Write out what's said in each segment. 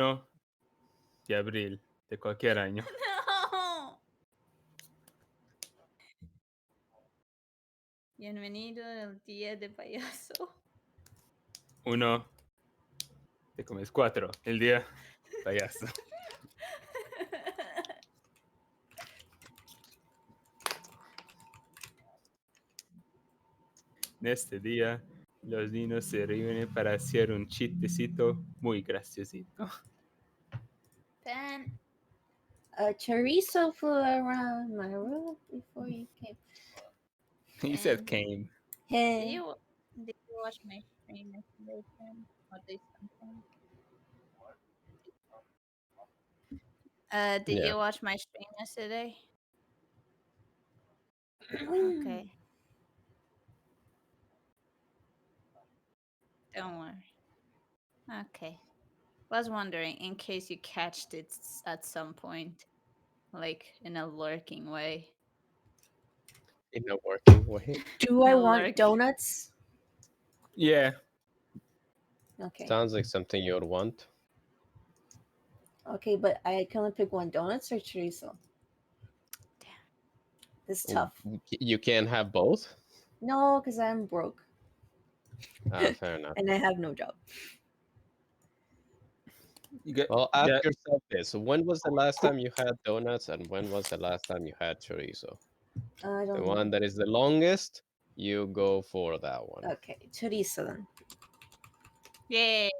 No, de abril de cualquier año. No. Bienvenido al día de payaso. 1 de como es 4 el día payaso. En este día, los niños se reúnen para hacer un chistecito muy graciosito. Pen. A chorizo flew around my roof before you came. He said came. Did Hey. you watch my stream yesterday, Pen? Or do something? Did Yeah. you watch my stream yesterday? Okay. Don't worry. Okay. Was wondering in case you catched it at some point, like in a lurking way. In a working way. Do I No, want lurk. donuts? Yeah. Okay. Sounds like something you would want. Okay, but I can only pick one: donuts or chorizo. Damn. This is tough. You can't have both? No, because I'm broke Fair enough. and I have no job. You get, Well, ask yeah, yourself this. When was the last time you had donuts and when was the last time you had chorizo? I The don't one know. that is the longest, you go for that one. Okay, chorizo then. Yay.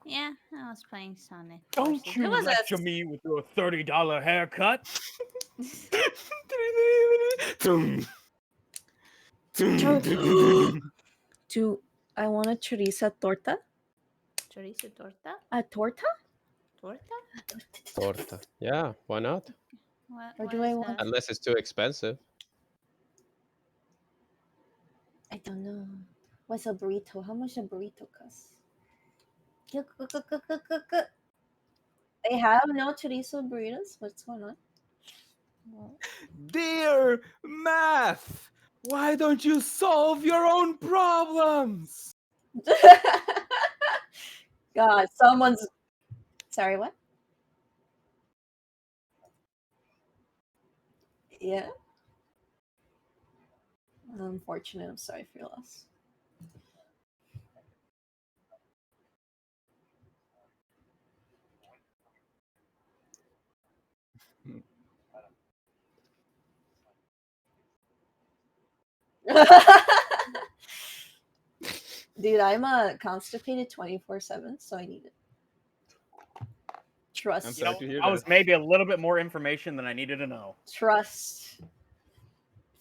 Yeah, I was playing Sonic. Don't Versus- you it was lecture me with your $30 haircut. Tum. Do I want a chorizo torta? Chorizo torta? A torta? Torta? Torta. Yeah, why not? Or What do is I want- that? Unless it's too expensive. I don't know. What's a burrito? How much a burrito costs? They have no chorizo burritos? What's going on? Dear math, why don't you solve your own problems? God, someone's. Sorry, what? Yeah. Unfortunate. I'm sorry for your loss. Dude, I'm constipated 24/7, so I need it. Trust. I'm sorry to hear I was that. maybe a little bit more information than I needed to know. Trust.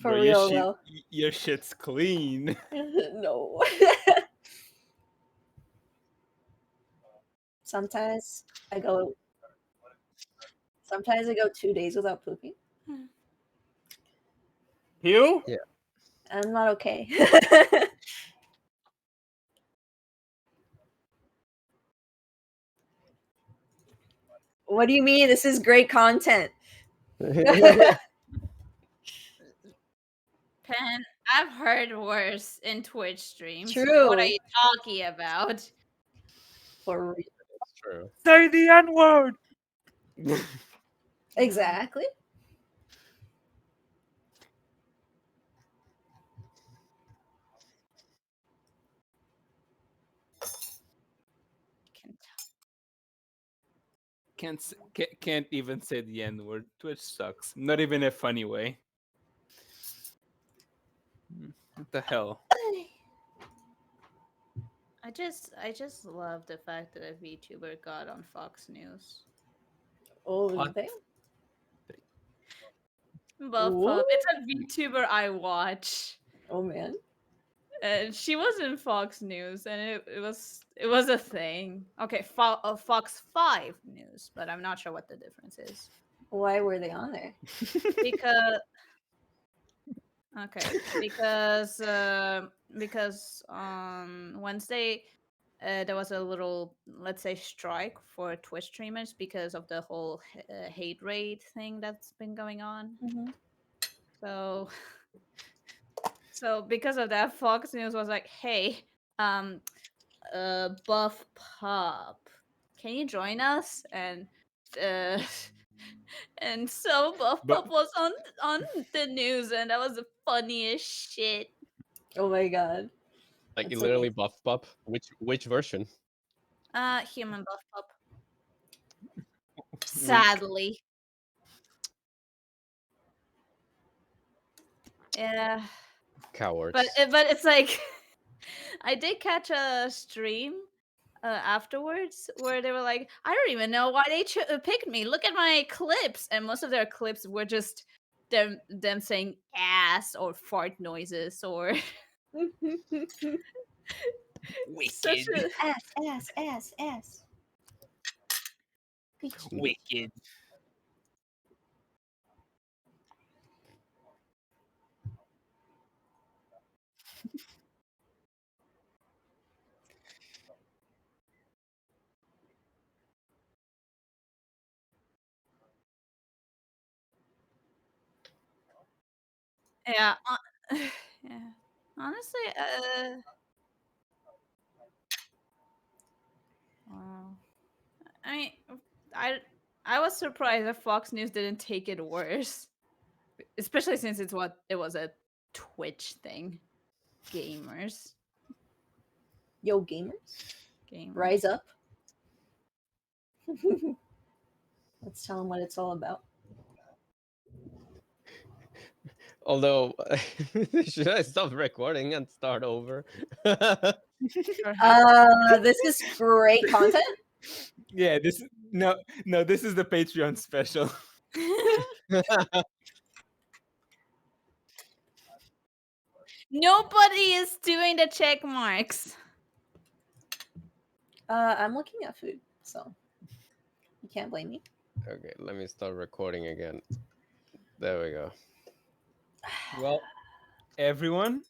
For Bro, real, though. your shit's clean. No. Sometimes I go 2 days without pooping. You? Yeah. I'm not okay. What do you mean? This is great content. Pen, I've heard worse in Twitch streams. True. What are you talking about? For real. That's true. Say the N word. Exactly. Can't even say the N word. Twitch sucks. Not even in a funny way. What the hell? I just love the fact that a VTuber got on Fox News. Oh, What? they? Both What? of it's a VTuber I watch. Oh man. And she was in Fox News, and it was a thing. Okay, Fox 5 News, but I'm not sure what the difference is. Why were they on there? Because okay, because on Wednesday there was a little, let's say, strike for Twitch streamers because of the whole hate raid thing that's been going on. Mhm. So So because of that, Fox News was like, "Hey, Buff Pop, can you join us?" Uh, and so Buff But Pop was on the news, and that was the funniest shit. Oh my god. Like That's literally amazing. buff buff. Which version? Human Buff Pop. weak. Sadly, yeah. Cowards. But it's like I did catch a stream afterwards where they were like, I don't even know why they picked me. Look at my clips, and most of their clips were just them saying ass or fart noises or such Wicked. a Ass. Good shit. Wicked. yeah. Yeah. Honestly, wow. I mean, I I was surprised that Fox News didn't take it worse, especially since it was a Twitch thing. Gamers, Yo, gamers, gamers. rise up. Let's tell them what it's all about. Although, should I stop recording and start over? Sure have. This is great content. Yeah, this is no, this is the Patreon special. Nobody is doing the check marks. I'm looking at food, so you can't blame me. Okay, let me start recording again. There we go. Well, everyone,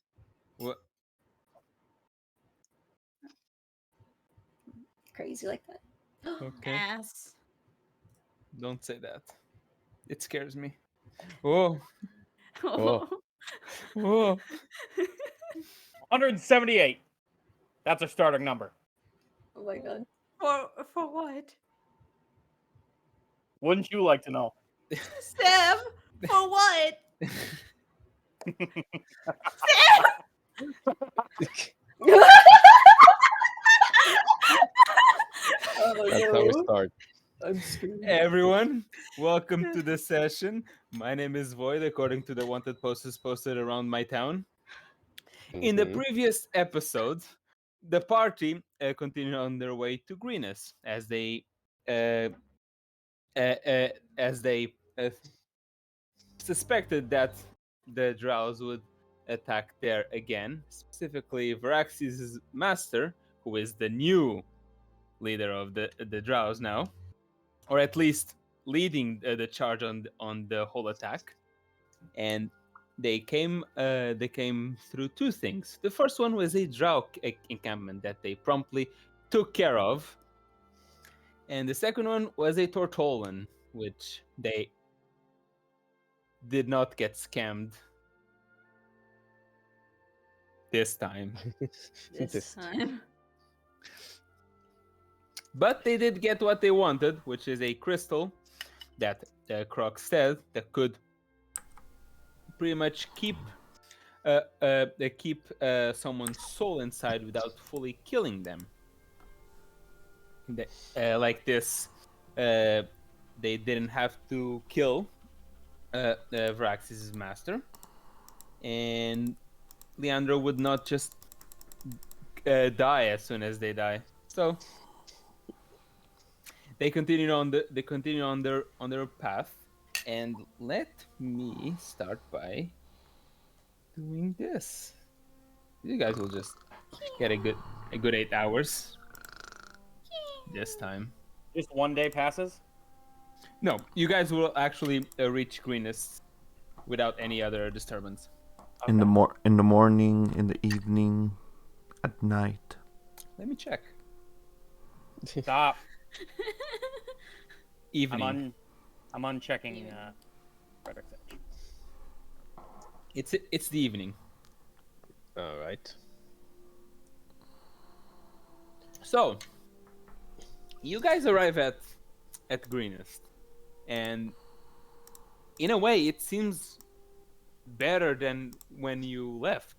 Crazy like that. okay, Ass. don't say that. It scares me. Oh, Oh. oh. 178. That's our starting number. Oh my god. For what? Wouldn't you like to know? Sam, for what? Oh That's how we no. start. I'm screwed. Everyone, welcome to the session. My name is Void, according to the wanted posters posted around my town. In the Mhm. previous episode, the party continued on their way to Greenus uh, as they suspected that the Drows would attack there again. Specifically, Varaxis' master, who is the new leader of the Drows now, or at least leading the charge on the whole attack. And they came through two things. The first one was a Drow encampment that they promptly took care of, and the second one was a Tortolan, which they did not get scammed this time. This time. But they did get what they wanted, which is a crystal that Croc said that could pretty much keep someone's soul inside without fully killing them. Like this, they didn't have to kill Vraxis' master, and Leandro would not just die as soon as they die. So they continue on their path, and let me start by doing this. You guys will just get a good 8 hours this time. Just one day passes. No, you guys will actually reach Greenest without any other disturbance. In the morning, in the evening, at night. Let me check. Stop. Evening. I'm unchecking Frederick's Edge. It's the evening. All right. So, you guys arrive at Greenest, and in a way, it seems better than when you left.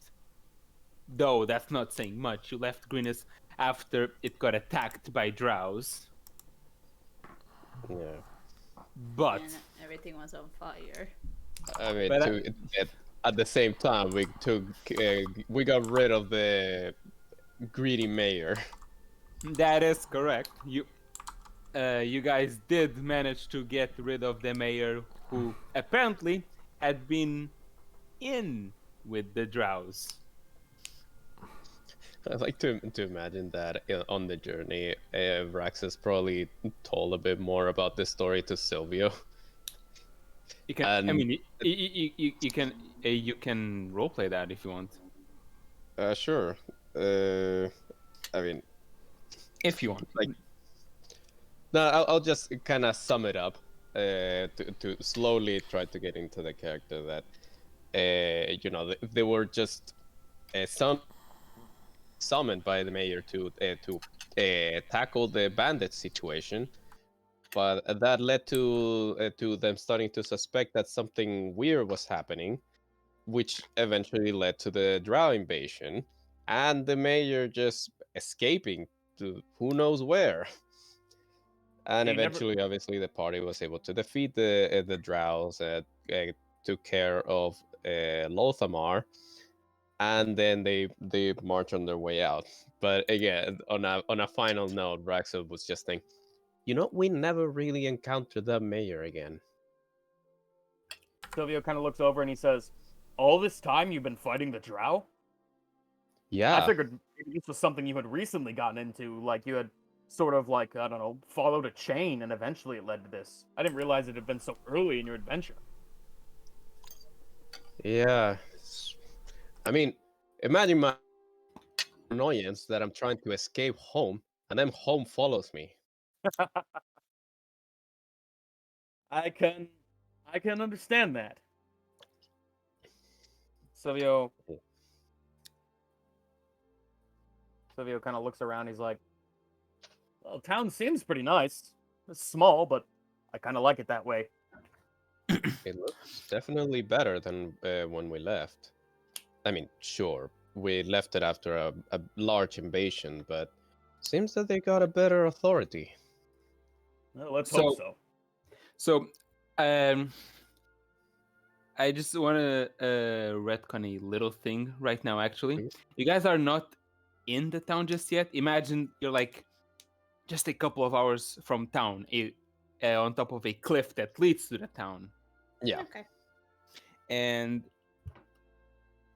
Though that's not saying much. You left Greenest after it got attacked by drows, Yeah. but And everything was on fire. I mean, But, at the same time, we got rid of the greedy mayor. that is correct. You guys did manage to get rid of the mayor, who apparently had been in with the drows. I like to imagine that on the journey, Vraxis probably told a bit more about this story to Silvio. You can. I And- mean, you can roleplay that if you want. Sure. I mean, If you want. Like- no, I'll just kind of sum it up to slowly try to get into the character that, they were just summoned by the mayor to tackle the bandit situation, but that led to them starting to suspect that something weird was happening, which eventually led to the drow invasion, and the mayor just escaping to who knows where. And He never- eventually, obviously, the party was able to defeat the drows, took care of Lothamar, and then they march on their way out. But again, on a final note, Raxel was just saying, we never really encountered that mayor again. Silvio kind of looks over and he says, "All this time you've been fighting the drow? Yeah, I figured maybe this was something you had recently gotten into, like you had sort of like, I don't know, followed a chain and eventually it led to this. I didn't realize it had been so early in your adventure." yeah. I mean, imagine my annoyance that I'm trying to escape home, and then home follows me. I can understand that. Silvio kind of looks around. He's like, "Well, town seems pretty nice. It's small, but I kind of like it that way." It looks definitely better than when we left. I mean, sure, we left it after a large invasion, but seems that they got a better authority. Well, let's So- hope so. So, I just want to retcon a little thing right now. Actually, Okay. you guys are not in the town just yet. Imagine you're like just a couple of hours from town, on top of a cliff that leads to the town. Yeah. Okay. And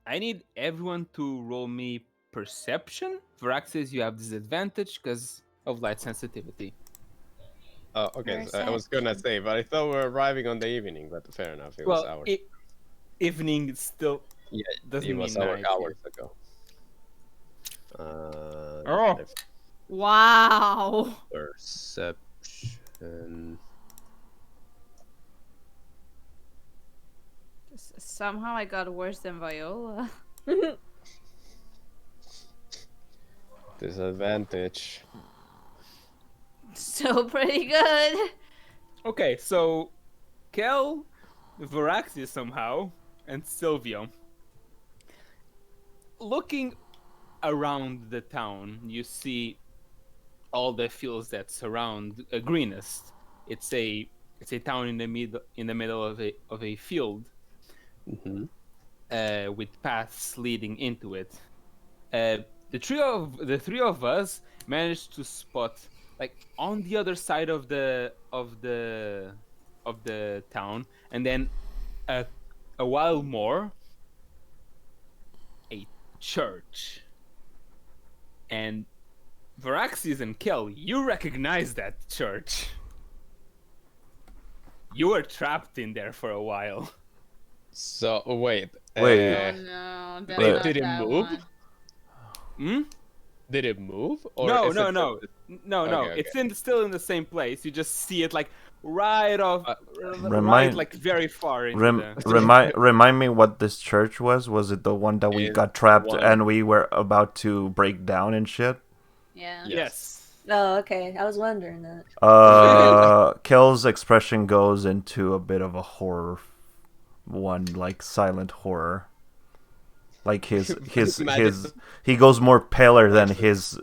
I need everyone to roll me perception. Varaxis, you have disadvantage because of light sensitivity. Okay. So I was gonna say, but I thought we were arriving on the evening. But fair enough, it was hours. Evening still Yeah, doesn't it was mean night. hours ago. Oh. Wow. Perception. Somehow I got worse than Viola. Disadvantage. Still pretty good. Okay, so Kel, Varaxis somehow, and Silvio. Looking around the town, you see all the fields that surround Greenest. It's a town in the middle of a field, Mm-hmm. with paths leading into it. The three of us managed to spot, like, on the other side of the town, and then a while more, a church. And Varaxis and Kel, you recognize that church. You were trapped in there for a while. So wait. Wait. Oh no, that's Wait, not did it that move? one. Hmm? Did it move? Or No, is no, it no. just- No. Okay, It's still in the same place. You just see it like right off, right Remind- like very far into the. Remind me what this church was. Was it the one that we It's got trapped one- and we were about to break down and shit? Yeah. Yes. Oh, okay. I was wondering that. Kel's expression goes into a bit of a horror one, like silent horror. Like his he goes more paler than his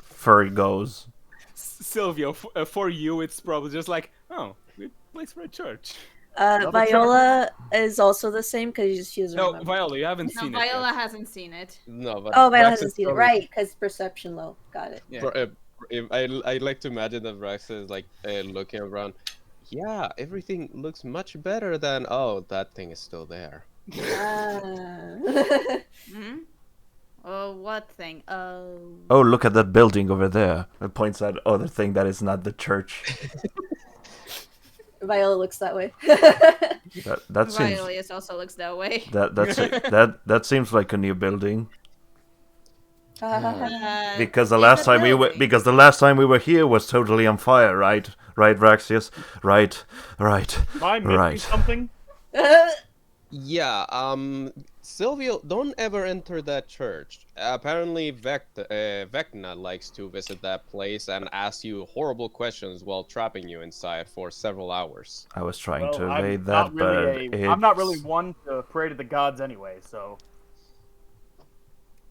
fur goes. Silvio, for you, it's probably just like, oh, good place for a church. Viola is also the same because she doesn't No, remember. Viola, you haven't No, seen it Viola yet. hasn't seen it. No, but Oh, Viola Brax hasn't is seen it. probably- Right, because perception low. Got it. Yeah. I like to imagine that Brax is like looking around. Yeah, everything looks much better than. Oh, that thing is still there. Hmm? Oh, what thing? Oh. Oh, look at that building over there. It points at other thing that is not the church. Viola looks that way. That seems Viola also looks that way. that seems like a new building. Uh, Because the it's last a time we were here was totally on fire, right? Right, Raxius? Right. Am I missing Right. something? Yeah, Silvio, don't ever enter that church. Apparently, Vecna likes to visit that place and ask you horrible questions while trapping you inside for several hours. I was trying Well, to I'm evade not that, really but I'm not really it's- one to pray to the gods anyway, so.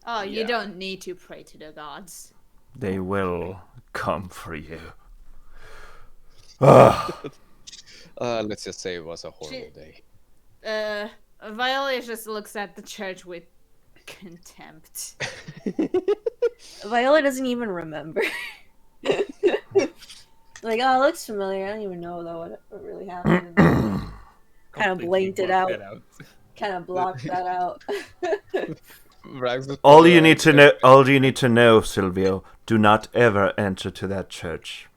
Oh, you Yeah. don't need to pray to the gods. they will come for you. Ugh. Let's just say it was a horrible day. Viola just looks at the church with contempt. Viola doesn't even remember. Like, oh, it looks familiar. I don't even know though what really happened. Kind of Completely blanked it blocked out. that out. Kind of blocked that out. Brax is All probably you need to like, know, Silvio, do not ever enter to that church.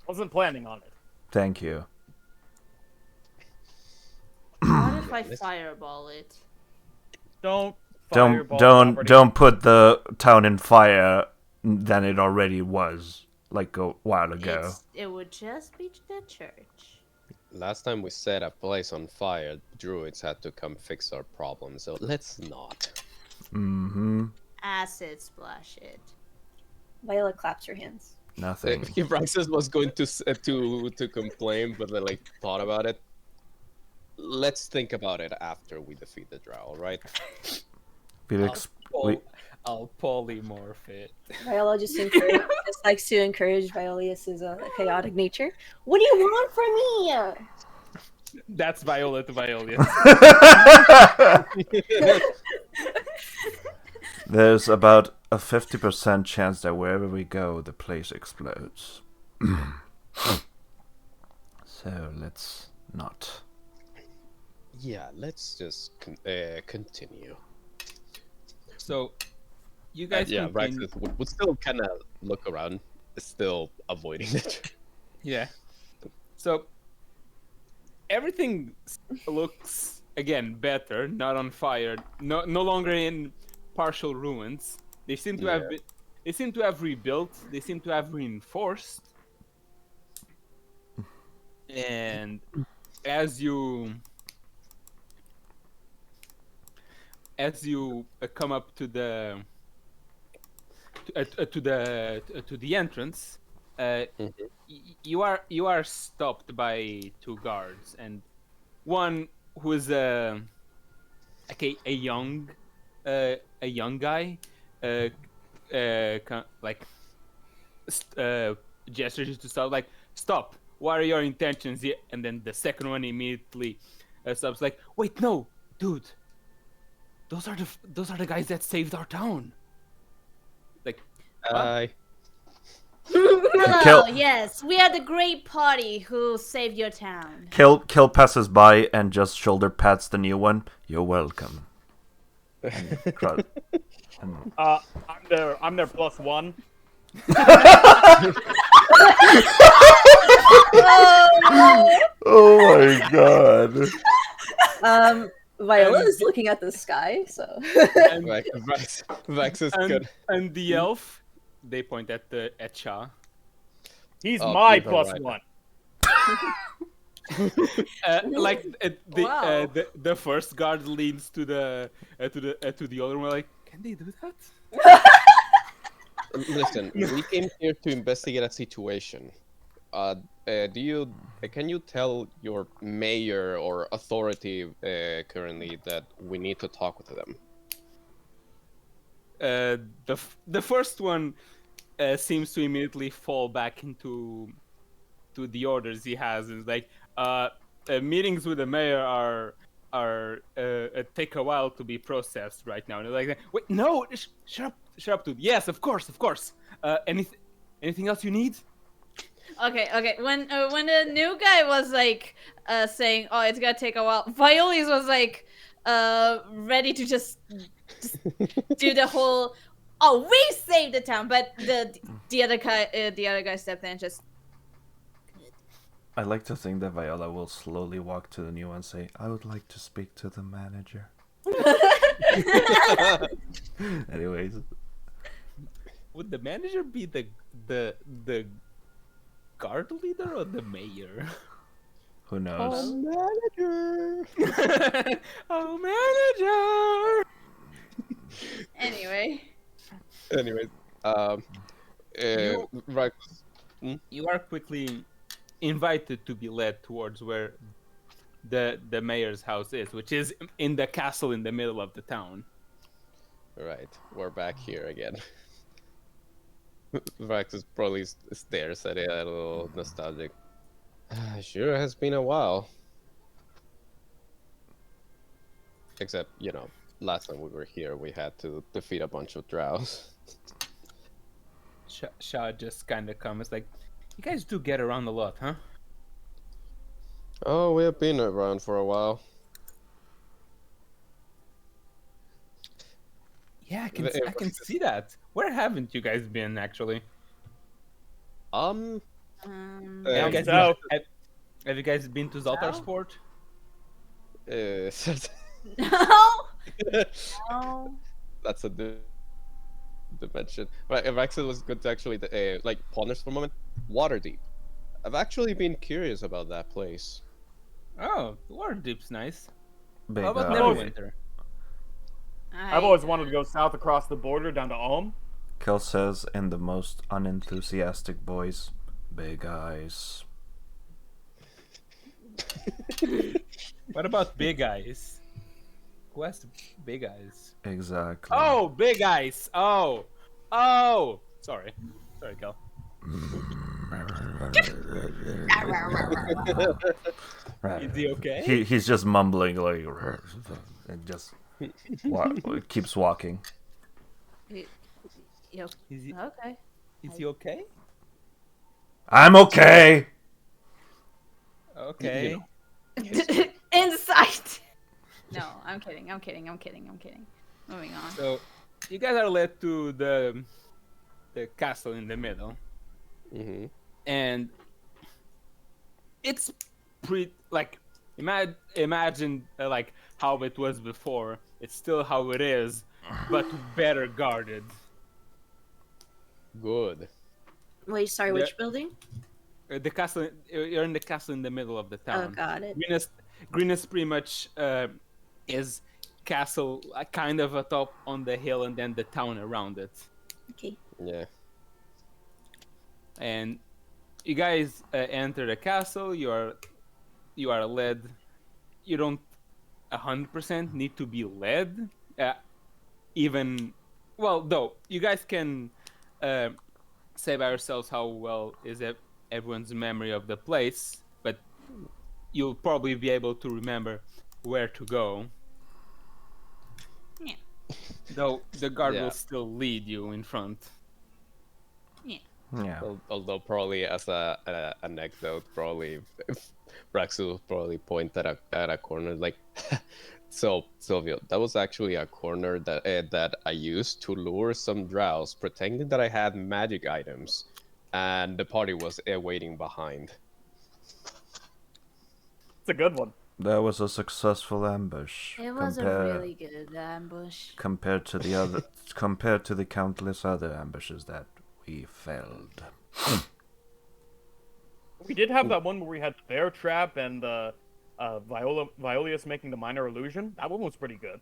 Wasn't planning on it. Thank you. What if I fireball it? Don't fireball property. Don't put the town in fire than it already was, like a while ago. It would just be the church. Last time we set a place on fire, druids had to come fix our problem, so let's not. Mm-hmm. Acid splash it. Viola claps her hands. Nothing. If Braxis was going to complain, but then like thought about it, let's think about it after we defeat the drow, right? I'll polymorph it. Viola just likes to encourage Violius's chaotic nature. What do you want from me? That's Viola to Viola. There's about a 50% chance that wherever we go, the place explodes. So let's not. Yeah, let's just continue. So, you guys Yeah, continue. Braxis would still kind of look around, still avoiding it. Yeah. So everything looks again better, not on fire, no longer in partial ruins. They seem to have they seem to have rebuilt, they seem to have reinforced. And as you come up to the to the entrance, you are stopped by two guards, and one who is like a young guy, gestures to stop, like, stop. What are your intentions here? And then the second one immediately stops, like, wait, no, dude. Those are the guys that saved our town. Like, Hello, yes, we are the great party who saved your town. Kill passes by and just shoulder pats the new one. You're welcome. I'm their +1. Oh my god. Viola is looking at the sky, so. and, Vax is good. and the elf, they point at Cha. He's Oh, my he's alright. +1. Like Wow. the first guard leans to the other one, like, can they do that? Listen, we came here to investigate a situation. Can you tell your mayor or authority currently that we need to talk with them? The first one seems to immediately fall back into the orders he has, and is like, meetings with the mayor are take a while to be processed right now. And they're like, wait, no, shut up, dude. Yes, of course. Anything else you need? Okay. When the new guy was like saying, "Oh, it's gonna take a while," Violis was like ready to just do the whole, "Oh, we saved the town," but the other guy stepped in and just. I like to think that Viola will slowly walk to the new one and say, I would like to speak to the manager. Anyways. Would the manager be the guard leader or the mayor? Who knows? Manager. Oh, manager! Anyway. Anyways, You- right. You are quickly invited to be led towards where the mayor's house is, which is in the castle in the middle of the town. Right, we're back here again. Vraxus probably stares at it a little nostalgic. Sure has been a while. Except, last time we were here, we had to defeat a bunch of drows. Shah just kind of comments like, "You guys do get around a lot, huh?" Oh, we have been around for a while. Yeah, I can see that. Where haven't you guys been, actually? Um, Have you guys south. have you guys been to Zaltarsport? no. No. That's a dimension. Right, if Axel was good to actually ponders for a moment. Waterdeep. I've actually been curious about that place. Oh, Waterdeep's nice. Big, How about uh, Neverwinter? I've always wanted to go south across the border down to Ulm. Kel says in the most unenthusiastic voice, big eyes. What about Big Eyes? Who has Big Eyes? Exactly. Oh, Big Eyes! Oh! Sorry, Kel. Is he okay? He's just mumbling like, and just keeps walking. Yo. Is he Okay. okay? I'm okay. Okay. Insight. No, I'm kidding. Moving on. So, you guys are led to the castle in the middle, Mm-hmm. and it's pretty like imagine like how it was before. It's still how it is, but better guarded. Good. Wait, sorry, which building? The castle. You're in the castle in the middle of the town. Oh, got it. Greenest pretty much is castle kind of atop on the hill, and then the town around it. Okay. Yeah. And you guys enter the castle. You are led. You don't 100% need to be led. Even well, though you guys can say by yourselves how well is everyone's memory of the place, but you'll probably be able to remember where to go. Yeah. Though the guard Yeah. will still lead you in front. Yeah. Although probably as a anecdote, probably Brax will probably point at a corner like, so Silvio, that was actually a corner that I used to lure some drows, pretending that I had magic items, and the party was waiting behind. It's a good one. That was a successful ambush. It was a really good ambush. compared to the countless other ambushes that we failed. We did have that one where we had the bear trap and the Violius making the minor illusion. That one was pretty good.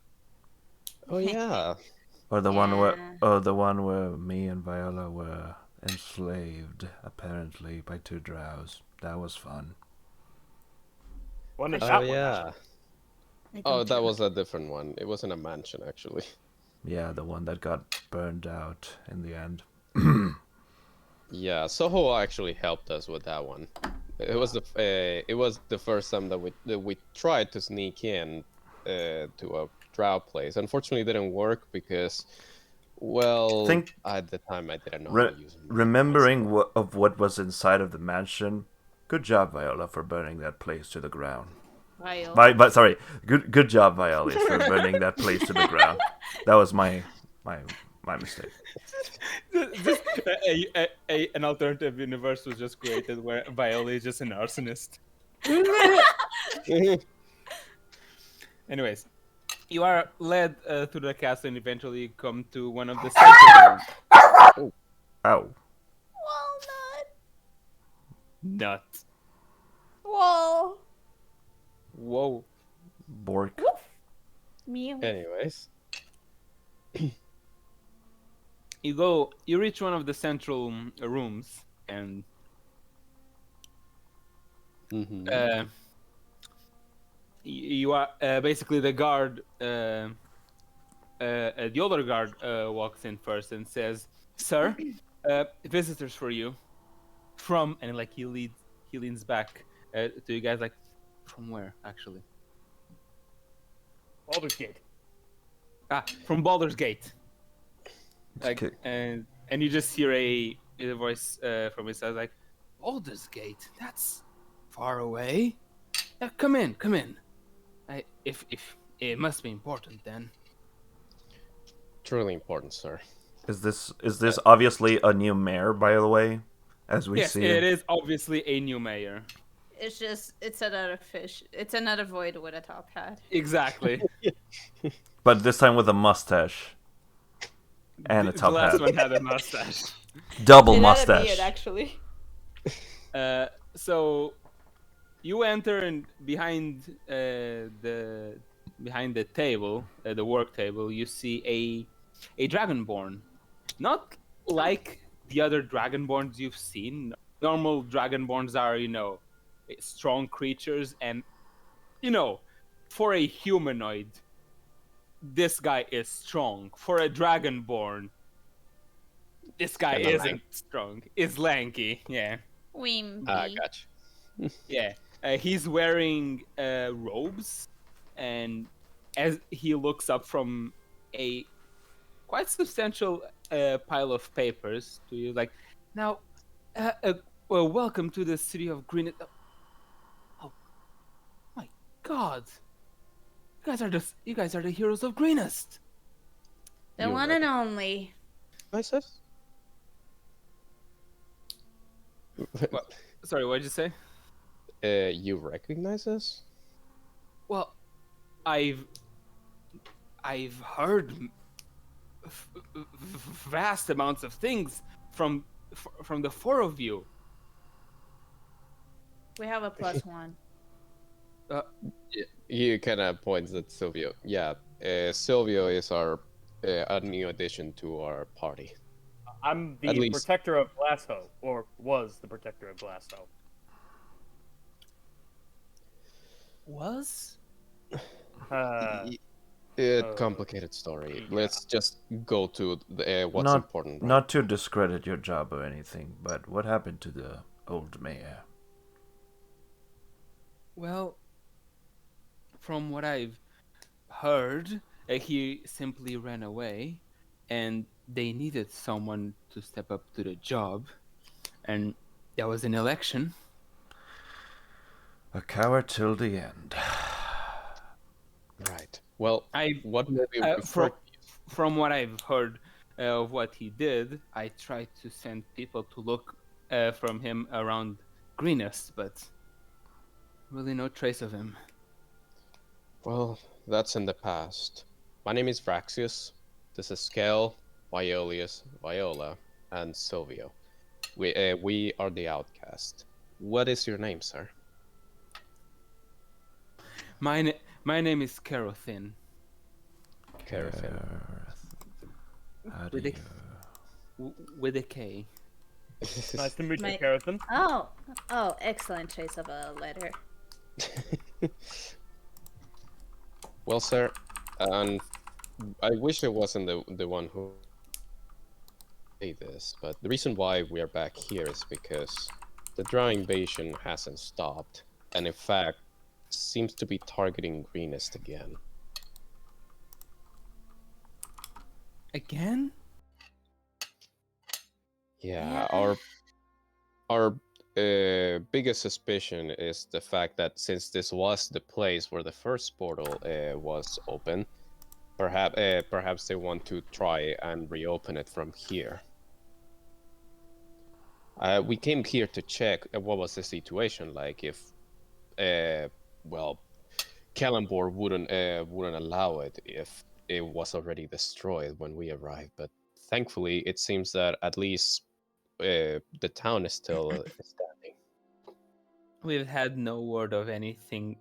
Oh yeah. Or the one Yeah. where me and Viola were enslaved, apparently, by two drows. That was fun. When did Oh that one yeah. happen? I Oh, don't that know. was a different one. It wasn't a mansion actually. Yeah, the one that got burned out in the end. Yeah, Soho actually helped us with that one. It was the first time that we tried to sneak in to a drow place. Unfortunately, it didn't work because, well, Think at the time I didn't know how to use magic remembering myself. of what was inside of the mansion. Good job, Viola, for burning that place to the ground. Viola. But sorry, good job, Viola, for burning that place to the ground. That was my mistake. Just an alternative universe was just created where Viola is just an arsonist. Anyways, you are led through the castle and eventually come to one of the central rooms. Ow. Walnut. Nut. Whoa. Whoa. Bork. Meow. Anyways, You reach one of the central rooms and mhm. you are basically the guard. The other guard walks in first and says, "Sir, visitors for you." From and like he leans back to you guys like, from where actually? Baldur's Gate. From Baldur's Gate. Like, Okay. and you just hear a voice from his side like, Baldur's Gate. That's far away. Yeah, come in. If it must be important then. Truly important, sir. Is this obviously a new mayor, by the way? As we Yes, see it is obviously a new mayor. It's another fish. It's another void with a top hat. Exactly. But this time with a mustache and a The top last hat. one had a mustache. Double It had a beard, mustache. actually. So you enter and behind the table, the work table, you see a dragonborn. Not like the other dragonborns you've seen. Normal dragonborns are, strong creatures, and for a humanoid, this guy is strong. For a dragonborn, this guy Kinda isn't strong. Is lanky, yeah. Wimpy. Gotcha. Yeah, he's wearing robes, and as he looks up from a quite substantial pile of papers to you, like, now, well, welcome to the city of Green. Oh my God, you guys are the heroes of Greenest. The You one and only. Myself? Sorry, what did you say? You recognize us? Well, I've heard vast amounts of things from the four of you. We have a +1. He kind of points at Silvio. Yeah, Silvio is a new addition to our party. I'm At the least. protector of Glasshoe, or was the protector of Glasshoe. Was? Complicated story. Let's just go to what's Not important. Right? not to discredit your job or anything, but what happened to the old mayor? Well, from what I've heard, he simply ran away, and they needed someone to step up to the job, and there was an election. A coward till the end. Right. Well, what movie From what I've heard of what he did, I tried to send people to look from him around Greenest, but really no trace of him. Well, that's in the past. My name is Vraxius. This is Skel, Violius, Viola, and Silvio. We are the Outcast. What is your name, sir? My name is Carothin. Carafin. How do With a you... with a K. Nice to meet you, My- Karathan. Oh, excellent choice of a letter. Well, sir, and I wish I wasn't the one who say this, but the reason why we are back here is because the Drow invasion hasn't stopped, and in fact, seems to be targeting Greenest again. Again? Yeah, Yeah. our biggest suspicion is the fact that since this was the place where the first portal was open, perhaps they want to try and reopen it from here. We came here to check what was the situation like. If, well, Kalambor wouldn't allow it if it was already destroyed when we arrived. But thankfully, it seems that at least the town is still standing. We've had no word of anything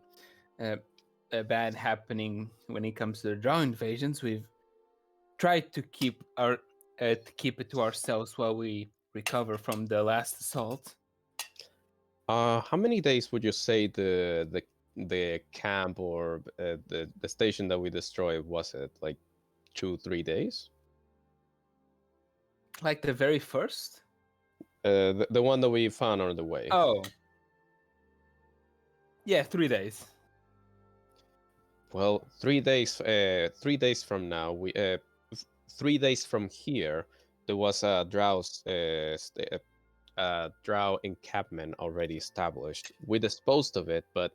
bad happening when it comes to the Drow invasions. We've tried to keep it to ourselves while we recover from the last assault. How many days would you say the camp or the station that we destroyed was it? Like 2-3 days? Like the very first? The one that we found on the way. Oh. Yeah, 3 days. Well, 3 days. 3 days from now, 3 days from here, there was a drow encampment already established. We disposed of it, but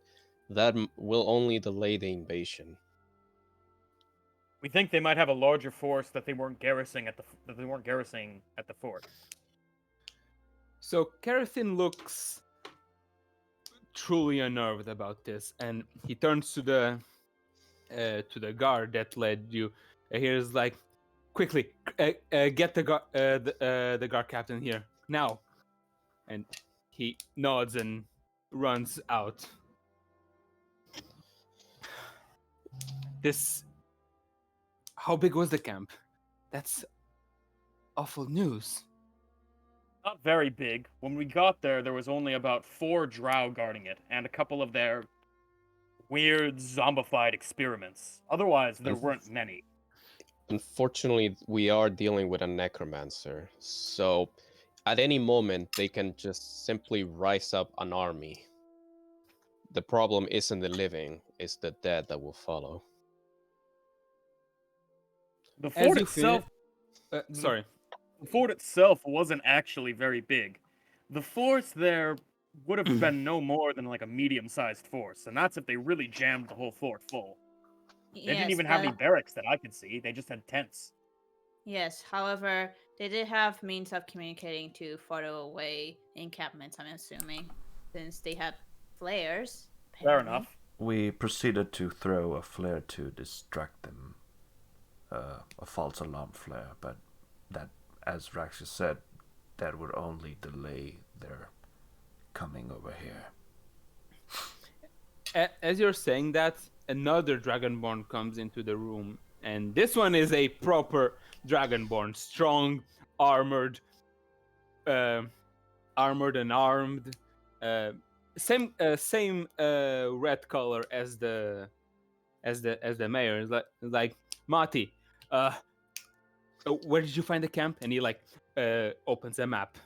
that will only delay the invasion. We think they might have a larger force that they weren't garrisoning at the fort. So Karathin looks truly unnerved about this, and he turns to the guard that led you. Here's like, quickly, get the guard captain here now. And he nods and runs out. This. How big was the camp? That's awful news. Not very big. When we got there was only about 4 drow guarding it, and a couple of their weird zombified experiments. Otherwise, there weren't many. Unfortunately, we are dealing with a necromancer, so at any moment they can just simply rise up an army. The problem isn't the living, it's the dead that will follow. The As fort you itself sorry. The fort itself wasn't actually very big. The force there would have been no more than like a medium-sized force, and that's if they really jammed the whole fort full. They didn't Yes, even have any but barracks that I could see. They just had tents. yes. However, they did have means of communicating to farther away encampments. I'm assuming, since they had flares. Fair apparently. enough. We proceeded to throw a flare to distract them. A false alarm flare, but that, as Raxus said, that would only delay their coming over here. As you're saying that, another Dragonborn comes into the room, and this one is a proper Dragonborn, strong, armored, armored and armed, same red color as the mayor. It's like Mati, where did you find the camp? And he opens a map.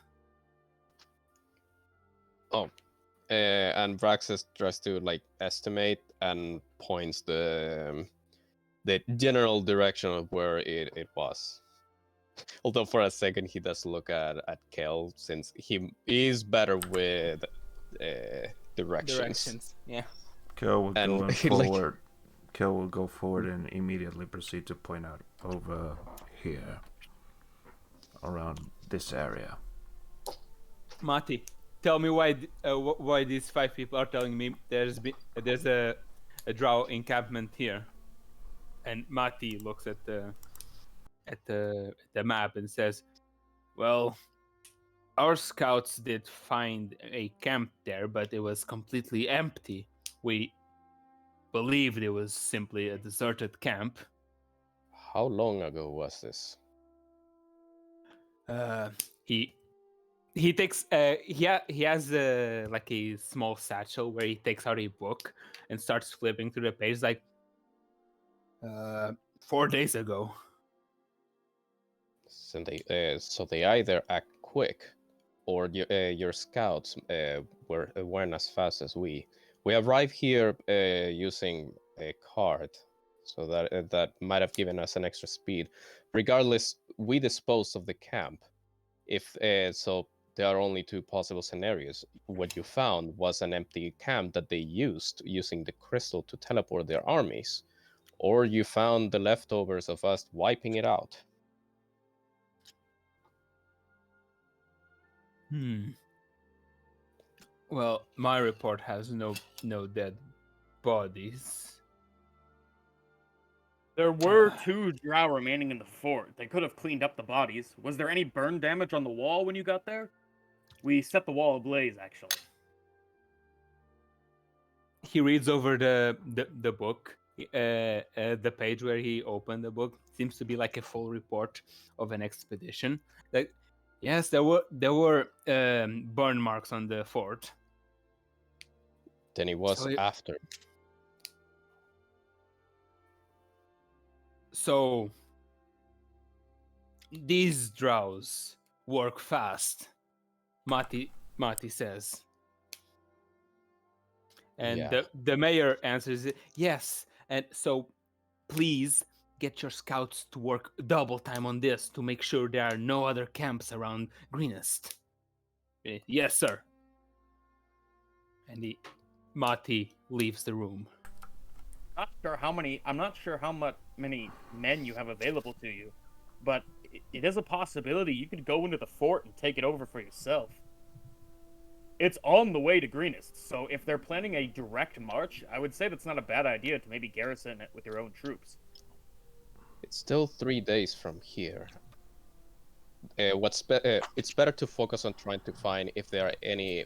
And Vraxis tries to estimate and points the general direction of where it was. Although for a second he does look at Kel, since he is better with directions. Yeah. Kel will go And forward. Kel will go forward and immediately proceed to point out over here, around this area. Mati, tell me why these 5 people are telling me there's a drow encampment here. And Mati looks at the map and says, "Well, our scouts did find a camp there, but it was completely empty. We believed it was simply a deserted camp. How long ago was this? He takes he has like a small satchel where he takes out a book and starts flipping through the page like 4 days ago. So they either act quick, or your scouts weren't as fast as we. We arrived here using a cart, so that might have given us an extra speed. Regardless, we disposed of the camp. If so, there are only two possible scenarios. What you found was an empty camp that they used using the crystal to teleport their armies, or you found the leftovers of us wiping it out. Well, my report has no dead bodies. There were 2 drow remaining in the fort. They could have cleaned up the bodies. Was there any burn damage on the wall when you got there? We set the wall ablaze, actually. He reads over the book. The page where he opened the book seems to be like a full report of an expedition. Like, yes, there were burn marks on the fort. Then it was So after. So these drows work fast, Mati says. And Yeah. the mayor answers, yes. And so please get your scouts to work double time on this to make sure there are no other camps around Greenest. Yes, sir. And Mati leaves the room. I'm not sure how many men you have available to you, but it is a possibility you could go into the fort and take it over for yourself. It's on the way to Greenest, so if they're planning a direct march, I would say that's not a bad idea to maybe garrison it with your own troops. It's still 3 days from here. It's better to focus on trying to find if there are any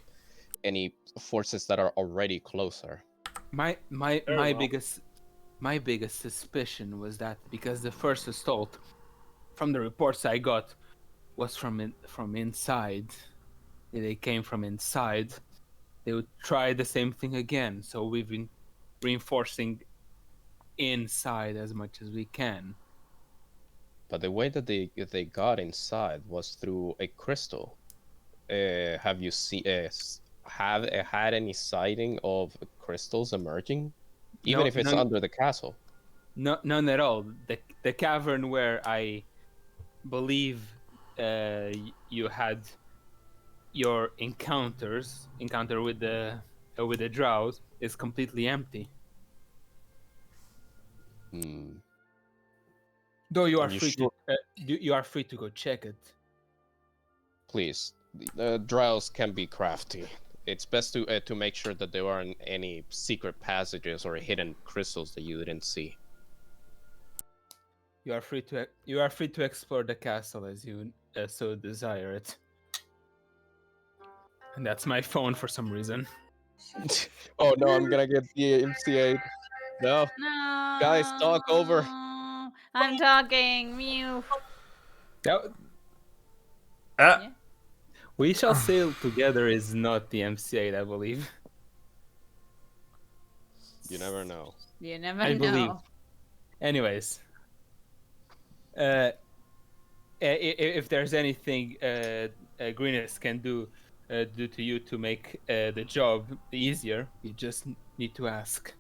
forces that are already closer. My well. biggest suspicion was that because the first assault, from the reports I got, was from inside. They came from inside. They would try the same thing again. So we've been reinforcing inside as much as we can. But the way that they got inside was through a crystal. Have you had any sighting of crystals emerging, even if it's under the castle? None at all. The cavern where I believe you had your encounter with the drows is completely empty. Though you are free to you are free to go check it. Please, drows can be crafty. It's best to make sure that there aren't any secret passages or hidden crystals that you didn't see. You are free to explore the castle as you so desire it. And that's my phone for some reason. Oh no, I'm gonna get the MCA. No, No. guys, talk over. I'm talking. Mew. Yeah. We shall sail together is not the MC8, I believe. You never know. You never I know. believe. Anyways, if there's anything Greenest can do to you to make the job easier, you just need to ask.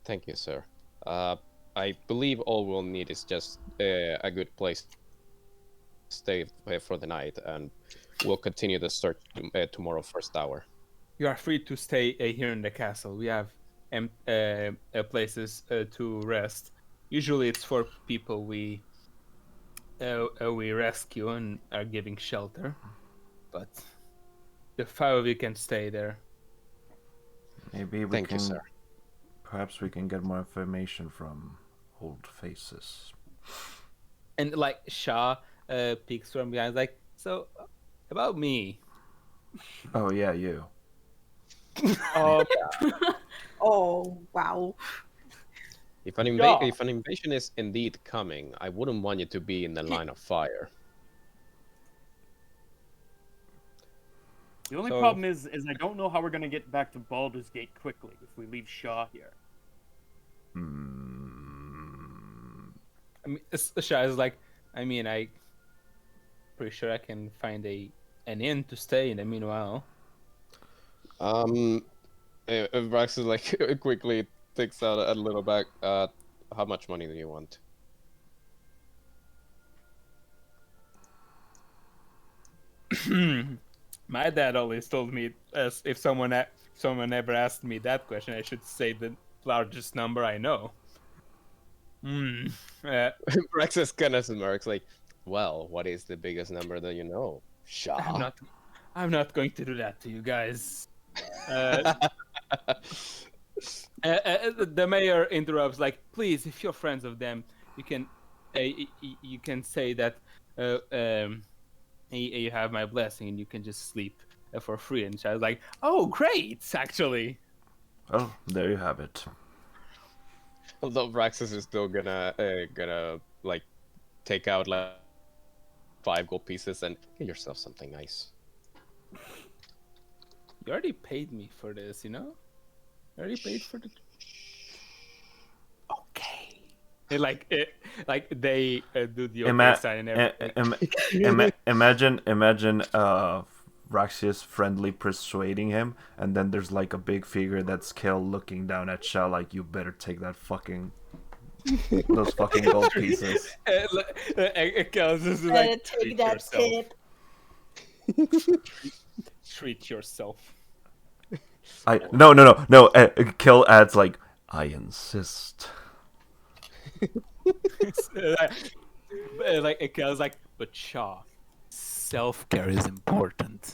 Thank you, sir. I believe all we'll need is just a good place to stay for the night, and we'll continue the search tomorrow first hour. You are free to stay here in the castle. We have places to rest. Usually it's for people we rescue and are giving shelter, but the 5 of you can stay there. Maybe we Thank can. you, sir. Perhaps we can get more information from old faces. And like Shah peeks from behind, like, so About me. Oh yeah, you. Um, Oh wow. If an Yeah. if an invasion is indeed coming, I wouldn't want you to be in the line of fire. The only So- problem is I don't know how we're gonna get back to Baldur's Gate quickly if we leave Shaw here. I mean, Shah is like, I mean, I pretty sure I can find an inn to stay in the meanwhile. Brax is like quickly takes out a little bag. How much money do you want? My dad always told me, as if someone ever asked me that question, I should say the largest number I know. Brax is kind of smirks like, well, what is the biggest number that you know? Shaw. I'm not going to do that to you guys. The mayor interrupts, like, please, if you're friends of them, you can say that you have my blessing and you can just sleep for free. And I was like, oh, great, actually. Oh, there you have it. Although Braxis is still gonna like take out like 5 gold pieces and get yourself something nice. You already paid me for this, you know? You already paid for the. Okay. And like they do the okay sign and everything. Imagine Raxius friendly persuading him, and then there's like a big figure that's Kel looking down at Shao like, you better take that fucking those fucking gold pieces. Kel's just Better like, take treat that yourself. tip. Treat yourself. No. Kel adds like, I insist. Like Kel's like, but Shaw, self-care is important.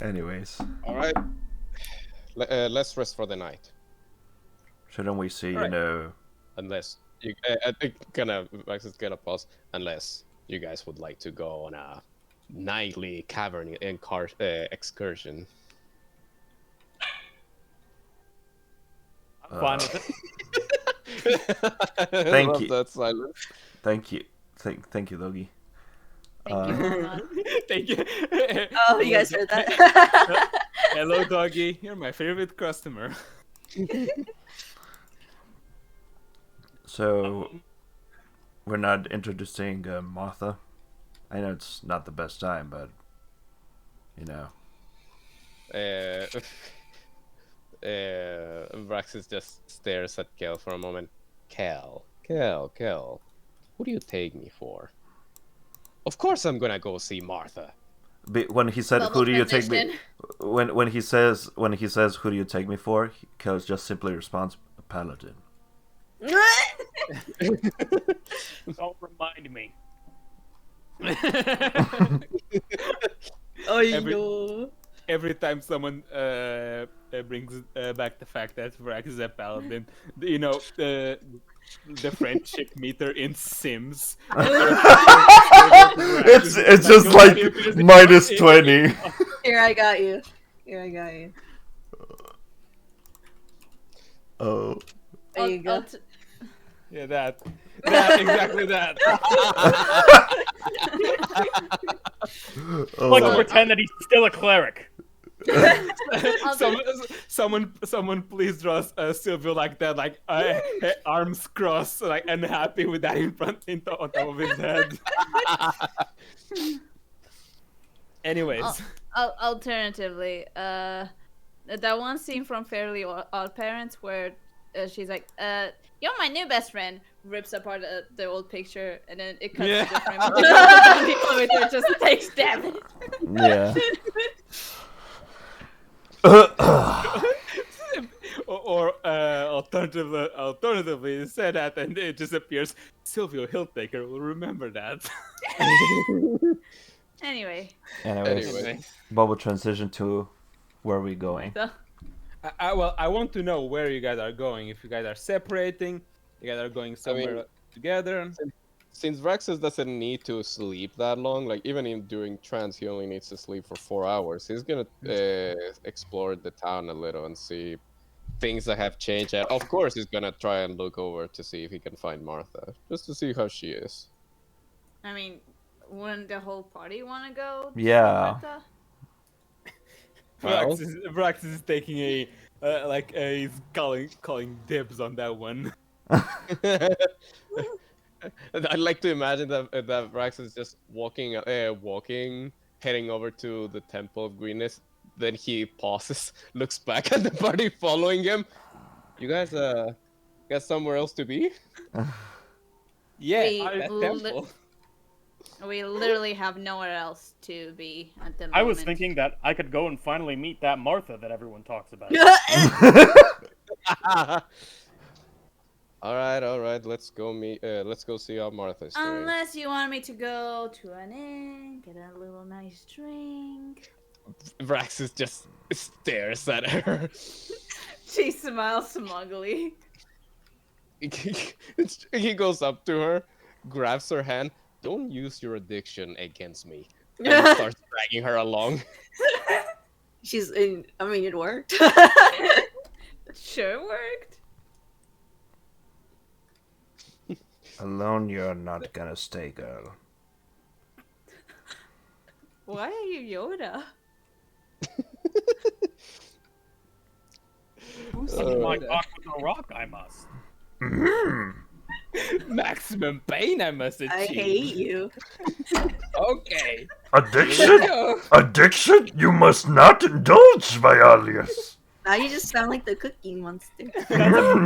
Anyways, All right. Let's rest for the night. shouldn't we see, Right. you know? Unless you, I think Max is gonna pause. Unless you guys would like to go on a nightly cavern excursion. I'm fine with it. Thank Love you. that silence. Thank you, thank you, Logie. Thank you, Mama. Thank you. Oh, you guys heard that? Hello, doggy. You're my favorite customer. So, we're not introducing Martha. I know it's not the best time, but you know. Vraxis just stares at Kel for a moment. Kel, who do you take me for? Of course I'm gonna go see Martha. When he said, Bubble "Who do you take me?" transition. When he says, "Who do you take me for?" Kel just simply responds, "A paladin." Don't remind me. Oh, Every- no. Every time someone brings back the fact that Vrax is a paladin, you know, the friendship meter in Sims. It's just like -20. Here, I got you. Here, I got you. Oh. There you go. Yeah, that exactly that. Like Oh. pretend that he's still a cleric. Someone, please draw Silvio like that, like arms crossed, like unhappy with that on top of his head. Anyways, Alternatively, that one scene from Fairly Odd Parents where she's like, "You're my new best friend," rips apart the old picture, and then it cuts Yeah. to the frame. And the elevator just takes damage. Yeah. or alternatively, they said that, and it just appears. Silvio Hilltaker will remember that. Anyway, Anyways, Anyway. what would transition to where are we going? so I want to know where you guys are going. If you guys are separating, you guys are going somewhere together. since Vraxis doesn't need to sleep that long, like even during trance, he only needs to sleep for 4 hours. He's gonna explore the town a little and see things that have changed. And of course, he's gonna try and look over to see if he can find Martha, just to see how she is. I mean, wouldn't the whole party want to go? To Yeah. Martha? Well- Vraxis is taking a he's calling dibs on that one. I'd like to imagine that Vrax is just walking, heading over to the Temple of Greenness. Then he pauses, looks back at the party following him. You guys, got somewhere else to be? Yeah, We that li- temple. We literally have nowhere else to be at the moment. I was thinking that I could go and finally meet that Martha that everyone talks about. All right. Let's go meet. Let's go see how Martha's doing. Unless you want me to go to an inn, get a little nice drink. Vraxis just stares at her. She smiles smugly. He goes up to her, grabs her hand. Don't use your addiction against me. And starts dragging her along. She's in. I mean, it worked. Sure worked. Alone, you're not gonna stay, girl. Why are you Yoda? Who's My Yoda? cock with a rock, I must. Maximum pain, I must achieve. I hate you. Okay. Addiction? Go. Addiction? You must not indulge, Vialius. Now you just sound like the Cookie Monster. That's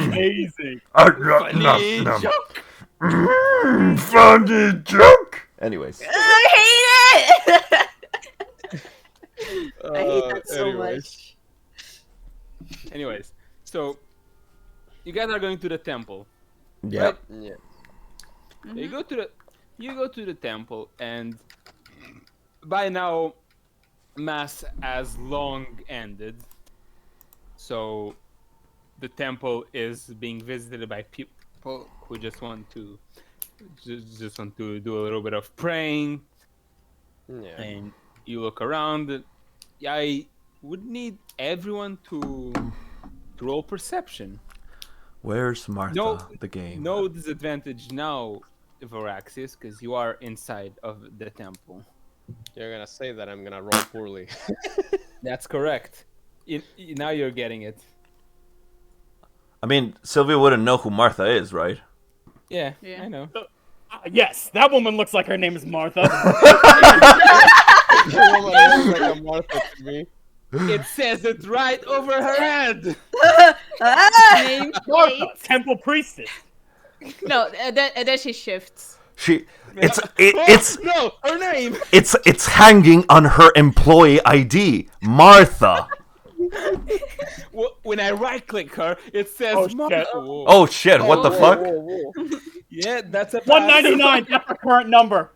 amazing. Funny joke. Funny joke. Anyways, I hate it. I hate that so anyways. much. Anyways, so you guys are going to the temple. yeah. Right? Yeah. You go to the temple, and by now, mass has long ended. So, the temple is being visited by people who just want to do a little bit of praying. Yeah. And you look around. I would need everyone to roll perception. Where's Martha? No, the game. No disadvantage now, Varaxis, because you are inside of the temple. You're gonna say that I'm gonna roll poorly. That's correct. Now you're getting it. I mean, Sylvia wouldn't know who Martha is, right? Yeah, Yeah. I know. Yes, that woman looks like her name is Martha. Woman looks like a Martha to me. It says it right over her head. Name Martha, plate. temple priestess. No, then she shifts. It's No, her name. it's hanging on her employee ID, Martha. When I right click her, it says Oh, Martha. shit. Whoa. Oh shit! What the fuck? Yeah, that's a pass. 199. That's the current number.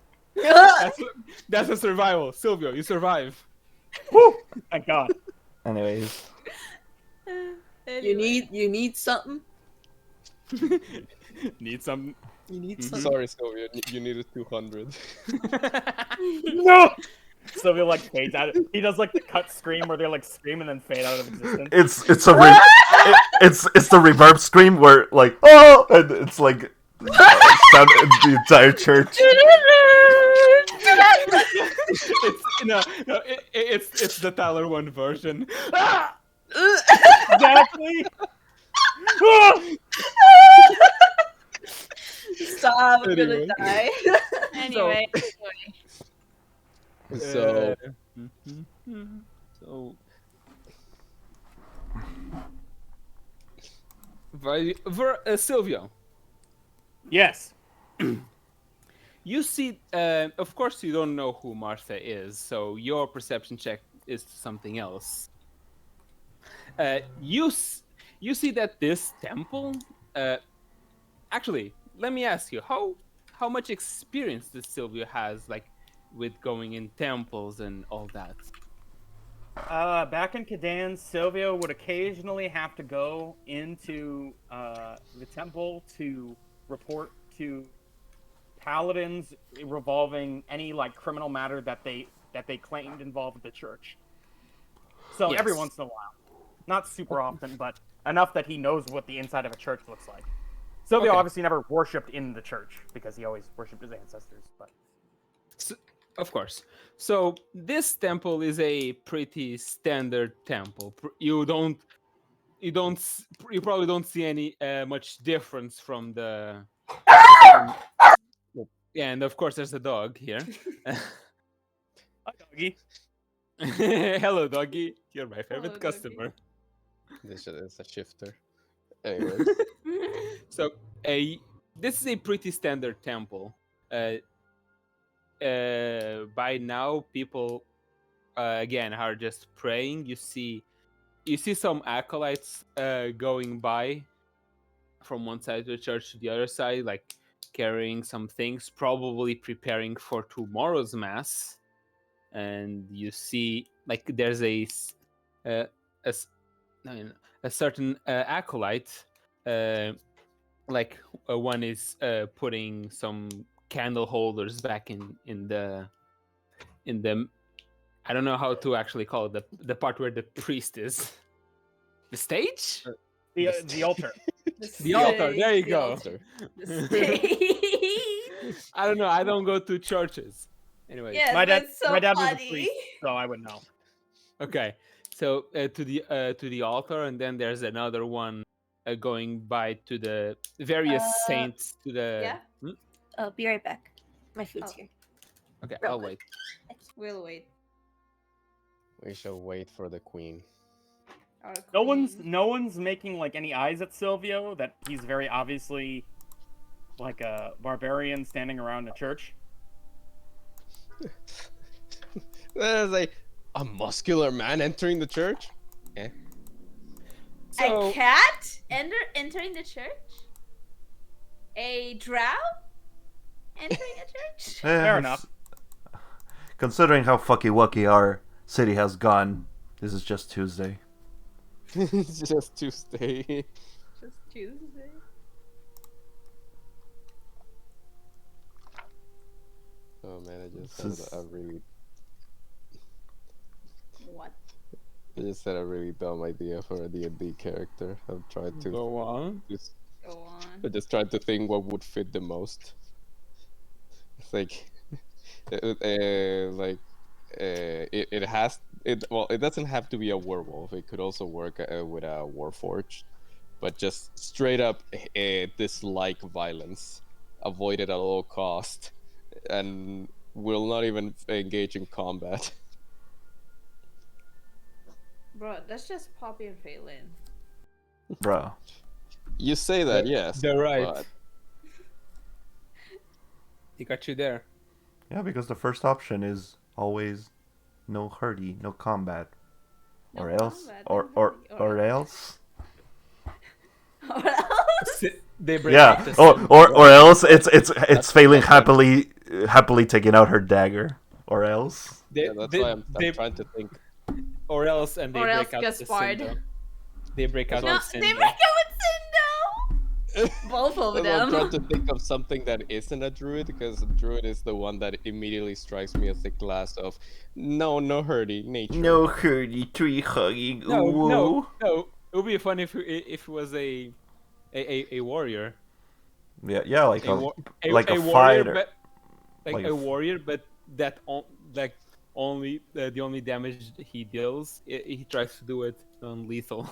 That's a survival. Silvio, you survive. Whew, thank God. Anyways, You need something. Need some. You need something. Sorry, Sylvia. You needed 200. No. Sylvia like fades out. He does like the cut scream where they like scream and then fade out of existence. it's a it's the reverb scream where like and it's like sound in the entire church. It's the Tyler one version. Exactly. Stop! I'm Anyway. gonna die. Anyway, So, So, Silvio, Yes. you see, of course, you don't know who Martha is, so your perception check is something else. You see that this temple. Actually, let me ask you, how much experience does Silvio has like with going in temples and all that? Back in Kadan, Silvio would occasionally have to go into the temple to report to paladins revolving any like criminal matter that they claimed involved the church. So every Yes. once in a while, not super often, but enough that he knows what the inside of a church looks like. Silvio Okay. obviously never worshipped in the church because he always worshipped his ancestors. But So, of course. So this temple is a pretty standard temple. You probably don't see any much difference from the. Yeah, and of course there's a dog here. hi, doggy. Hello, doggy. You're my Hello, favorite doggy. customer. This is a shifter. Anyways, So, this is a pretty standard temple. By now, people again are just praying. You see some acolytes going by from one side of the church to the other side, like carrying some things, probably preparing for tomorrow's mass. And you see, like, there's a certain acolyte, one is putting some candle holders back in the I don't know how to actually call it, the part where the priest is. The stage? The altar. The altar. There you go. altar. The stage. I don't know. I don't go to churches. Anyways. Yes, My dad, that's so my dad was a funny. priest, so I would know. Okay. So to the altar, and then there's another one going by to the various saints to the. yeah. Hmm? I'll be right back. My food's Oh. here. Okay, Real I'll quick. wait. We'll wait. We shall wait for the queen. Our No one's queen. making like any eyes at Silvio that he's very obviously like a barbarian standing around a church. There's a muscular man entering the church. So, A cat entering the church? A drow entering a church? Fair enough. Considering how fucky wucky our city has gone, this is just Tuesday. It's just Tuesday. Just Tuesday. Oh man, I just This had a really, What? I just had a really dumb idea for a D&D character. I've tried to go on. just, Go on. I just tried to think what would fit the most. It's like, it has it. Well, it doesn't have to be a werewolf. It could also work with a warforged, but just straight up dislike violence, avoid it at all cost, and will not even engage in combat. Bro, that's just Poppy and Phelan. Bro. You say that, yes. They're right. But He got you there. Yeah, because the first option is always no hurdy, no combat. No or else combat, or no or hurdy, or else Or else? They break out yeah, the or else it's failing happily taking out her dagger. Or else yeah, that's why I'm trying to think. Or else, and they Or else break out the Gaspard. Cindo. They break out No, the they Cindo. break out with Cindo! Both of I'm trying them. to think of something that isn't a druid, because a druid is the one that immediately strikes me as the class of no hurdy nature. no hurdy, tree hugging. No. It would be fun if it was a warrior. Yeah, like a warrior, fighter. but Like a a warrior, but that only the only damage he deals, he tries to do it non-lethal.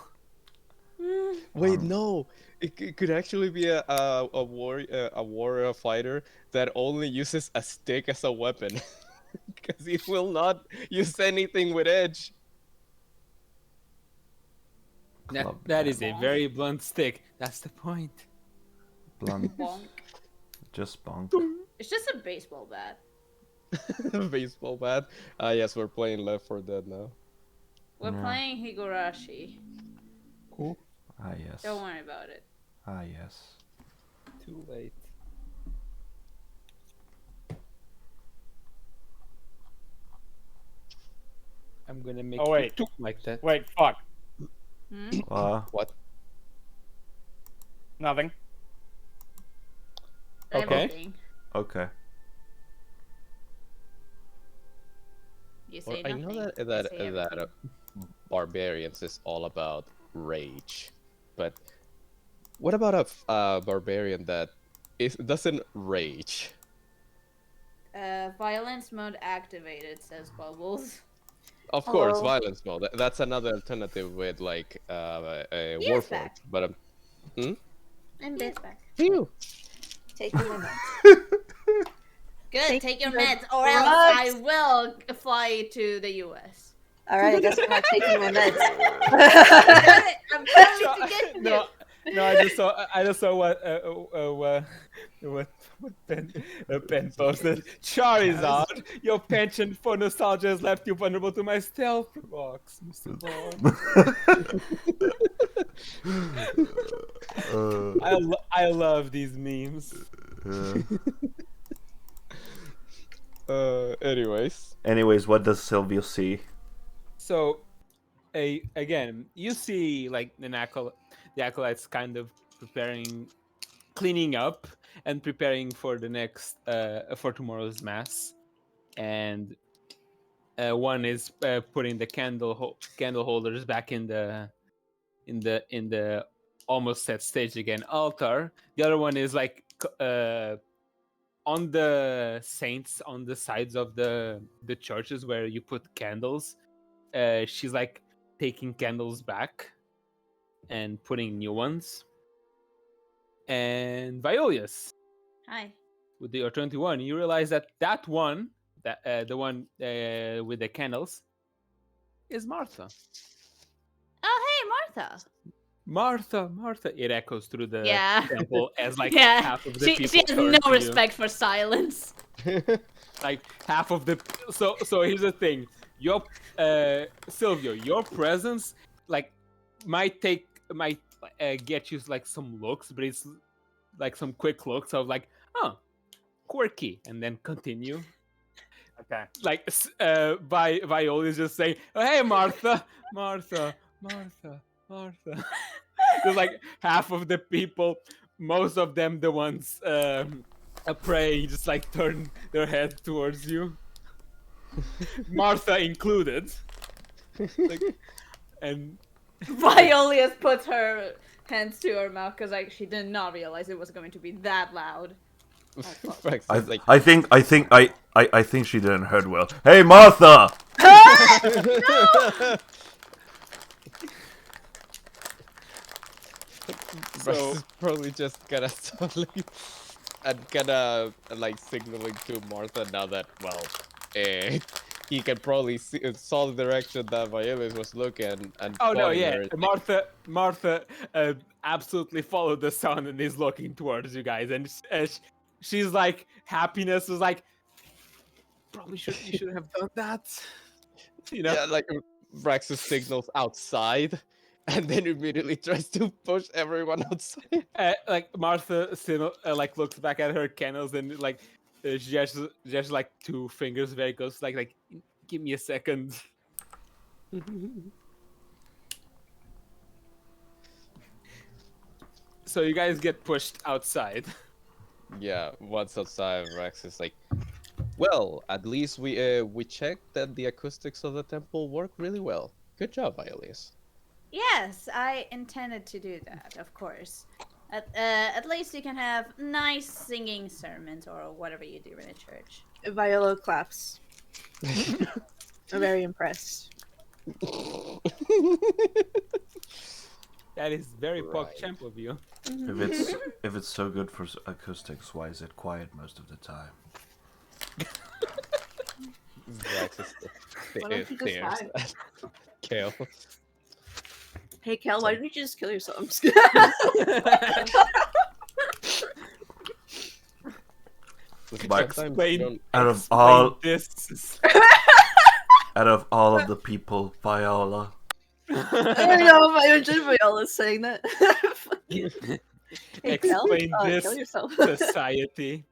Wait, no. It could actually be a warrior fighter that only uses a stick as a weapon, because he will not use anything with edge. That is a very blunt stick. That's the point. Blunt, Bonk. just bonk. It's just a baseball bat. Baseball bat. Yes, we're playing Left 4 Dead now. We're Yeah. playing Higurashi. Cool. Ah yes. Don't worry about it. Ah yes. Too late. I'm gonna make Oh, wait. it like that. Wait, fuck. Hmm? What? Nothing. Okay. Everything. Okay. You Well, say I nothing. know that I that say that everything. barbarians is all about rage, but what about a barbarian that doesn't rage? Violence mode activated, says Bubbles. Of course, Hello. violence mode. That's another alternative with like a He is warforged. back. But I'm He is back. back. Phew. Taking my meds. Good, Thank take your you, meds, or else drugs. I will fly to the US. All right, I guess I'm not taking my meds. Damn it, I'm coming to get you. No, I just saw what Ben posted. Charizard, your penchant for nostalgia has left you vulnerable to my stealth box, Mr. Bond. I love these memes. Anyways. Anyways, what does Silvio see? So, again, you see like the acolytes kind of preparing, cleaning up, and preparing for the next for tomorrow's mass, and one is putting the candle holders back in the almost set stage again altar. The other one is like on the saints on the sides of the churches where you put candles. She's like taking candles back and putting new ones. And Violius, Hi. with your 21, you realize that one, that the one with the candles, is Martha. Oh, hey, Martha. Martha. It echoes through the Yeah. temple as like Yeah. half of the She people has turn no to you. respect for silence. Like half of the so here's the thing, your Silvio, your presence like might get you like some looks, but it's like some quick looks of like, oh, quirky, and then continue. Okay. Like Viola is just saying, oh, hey Martha. There's like half of the people, most of them the ones praying, just like turn their head towards you. Martha included. Like, and Violius puts her hands to her mouth because like she did not realize it was going to be that loud. Rex I, is like, I think she didn't heard well. Hey, Martha! Rex So- is probably just gonna slowly and gonna like signaling to Martha now that he can probably saw the direction that Violet was looking and oh no, spotting yeah, her. It's like, Martha absolutely followed the sound and is looking towards you guys, and she's like, happiness was like, probably you should have done that, you know. yeah, like Rex signals outside, and then immediately tries to push everyone outside. Like Martha still like looks back at her candles and like she just like two fingers very close, like give me a second. So you guys get pushed outside. Yeah, once outside, Rex is like, well, at least we checked that the acoustics of the temple work really well. Good job, Iolius. Yes, I intended to do that, of course. At least you can have nice singing sermons or whatever you do in a church. Viola claps. I'm very impressed. That is very Right. PogChamp of you. If it's so good for acoustics, why is it quiet most of the time? Rex is Why don't you just stares hide? at Kale. Hey, Cal, why don't you just kill yourself? I'm just But Sometimes you Explain, don't- Out of explain all- this. Out of all of the people, Viola. I don't know if I enjoyed Viola saying that. Fuck you. Hey, Cal, Explain kill this, yourself. society.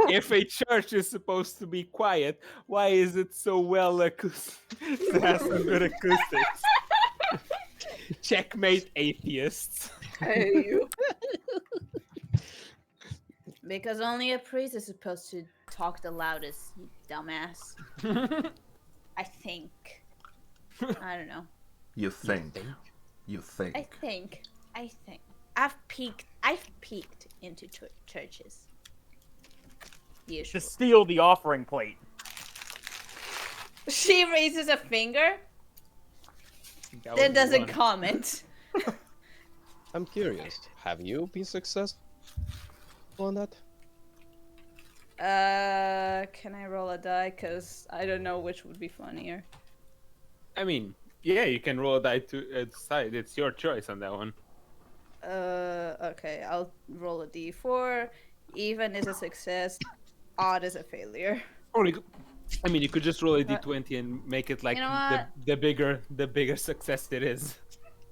If a church is supposed to be quiet, why is it so well acoustic? It has some good acoustics. Checkmate, atheists. Hey, you. Because only a priest is supposed to talk the loudest, you dumbass. I think. I don't know. You think? You I think? think. I think. I've peeked into churches. Usually. To steal the offering plate. She raises a finger, That then was doesn't one. comment. I'm curious. Have you been successful on that? Can I roll a die? Cause I don't know which would be funnier. I mean, yeah, you can roll a die to decide. It's your choice on that one. Okay, I'll roll a d4. Even is a success, odd is a failure. Or you could just roll a d20 and make it like You know what? the bigger success it is.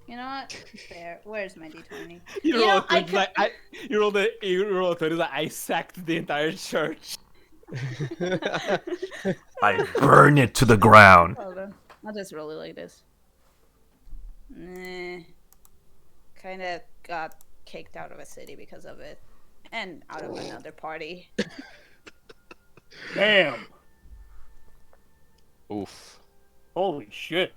You know what? Fair. Where's my d20? You You roll know, a 20 like you roll a 20 like I sacked the entire church. I burn it to the ground. Hold on. I'll just roll it like this. Nah. Kinda got kicked out of a city because of it. And out of another party. Damn. Oof. Holy shit.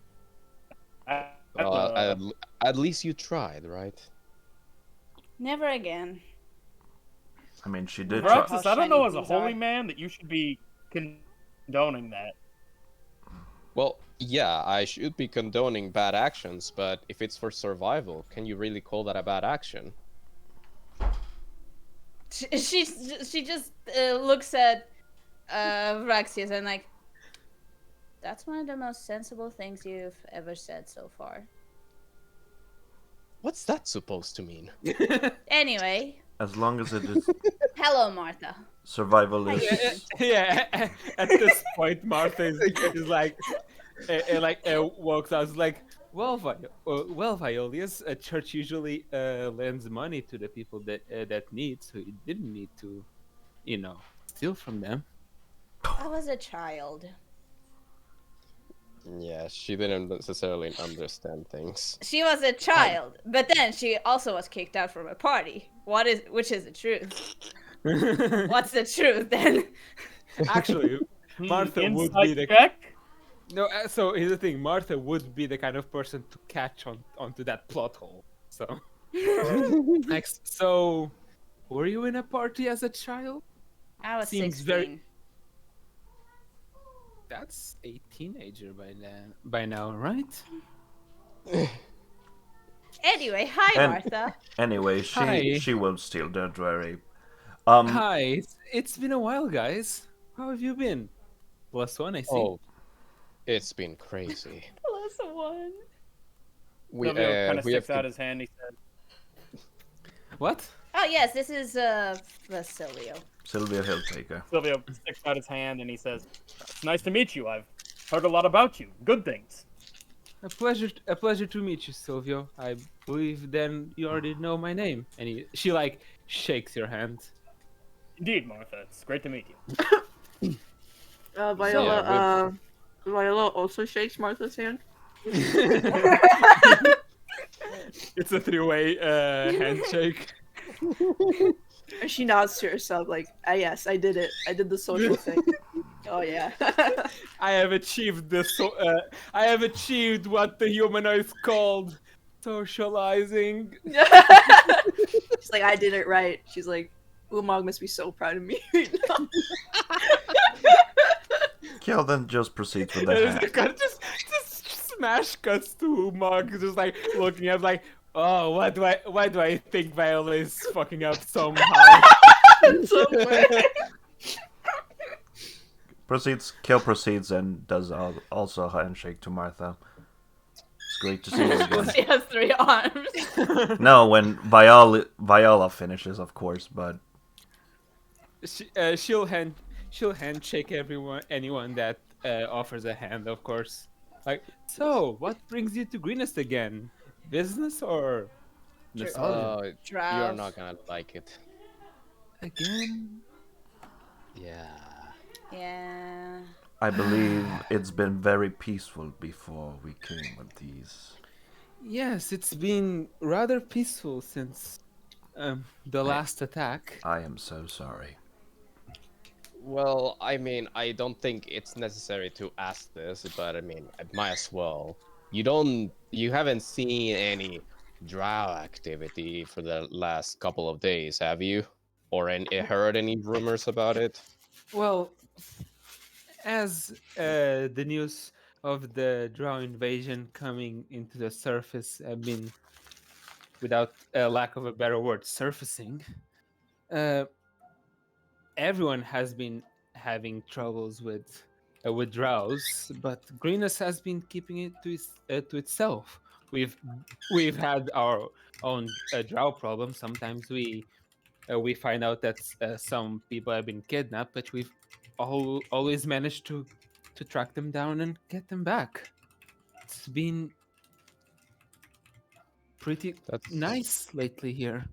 Well, at least you tried, right? Never again. I mean, she did try. Roxas, I don't know as a Shiny holy these are. man that you should be condoning that. Well, yeah, I should be condoning bad actions, but if it's for survival, can you really call that a bad action? She just looks at Raxius and like, that's one of the most sensible things you've ever said so far. What's that supposed to mean? Anyway, As long as it is hello, Martha. survivalist. Yeah, at this point, Martha is like, walks out. Is like, well, Violius, a church usually lends money to the people that need, so you didn't need to, steal from them. I was a child. Yeah, she didn't necessarily understand things. She was a child, but then she also was kicked out from a party. Which is the truth? What's the truth then? Actually, Martha would Insight be the check? no. So here's the thing: Martha would be the kind of person to catch onto that plot hole. So next, so were you in a party as a child? I was Seems 16. very- That's a teenager by now, right? Anyway, hi, And- Martha. Anyway, Hi. she will steal. Don't worry. Hi, it's been a while, guys. How have you been? +1, I see. Oh, it's been crazy. +1. Silvio kind of we have sticks out his hand. He said, What? Oh yes, this is Vasilio. Sylvia Hilltaker. Silvio sticks out his hand and he says, "It's nice to meet you. I've heard a lot about you. Good things." A pleasure to meet you, Silvio. I believe then you already know my name. And she like shakes your hand. Indeed, Martha. It's great to meet you. Viola, Viola also shakes Martha's hand. It's a three-way handshake. And she nods to herself like, ah, yes, I did it. I did the social thing. Oh yeah. I have achieved this. I have achieved what the humanoids called socializing. She's like, I did it right. She's like, Umag must be so proud of me right now. Kill then just proceeds with the hand. just smash cuts to Mark, just like looking at like, oh, why do I think Viola is fucking up somehow? Kill proceeds and does also a handshake to Martha. It's great to see you again. She has 3 arms. No, when Viola finishes, of course, but She'll handshake anyone that offers a hand, of course. Like, so what brings you to Greenest again? Business or nostalgia? You're Drow. not gonna like it. Again? Yeah. Yeah. I believe it's been very peaceful before we came with these. Yes, it's been rather peaceful since The last attack. I am so sorry. Well, I mean, I don't think it's necessary to ask this, but I mean, I might as well. You haven't seen any drow activity for the last couple of days, have you? Or heard any rumors about it? Well, as the news of the drow invasion coming into the surface have been, without a lack of a better word, surfacing, uh, everyone has been having troubles with drows, but Greenus has been keeping it to itself. We've we've had our own drow problem. Sometimes we find out that some people have been kidnapped, but we've always managed to track them down and get them back. It's been pretty That's nice lately here.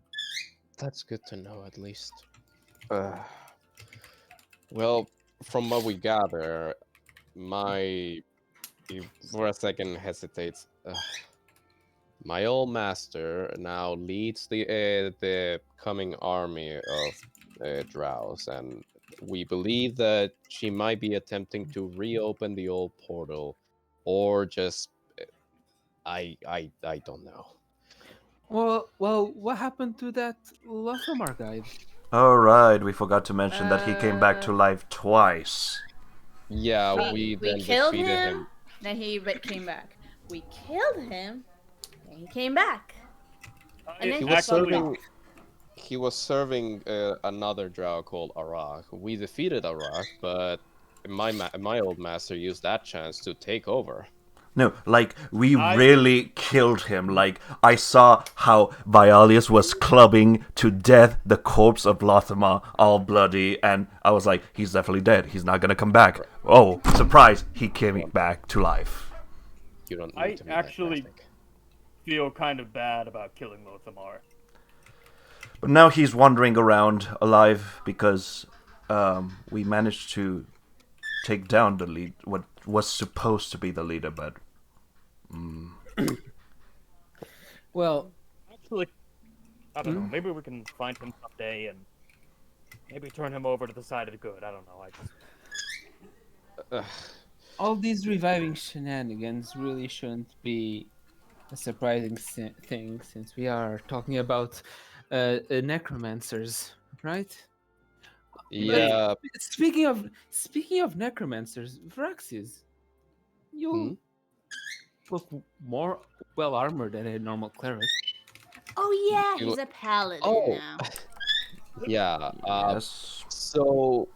that's good to know at least. Uh, well, from what we gather, my he for a second hesitates. My old master now leads the coming army of drows, and we believe that she might be attempting to reopen the old portal, or just I don't know. Well, what happened to that Lothamar guy? Alright, we forgot to mention that he came back to Uh, life twice. Yeah, we we then killed defeated him. him. Then he came back. We killed him. Then he came back. And then He he was fucked serving. off. He was serving another drow called Arak. We defeated Arak, but my old master used that chance to take over. No, like, we I- really killed him. Like, I saw how Vialius was clubbing to death the corpse of Lothama, all bloody, and I was like, he's definitely dead. He's not gonna come back. Oh, surprise, he came back to life. You don't need I to be actually- that graphic. Feel kind of bad about killing Lothamar. But now he's wandering around alive because we managed to take down the lead, what was supposed to be the leader, but Well, Actually, I don't know. Maybe we can find him someday and maybe turn him over to the side of the good. I don't know. I just all these reviving shenanigans really shouldn't be a surprising thing, since we are talking about necromancers, right? Yeah. Speaking of necromancers, Vraxis, you look more well armored than a normal cleric. Oh yeah, You- he's a paladin Oh. now. Yeah. yes. So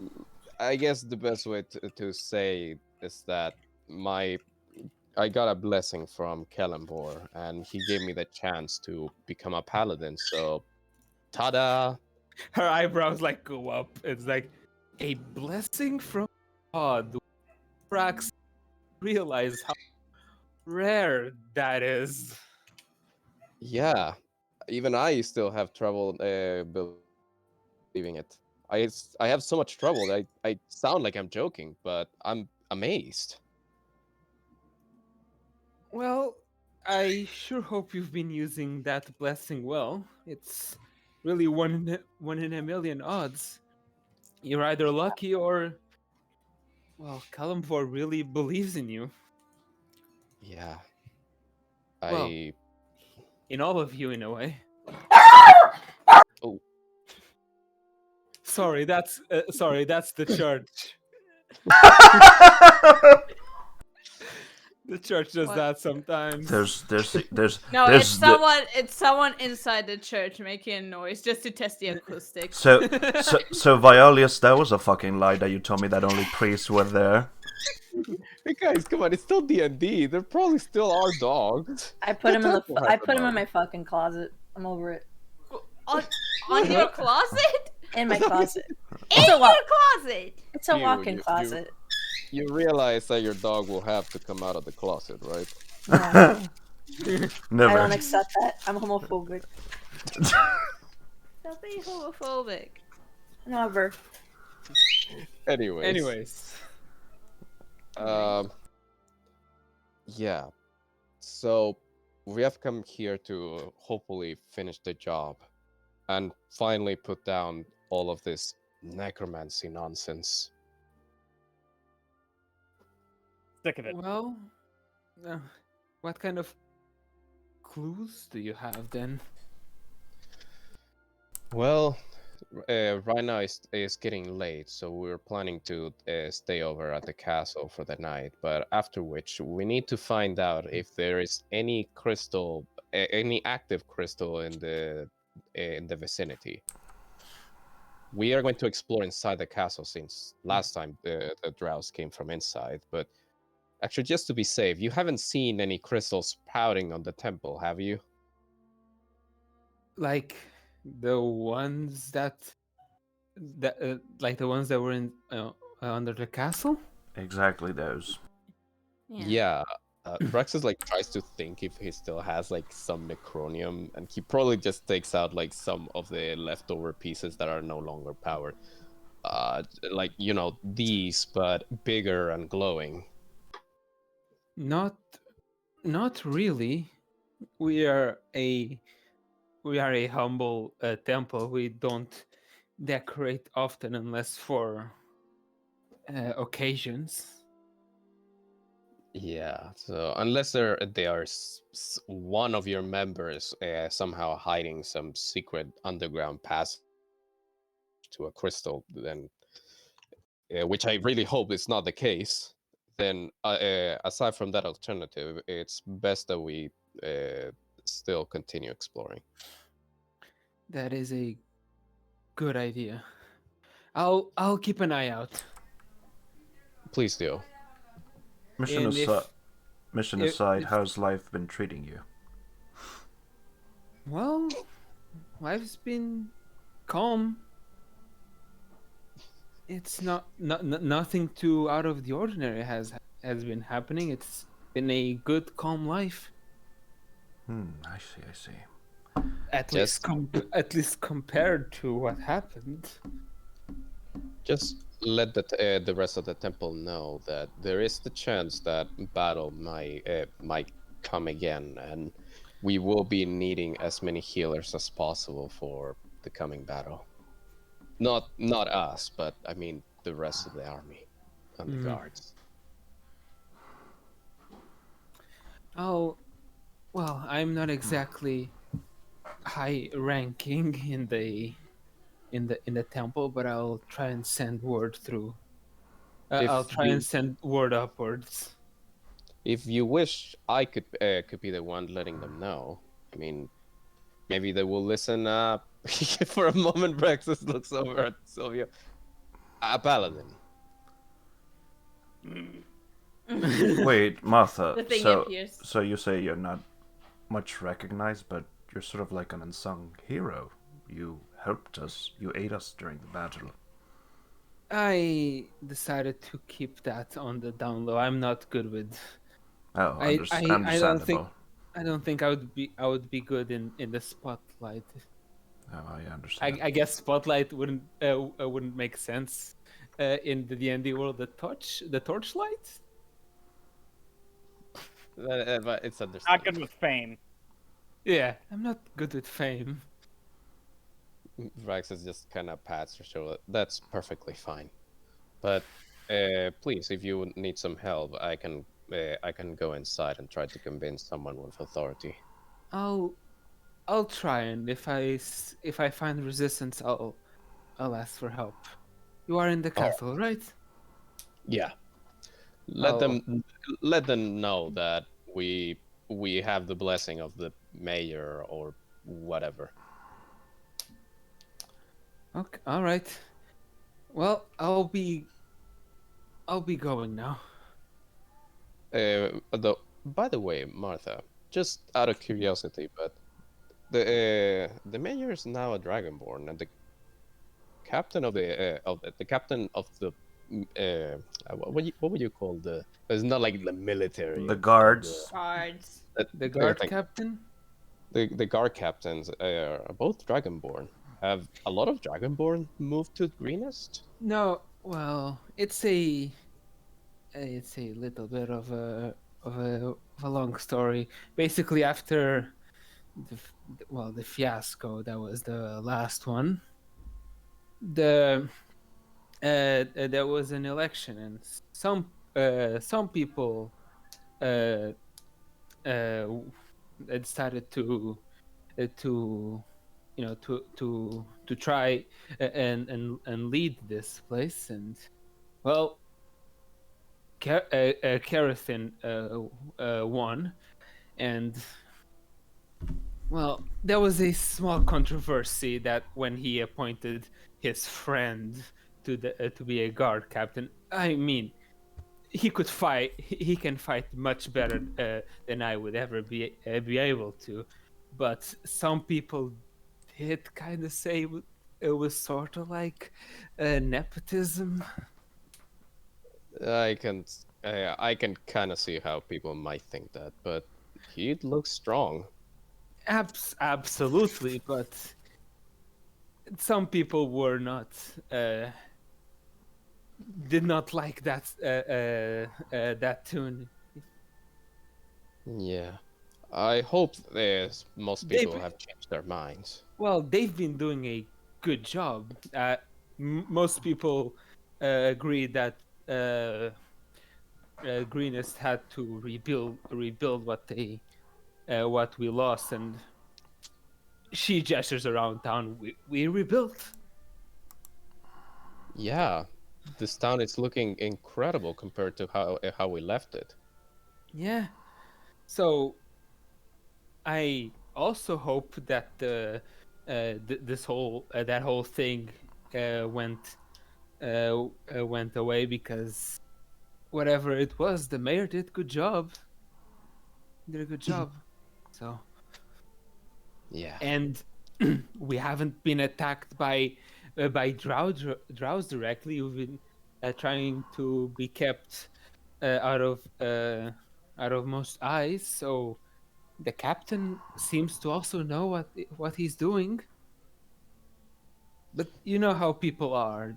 I guess the best way to say is that I got a blessing from Kellenbor, and he gave me the chance to become a paladin. So, tada! Her eyebrows like go up. It's like a blessing from God. Vrax realize how rare that is. Yeah, even I still have trouble believing it. I have so much trouble that I sound like I'm joking, but I'm amazed. Well, I sure hope you've been using that blessing well. It's really one in a million odds. You're either lucky or, well, Kalimvor really believes in you. Yeah, Well, I in all of you, in a way. oh Sorry, that's the church. The church does What? that sometimes. There's No, there's it's someone inside the church making a noise just to test the acoustics. so Violius, that was a fucking lie that you told me that only priests were there. hey guys, come on! It's still D&D. There probably still are dogs. I put him in the. Temple I has put him a in my dog. fucking closet. I'm over it. On your closet? In my closet. In a your wa- closet? It's a You- walk-in you- closet. You realize that your dog will have to come out of the closet, right? No, I Never. don't accept that. I'm homophobic. Don't be homophobic. Never. Anyways. Yeah. So we have come here to hopefully finish the job. and finally put down all of this necromancy nonsense. Sick of it. Well, what kind of clues do you have then? Well, right now it's getting late, so we're planning to stay over at the castle for the night. But after which, we need to find out if there is any crystal, any active crystal in the vicinity. We are going to explore inside the castle since last time the drows came from inside. But actually, just to be safe, you haven't seen any crystals sprouting on the temple, have you? Like the ones that like the ones that were in under the castle? Exactly those. Yeah. Braxis like tries to think if he still has like some necronium, and he probably just takes out like some of the leftover pieces that are no longer powered. Like these, but bigger and glowing. Not really. We are a humble temple. We don't decorate often unless for occasions. Yeah. So unless they are one of your members somehow hiding some secret underground pass to a crystal, then which I really hope is not the case, then aside from that alternative, it's best that we still continue exploring. That is a good idea. I'll keep an eye out. Please do. Mission And aside, if how's life been treating you? well, life's been calm. It's nothing too out of the ordinary has been happening. It's been a good, calm life. I see. At Just- least compared to what happened. Just let the rest of the temple know that there is the chance that battle might come again, and we will be needing as many healers as possible for the coming battle. Not us, but I mean the rest of the army and the guards. Oh, well, I'm not exactly high ranking in the temple, but I'll try and send word through. I'll try and send word upwards. If you wish, I could be the one letting them know. I mean, maybe they will listen. For a moment, Brexus looks over at Sylvia. A paladin. Wait, Martha. The thing so, appears. so you say you're not much recognized, but you're sort of like an unsung hero. You helped us. You aided us during the battle. I decided to keep that on the down low. I'm not good with. Oh, I understandable. don't think I would be good in the spotlight. Oh, I understand. I guess spotlight wouldn't make sense in the D&D world. The torchlight. But it's Not understandable. good with fame. Yeah, I'm not good with fame. Braxis just kind of pats her shoulder. That's perfectly fine. But please, if you need some help, I can go inside and try to convince someone with authority. I'll try, and if I find resistance, I'll ask for help. You are in the castle, right? Yeah. Oh. Let them know that we have the blessing of the mayor or whatever. Okay, all right. Well, I'll be going now. By the way, Martha, just out of curiosity, but the mayor is now a dragonborn, and the captain of the captain of the what would you call the? It's not like the military. The guards. Guards. The guard captain. The guard captains are both dragonborn. Have a lot of dragonborn moved to Greenest? No, well, it's a little bit of a long story. Basically, after the fiasco that was the last one. The there was an election, and some people uh, decided to to try and lead this place, and well, Karathin won, and well, there was a small controversy that when he appointed his friend to be a guard captain. I mean, he could fight. He can fight much better than I would ever be able to, but some people did kind of say it was sort of like nepotism. I can kind of see how people might think that, but he looks strong. Absolutely, but some people were not did not like that tune. Yeah. I hope most They people have changed their minds. Well, they've been doing a good job. Most people agree that Greenest had to rebuild what we lost, and she gestures around town. We rebuilt. Yeah, this town is looking incredible compared to how we left it. Yeah. So I also hope that this whole that whole thing went away, because whatever it was, the mayor did a good job. So, Yeah. and we haven't been attacked by drows directly. We've been trying to be kept out of most eyes. So the captain seems to also know what he's doing. But you know how people are.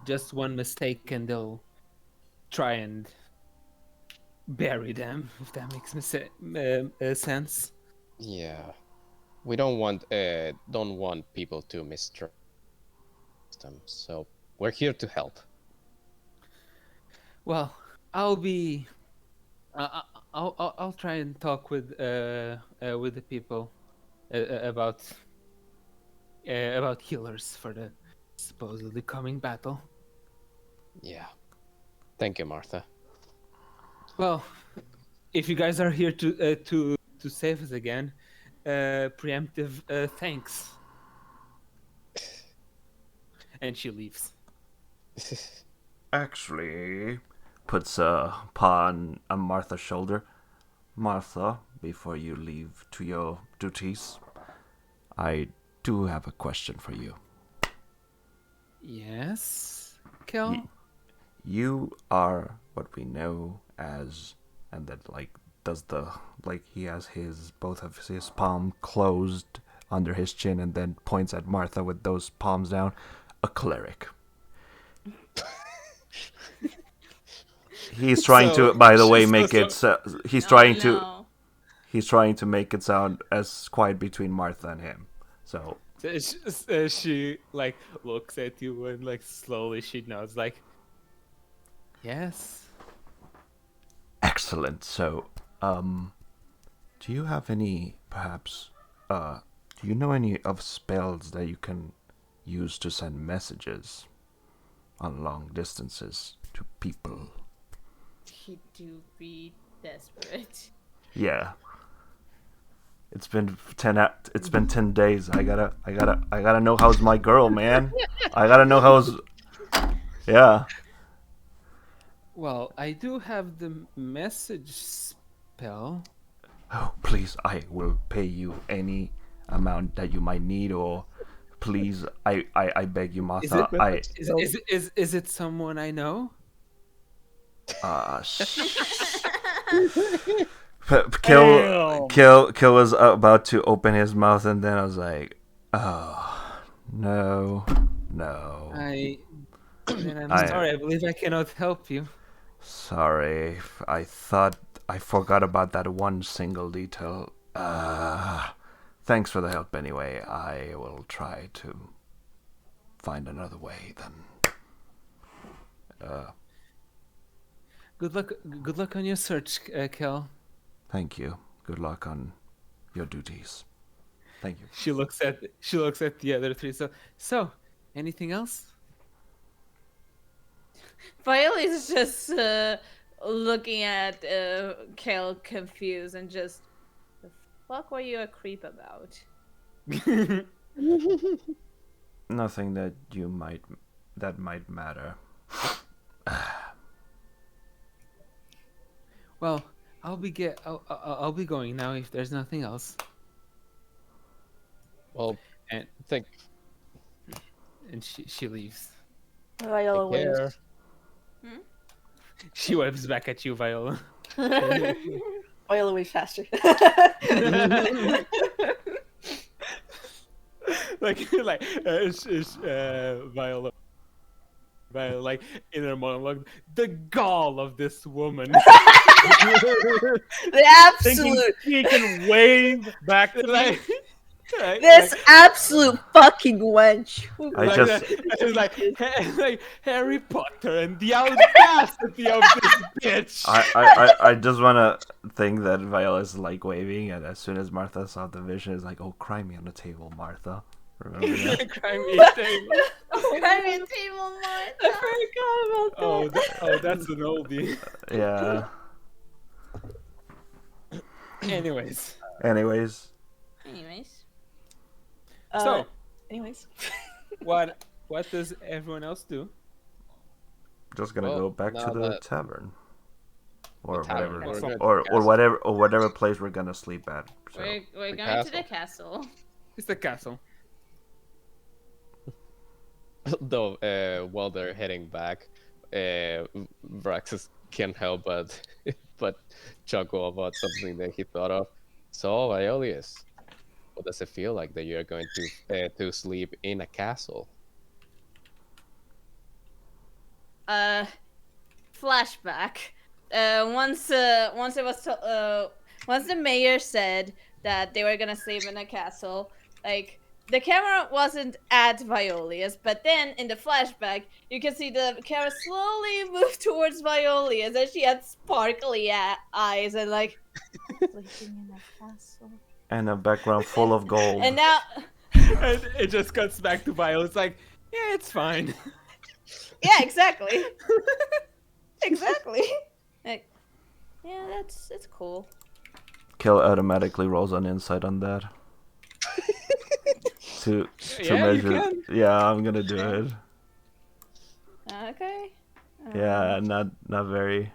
Just one mistake and they'll try and bury them, if that makes sense. Yeah. We don't want people to mistrust them, so we're here to help. Well, I'll be. I'll try and talk with the people about healers for the supposedly coming battle. Yeah. Thank you, Martha. Well, if you guys are here to save us again, preemptive thanks. And she leaves. Actually, puts a paw on Martha's shoulder. Martha, before you leave to your duties, I do have a question for you. Yes, Kel? You are what we know as, and that does the he has both of his palm closed under his chin and then points at Martha with those palms down. A cleric. He's trying to, by the way, make it. He's trying to make it sound as quiet between Martha and him. So she looks at you and slowly she nods yes. Excellent. So, do you have any, perhaps, do you know any of spells that you can use to send messages on long distances to people? He do be desperate. Yeah. It's been 10 days. I gotta know how's my girl, man. I gotta know how's. Yeah. Well, I do have the message spell. Oh, please, I will pay you any amount that you might need, or please, I beg you, Martha. Is it someone I know? Kill was about to open his mouth, and then I was like, oh, no. I'm sorry. I believe I cannot help you. Sorry, I thought I forgot about that one single detail. thanks for the help anyway. I will try to find another way then. Good luck on your search, Kel. Thank you. Good luck on your duties. Thank you. She looks at the other three. So anything else? Viola is just looking at Kel confused and just, the fuck were you a creep about? Nothing that might matter. Well, I'll be going now if there's nothing else. Well, And think she leaves. Viola take care. waves. She waves back at you, Viola. Viola waves faster. Viola, like inner monologue. The gall of this woman. The absolute, Thinking he can wave back to me. Like, this absolute fucking wench. like Harry Potter and the audacity of this bitch. I just wanna think that Viola's like waving, and as soon as Martha saw the vision, is like, "Oh, cry me on the table, Martha." Remember that? Cry me a table. Private table, Martha. I forgot about that. That's an oldie. Yeah. Anyways, Anyways, so Anyways. what does everyone else do? just gonna Well, go back to now the that- tavern, or tavern, whatever, we're going to or the castle. whatever place we're gonna sleep at. So. We're The going to the castle. It's the castle. Though, while they're heading back, Vraxus can't help but chuckle about something that he thought of. So, Aeolus, what does it feel like that you're going to sleep in a castle? Flashback. Once the mayor said that they were gonna sleep in a castle, like, the camera wasn't at Violius, but then in the flashback, you can see the camera slowly move towards Violius, and she had sparkly eyes and like, sleeping in a castle. And a background full of gold. And now, And it just cuts back to Viola. It's like, yeah, it's fine. yeah, exactly, exactly. Like, yeah, that's cool. Kill automatically rolls on insight on that. to Yeah, you measure. can. Yeah, I'm gonna do it. Okay. Yeah, not very.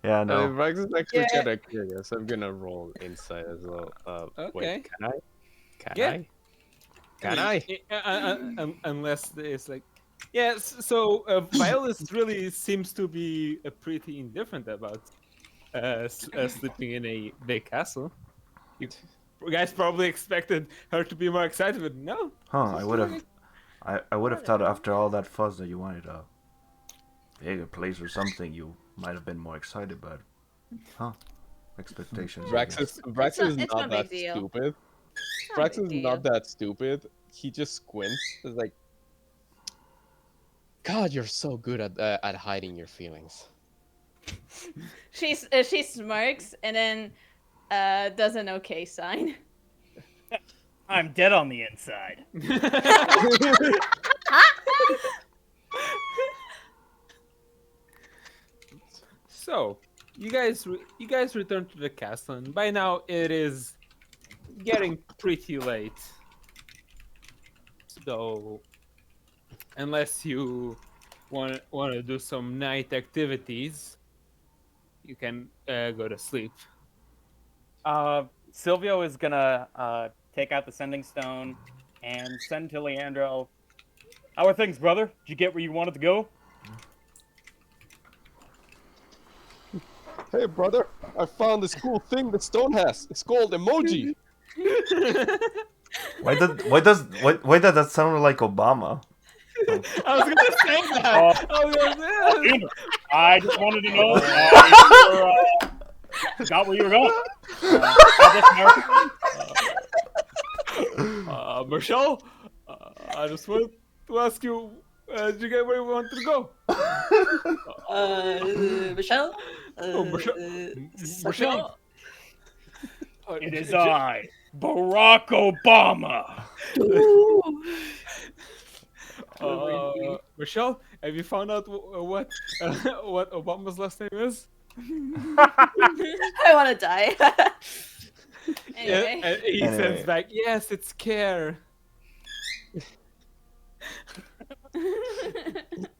Yeah, no. Vraxus is actually Yeah. kind of curious. I'm gonna roll insight as well. Okay. Wait, can I? Can Yeah. I? Can I? Unless it's like, yes. So Violas really seems to be pretty indifferent about sleeping in a big castle. You guys probably expected her to be more excited, but no. Huh? I would have. I would have thought after all that fuzz that you wanted a bigger place or something. You might have been more excited, but huh? Expectations. I guess. Vraxus is it's not no that big deal. stupid. Not a Vraxus big is not deal. that stupid. He just squints. It's like, God, you're so good at hiding your feelings. She smirks and then does an okay sign. I'm dead on the inside. So, you guys return to the castle, and by now it is getting pretty late. So, unless you want to do some night activities, you can go to sleep. Silvio is gonna take out the sending stone and send to Leandro. How are things, brother? Did you get where you wanted to go? Hey, brother, I found this cool thing that Stone has. It's called emoji. Why did that sound like Obama? I was gonna say that. I was gonna say that. Leandro, I just wanted to know if you got where you were going. God bless America. Michelle, I just want to ask you, did you get where you wanted to go? Michelle? Oh, Michelle. Suck me in. Michelle? It is I, Barack Obama. Ooh. Michelle, have you found out what what Obama's last name is? I want to die. Anyway. And he Anyway. sends back, yes, it's Care.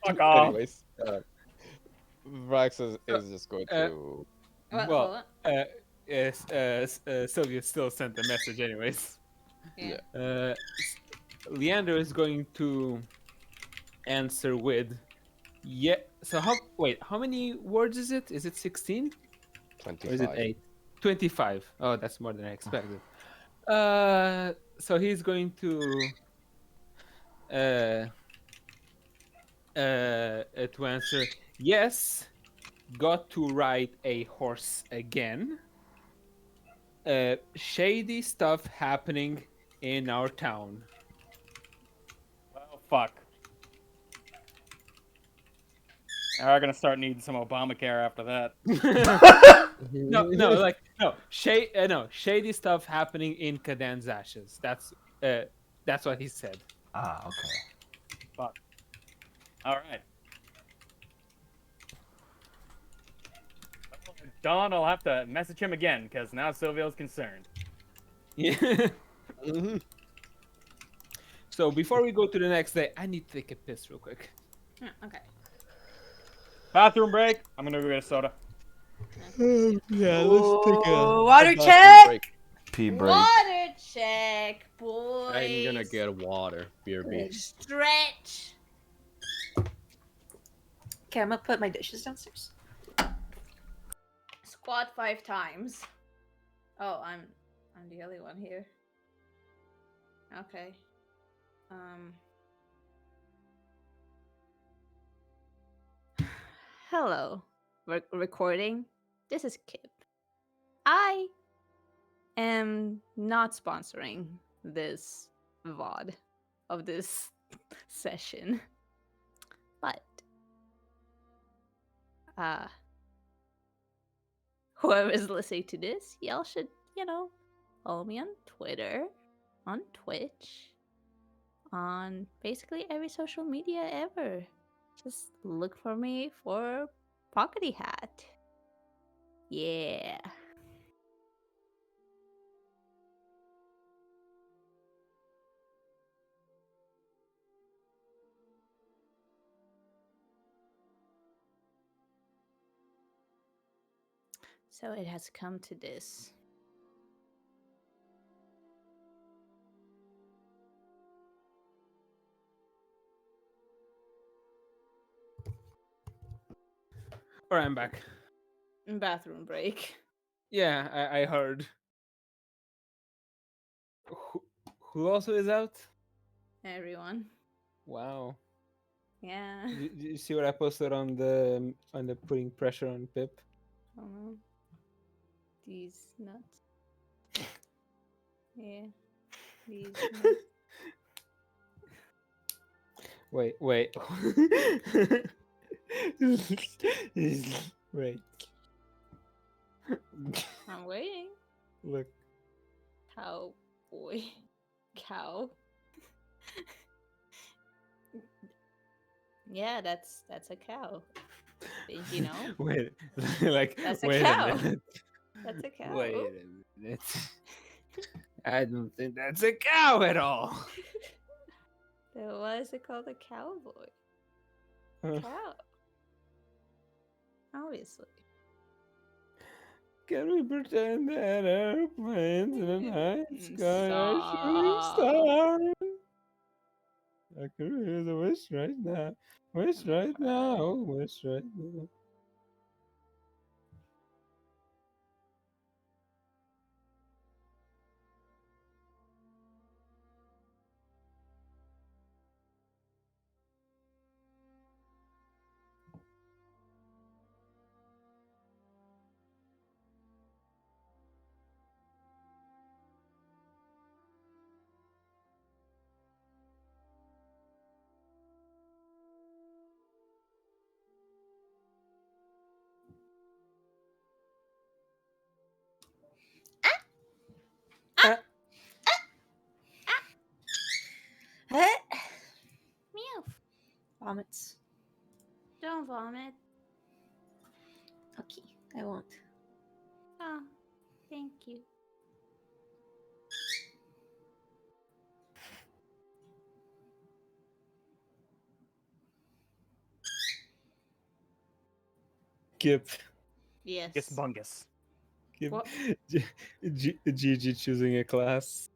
Fuck off. Anyways, Vrax is just going to. What, Well, hold on. yes, Sylvia still sent the message anyways. Yeah. Leander is going to answer with, yeah. So how many words is it? Is it 16? Or is it 25. 8? 25. Oh, that's more than I expected. So he's going to answer, yes, got to ride a horse again. Shady stuff happening in our town. Well, fuck. Now we're gonna start needing some Obamacare after that. No, shady stuff happening in Kadan's ashes. That's what he said. Ah, okay. Fuck. All right. Don, I'll have to message him again because now Silvio's concerned. Yeah. So before we go to the next day, I need to take a piss real quick. Okay. Bathroom break. I'm gonna go get a soda. Yeah, Water bathroom check. break. Pee break. Water check, boys. I'm gonna get water. BRB. Stretch. Okay, I'm gonna put my dishes downstairs. Squat 5 times. Oh, I'm the only one here. Okay. Hello. Recording. This is Kip. I am not sponsoring this VOD of this session. But whoever is listening to this, y'all should, follow me on Twitter, on Twitch, on basically every social media ever. Just look for me for Pockety Hat. Yeah. So it has come to this. Or I'm back. Bathroom break. Yeah, I heard. Who also is out? Everyone. Wow. Yeah. Did you see what I posted on the putting pressure on Pip? Oh, these nuts. Yeah. These nuts. Wait. Wait. I'm waiting. Look. Cowboy. Cow. Yeah, that's a cow. You know? Wait. Like That's a wait cow. a minute. That's a cow. Wait a minute. I don't think that's a cow at all. Then why is it called a cowboy? Huh. Cow. Obviously. Can we pretend that airplanes in the night sky are shooting Stop. stars? I could use a wish right now. Wish right now. Wish right now. Meow. Vomits. Don't vomit. Okay, I won't. Oh, thank you. Kip. Yes. Yes, bungus. Kip. What? Gigi choosing a class.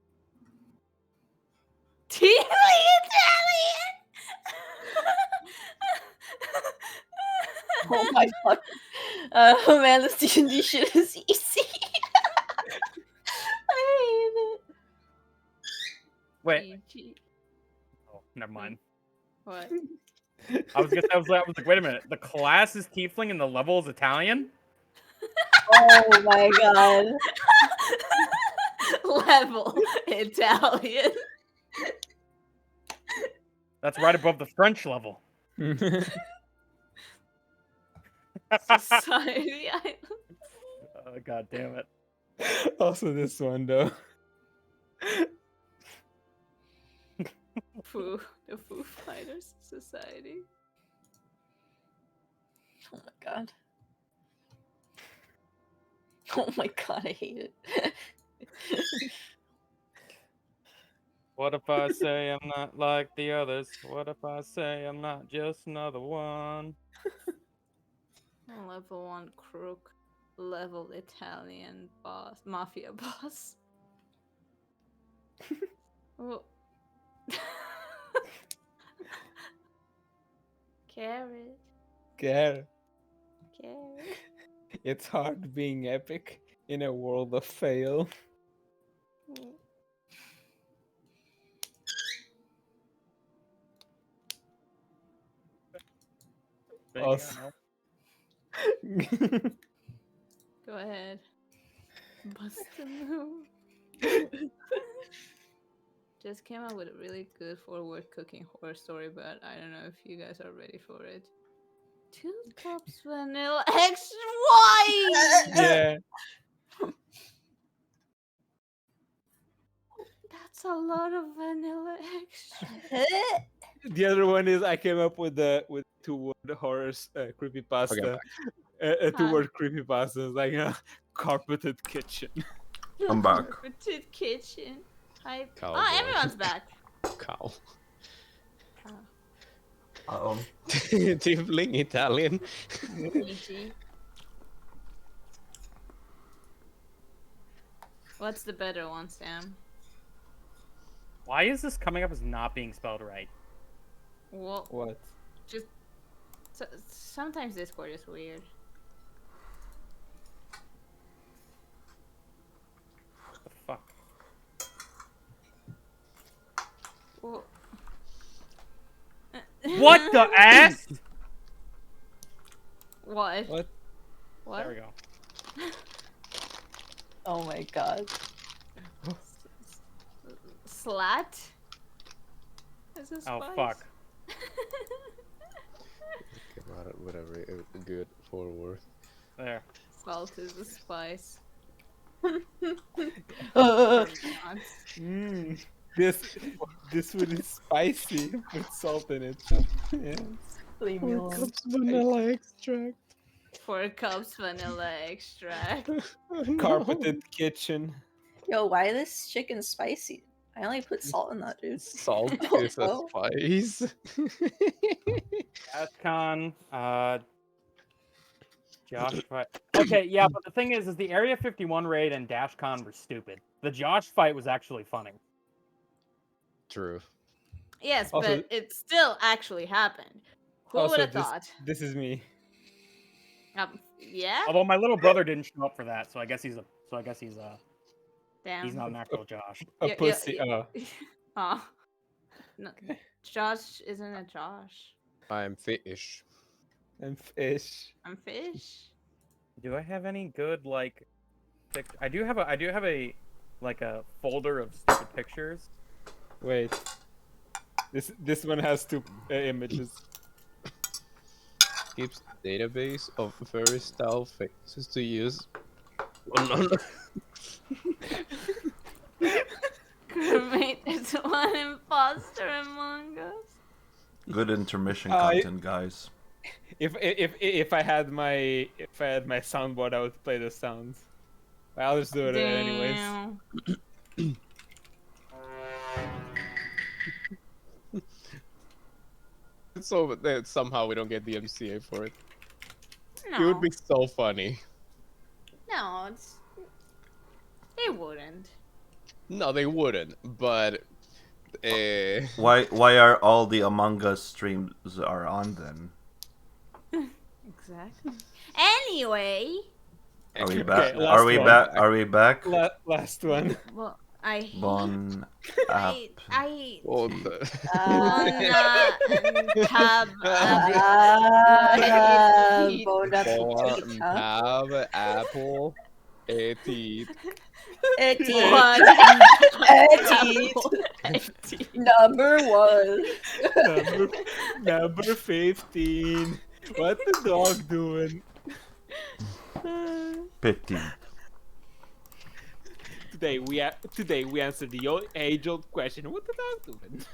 Teely Italian. Oh my god. Man, this D&D shit is easy. I hate it. Wait. GG. Oh, never mind. What? I was like, wait a minute. The class is tiefling and the level is Italian. Oh my god. Level Italian. That's right above the French level. Society Island. God damn it. Also, this one though. The Foo Fighters Society. Oh my god. Oh my god, I hate it. What if I say I'm not like the others? What if I say I'm not just another one? Level 1 crook. Level Italian boss. Mafia boss. Oh. Carrot. Care. Carrot. It's hard being epic in a world of fail. Mm. Baby, I Also- know. Go ahead. Bust a move. Just came up with a really good forward cooking horror story, but I don't know if you guys are ready for it. 2 cups vanilla extra. Why? Yeah. That's a lot of vanilla extra. The other one is I came up with the with 2-word horror creepypasta. A 2-word creepypasta is like a carpeted kitchen. I'm back. Carpeted kitchen. Hi. Cowboy. Oh, everyone's back. Cow. Oh. Tiefling Italian. GG. What's the better one, Sam? Why is this coming up as not being spelled right? Well, What? just sometimes Discord is weird. What the fuck? Well, What the ass? What? What? What? There we go. Oh my god. Slat? Is a Oh spice? fuck. Come out whatever a good forward. There. Salt is a spice. This food is spicy with salt in it. Yes. Leave me alone. Vanilla extract. 4 cups vanilla extract. Carpeted kitchen. Yo, why this chicken spicy? I only put salt in that, dude. Salt is a Oh. spice. Ascon, Josh fight. Okay, yeah, but the thing is the Area 51 raid and DashCon were stupid. The Josh fight was actually funny. True. Yes, Also- but it still actually happened. Who would have thought? This is me. Yeah? Although my little brother didn't show up for that, so I guess he's Damn. he's not an actual Josh. A Yeah, pussy. yeah. Oh. No, Josh isn't a Josh. I'm fish. And fish. I'm fish. Do I have any good like I do have a like a folder of stupid pictures. Wait. This one has 2 images. Keeps a database of very style faces to use. Oh, no, no. Crewmate, there's one imposter among us. Good intermission I- content, guys. If I had my soundboard, I would play the sounds. But I'll just do it anyways. Damn. So that somehow we don't get the MCA for it. It No, would be so funny. no, it's they wouldn't. No, they wouldn't. But Why are all the Among Us streams are on then? Exactly. Anyway, Are we Okay, back? last Are we one. back? Are we back? Last one. well, I hate. Bon app. I oh, the... tab. Bon Bon appetit, huh? Tab, Apple, Teeth. Appetit. Number one. Number 15. What the dog doing? 15. Today we answered the age-old question. What the dog doing?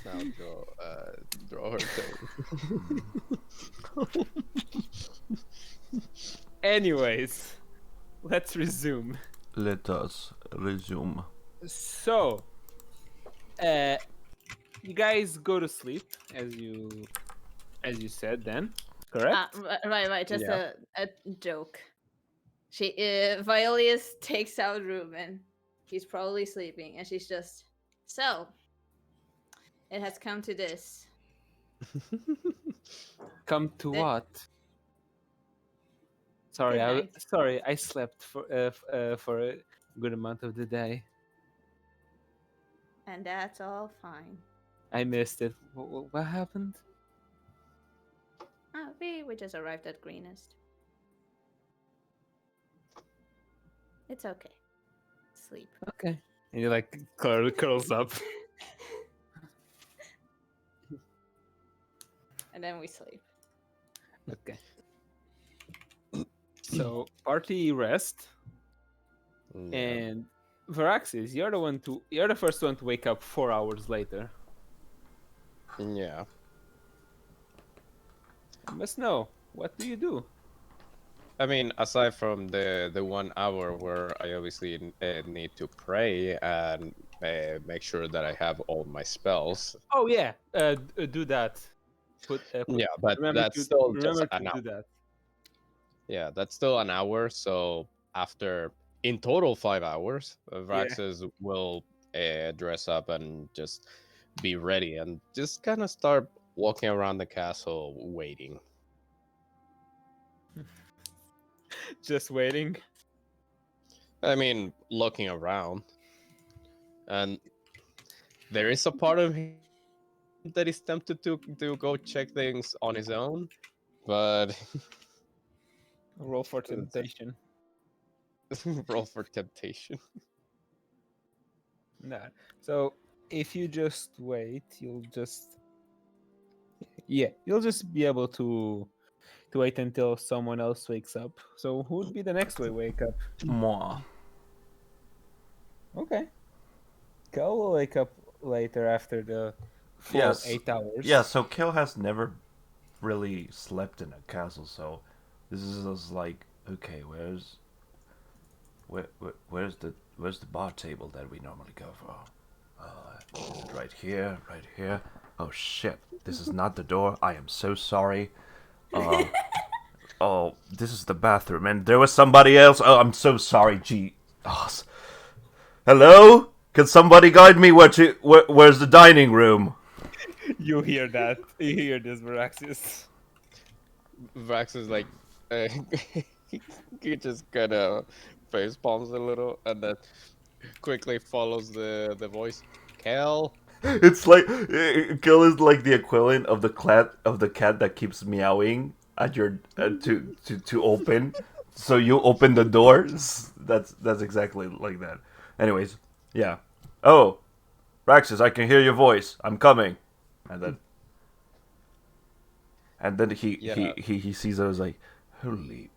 Now draw her tail. Anyways, let's resume. Let us resume. So, you guys go to sleep as you said then, correct? right. Just Yeah. a joke. Violius takes out Ruben. He's probably sleeping, and she's just so. It has come to this. Come to the- what? Sorry, Good night. I slept for a good amount of the day. And that's all fine. I missed it. What happened? Oh, we just arrived at Greenest. It's okay. Sleep. Okay. And you like curls up. And then we sleep. Okay. So party rest, Yeah. and Varaxis, you're the first one to wake up 4 hours later. Yeah. You must know, what do you do? I mean, aside from the 1 hour where I obviously need to pray and make sure that I have all my spells. Oh yeah, do that. Yeah, but remember that's to, still just remember an to hour. do that. Yeah, that's still an hour. So after, in total, 5 hours, Vraxis will dress up and just be ready and just kind of start walking around the castle waiting. Just waiting. I mean, looking around. And there is a part of him that is tempted to go check things on his own, but Roll for temptation. roll for temptation. Nah. So if you just wait, you'll just be able to wait until someone else wakes up. So who would be the next to wake up? Moi. Okay. Kel will wake up later after the full Yes. 8 hours. Yeah, so Kel has never really slept in a castle, so this is just like, okay, where's the bar table that we normally go for? Is it right here, right here. Oh shit, this is not the door. I am so sorry. Oh, this is the bathroom, and there was somebody else. Oh, I'm so sorry. Gee, hello? Can somebody guide me? Where's the dining room? You hear that? You hear this, Varaxis? Vrax is like, he just kind of face palms a little and then quickly follows the voice. Kel. It's like Kel is like the equivalent of the cat that keeps meowing at your to open. So you open the doors. That's exactly like that. Anyways, yeah. Oh, Raxus, I can hear your voice. I'm coming. And then he sees it. I was like, holy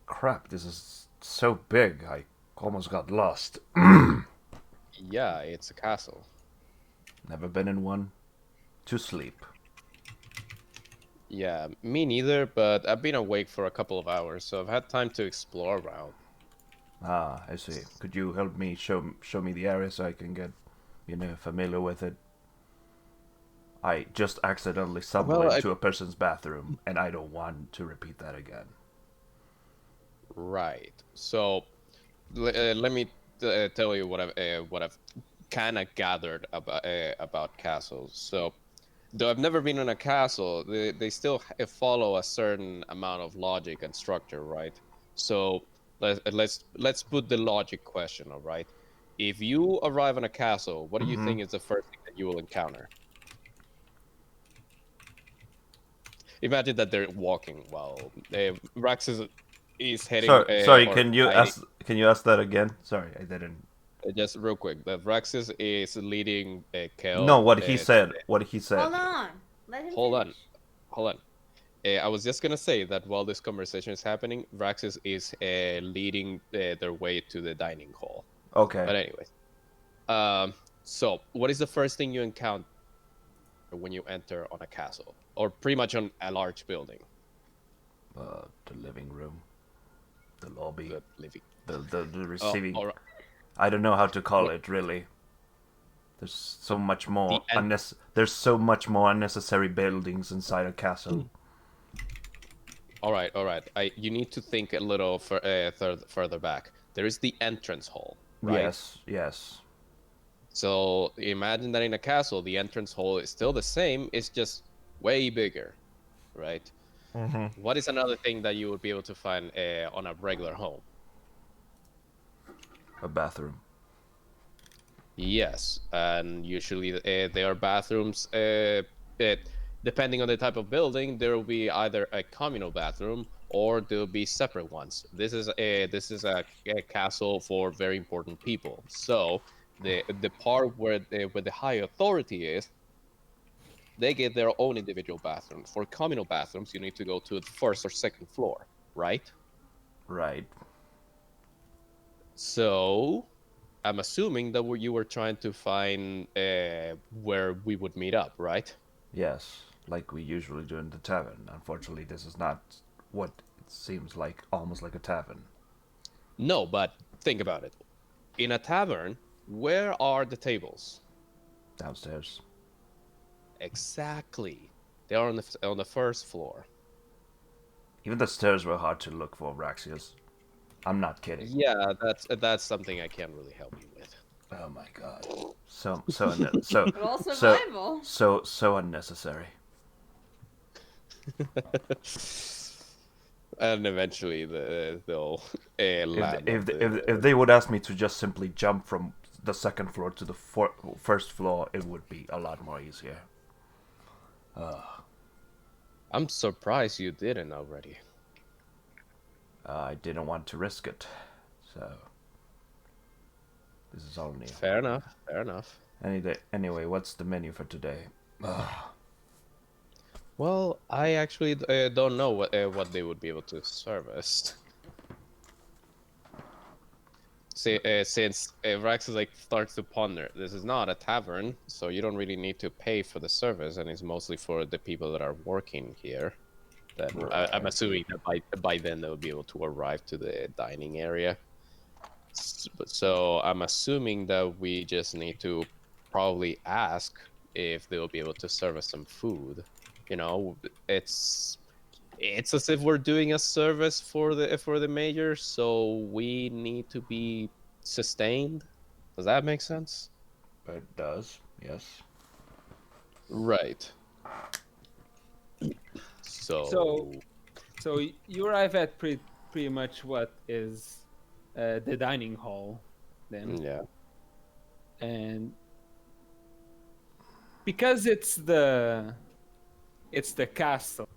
crap! This is so big. I almost got lost. Yeah, it's a castle. Never been in one. To sleep. Yeah, me neither, but I've been awake for a couple of hours, so I've had time to explore around. Ah, I see. Could you help me show me the area so I can get, familiar with it? I just accidentally stumbled Well, into a person's bathroom, and I don't want to repeat that again. right. So let me tell you what I've kind of gathered about castles. So though I've never been in a castle, they still follow a certain amount of logic and structure, right? So let's put the logic question, all right? If you arrive in a castle, what do you Mm-hmm. think is the first thing that you will encounter? Imagine that they're walking while Rax is heading Sorry. or guiding. Can you ask that again? Sorry, I didn't. Just real quick, the Vraxis is leading No, Kel what he to said. What he said. Hold on. Let him hold on, finish. hold on. I was just gonna say that while this conversation is happening, Vraxis is leading their way to the dining hall. Okay. But anyways, so what is the first thing you encounter when you enter on a castle, or pretty much on a large building? The living room, the lobby, The living. the Oh, receiving. all right. I don't know how to call Well, it really. There's so much the more en- There's so much more unnecessary buildings inside a castle. all right, all right. You need to think a little further back. There is the entrance hall, right? Yes. So imagine that in a castle, the entrance hall is still the same. It's just way bigger, right? Mm-hmm. What is another thing that you would be able to find on a regular home? A bathroom. Yes, and usually there are bathrooms. Depending on the type of building, there will be either a communal bathroom or there will be separate ones. This is a castle for very important people. So the part where the high authority is, they get their own individual bathrooms. For communal bathrooms, you need to go to the first or second floor, right? Right. So I'm assuming that you were trying to find where we would meet up, right? Yes, like we usually do in the tavern. Unfortunately, this is not what it seems like. Almost like a tavern. No, but think about it. In a tavern, where are the tables? Downstairs. Exactly. They are on the first floor. Even the stairs were hard to look for, Raxius. I'm not kidding. Yeah, that's something I can't really help you with. Oh my god. So Roll so survival. so unnecessary. And eventually they'll land on If they would ask me to just simply jump from the second floor to the first floor, it would be a lot more easier. I'm surprised you didn't already. I didn't want to risk it, so this is all new. Fair enough. Fair enough. Anyway, what's the menu for today? Well, I actually don't know what they would be able to serve us. Since Rax is like starts to ponder, this is not a tavern, so you don't really need to pay for the service, and it's mostly for the people that are working here. Then I'm Right. assuming that by then they'll be able to arrive to the dining area. So I'm assuming that we just need to probably ask if they'll be able to serve us some food. You know, it's as if we're doing a service for the mayor, so we need to be sustained. Does that make sense? It does, yes. Right. So you arrive at pretty much what is the dining hall then, Yeah. and because it's the castle,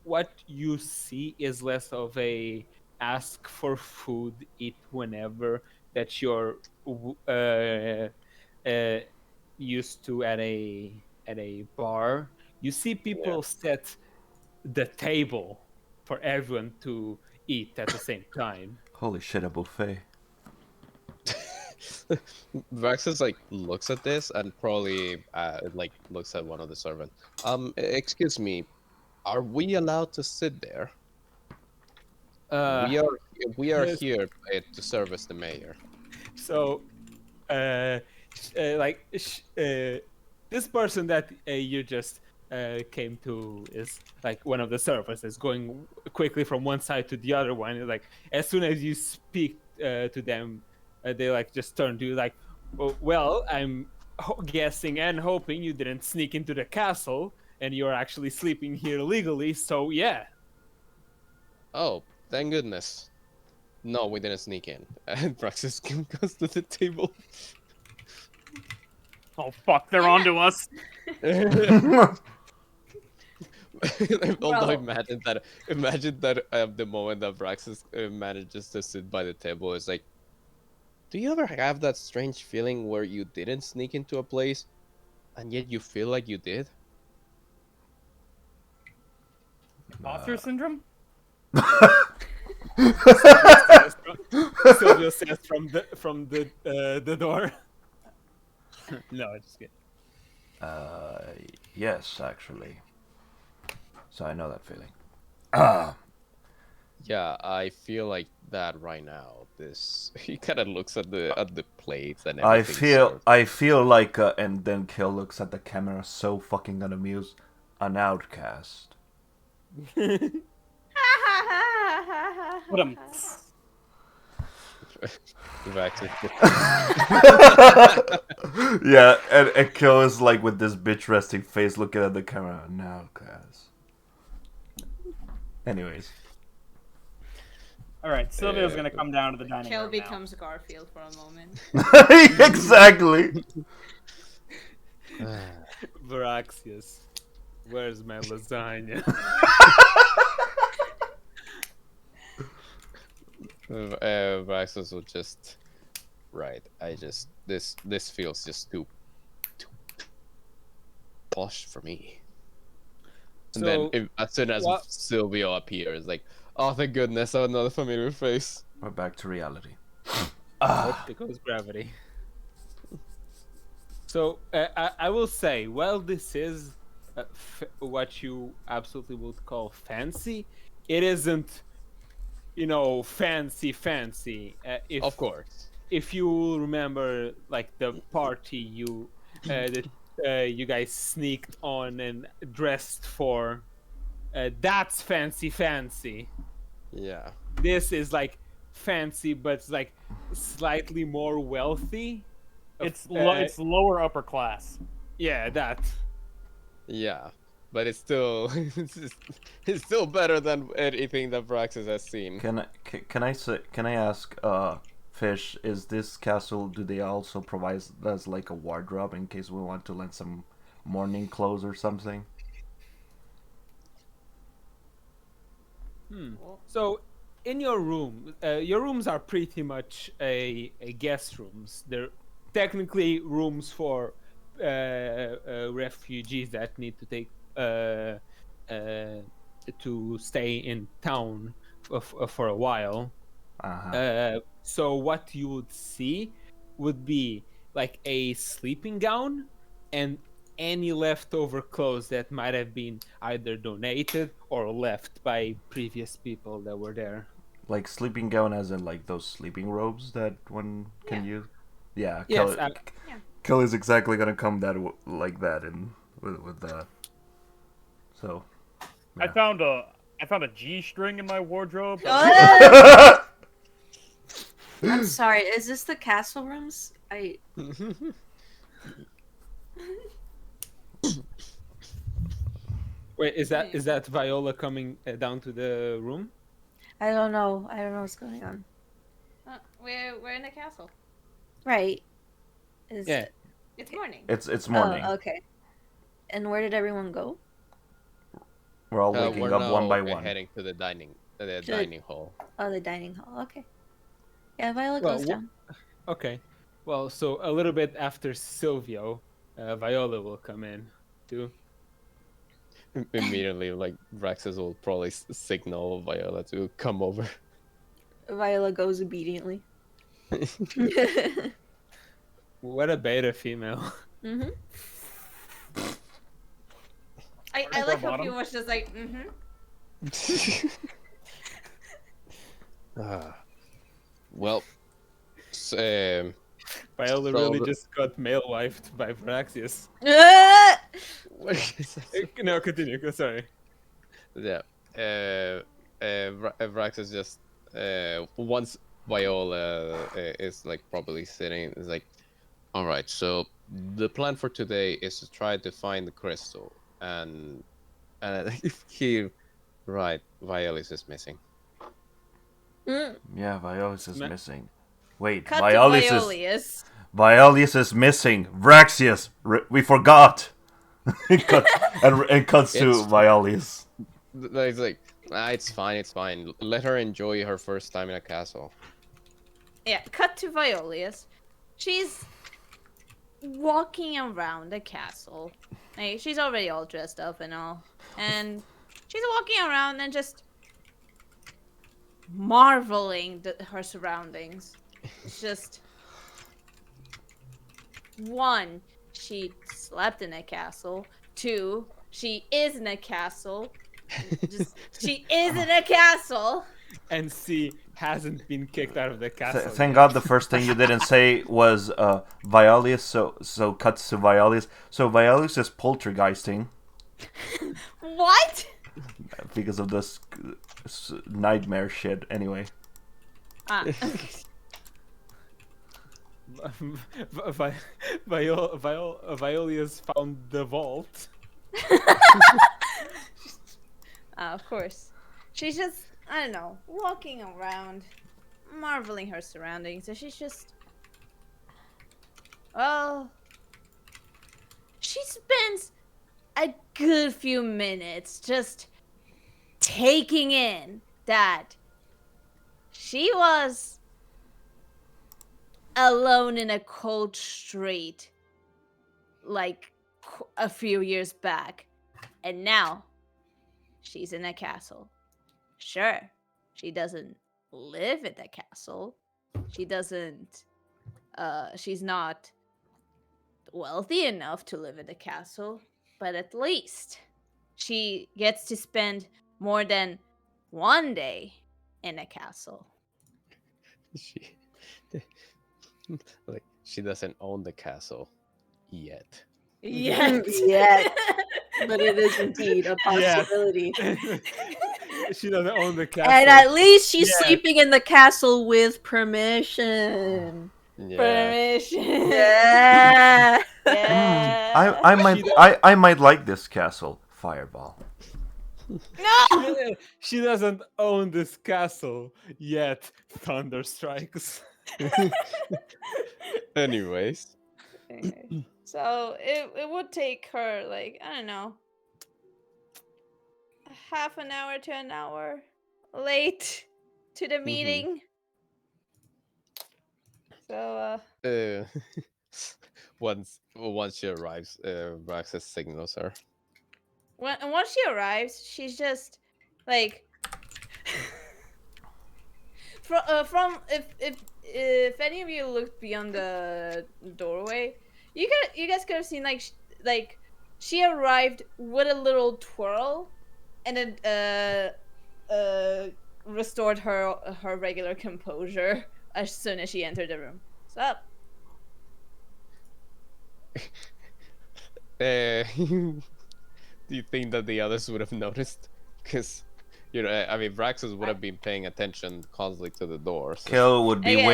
what you see is less of a ask for food, eat whenever that you're used to at a bar. You see people set the table for everyone to eat at the same time. Holy shit, a buffet. Vraxis like looks at this and probably like looks at one of the servants. Excuse me, are we allowed to sit there? Uh, We are yes. here to service the mayor. So, this person that you just came to is like one of the servers is going quickly from one side to the other one. Like as soon as you speak to them, they like just turn to you like, "Oh, well, I'm guessing and hoping you didn't sneak into the castle and you're actually sleeping here legally. So yeah." Oh, thank goodness. No, we didn't sneak in. And Praxis goes to the table. Oh fuck, they're onto us. Although Bro. imagine that the moment that Praxis manages to sit by the table, it's like, do you ever have that strange feeling where you didn't sneak into a place, and yet you feel like you did? Imposter syndrome? Silvio says from the door. No, just kidding. Yes, actually. So I know that feeling. Yeah, I feel like that right now. This he kind of looks at the plates and everything. I feel like, and then Kill looks at the camera, so fucking unamused. An outcast. What a Yeah, and Kill is like with this bitch resting face looking at the camera. An outcast. Anyways. Alright, Sylvia's gonna come down to the dining Kel room now. becomes Garfield for a moment. Exactly. Varaxius, where's my lasagna? Praxis will just right. This feels just too posh for me. And then as soon as Silvio appears, like, oh, thank goodness, another familiar face. We're back to reality. There goes gravity. So I will say, well, this is what you absolutely would call fancy. It isn't, fancy. Of course. If you remember, like the party that you guys sneaked on and dressed for, that's fancy. Yeah. This is like fancy, but it's like slightly more wealthy. It's lower upper class. Yeah, that. Yeah. But it's still it's still better than anything that Praxis has seen. Can I ask, Fish, is this castle, do they also provide us like a wardrobe in case we want to lend some morning clothes or something? So, in your rooms are pretty much a guest rooms. They're technically rooms for refugees that need to take to stay in town for a while. So what you would see would be like a sleeping gown and any leftover clothes that might have been either donated or left by previous people that were there. Like sleeping gown as in like those sleeping robes that one can use? Yeah, Yes, Kelly's exactly gonna come like that and with that. So I found a G-string in my wardrobe. I'm sorry, is this the castle rooms? Wait, is that Viola coming down to the room? I don't know. I don't know what's going on. We're in a castle. Right. Yeah. It's morning. It's morning. Oh, okay. And where did everyone go? We're all waking we're up now one by one. heading to the dining hall. Oh, the dining hall. Okay. Yeah, Viola Well, goes down. Okay. Well, so a little bit after Silvio, Viola will come in too. Immediately, like Praxis will probably signal Viola to come over. Viola goes obediently. What a beta female. Mm-hmm. I Where's like our how bottom? people was just like, mm-hmm. Ah, well, Viola So really the- just got male wifed by Praxius. what is that? No, continue. Sorry. Yeah. Vrax is just once Viola is like probably sitting is like, all right. So the plan for today is to try to find the crystal, and he right Violis is missing. Yeah, Violis is Ma- missing. Wait, Cut to Violis Violeus. is missing. Vraxius, we forgot. and cuts to It's Violis. it's like it's fine, it's fine. Let her enjoy her first time in a castle. Yeah, cut to Violeus. She's walking around the castle. Like, she's already all dressed up and all. And she's walking around and just marveling her surroundings. It's just one, she slept in a castle. Two, she is in a castle. Just she is in a castle. And C hasn't been kicked out of the castle. Thank yet. God the first thing you didn't say was Violis, so cuts to Violis. So Violis is poltergeisting What? because of this nightmare shit. Anyway, Ah. Violius found the vault. Of course. She's just, I don't know, walking around, marveling her surroundings, and she's just. Well. She spends a good few minutes just taking in that she was alone in a cold street like a few years back, and now she's in a castle. Sure, she doesn't live in the castle. She doesn't. She's not wealthy enough to live in the castle, but at least she gets to spend more than one day in a castle. She like she doesn't own the castle yet. Yet. Yet. But it is indeed a Yes. possibility. She doesn't own the castle. And at least she's Yes. sleeping in the castle with permission. Yeah. Permission. Yeah. Yeah. I might like this castle. Fireball. No. She doesn't own this castle yet. Thunder strikes. Anyways. So it would take her like, I don't know, half an hour to an hour late to the meeting. So once she arrives, Braxis signals her. once she arrives, she's just like from if any of you looked beyond the doorway, you guys could have seen like she arrived with a little twirl, and then restored her regular composure as soon as she entered the room. What's up? Do you think that the others would have noticed? Because, you know, I mean, Braxis would have been paying attention constantly to the door. So. Kill would be Again.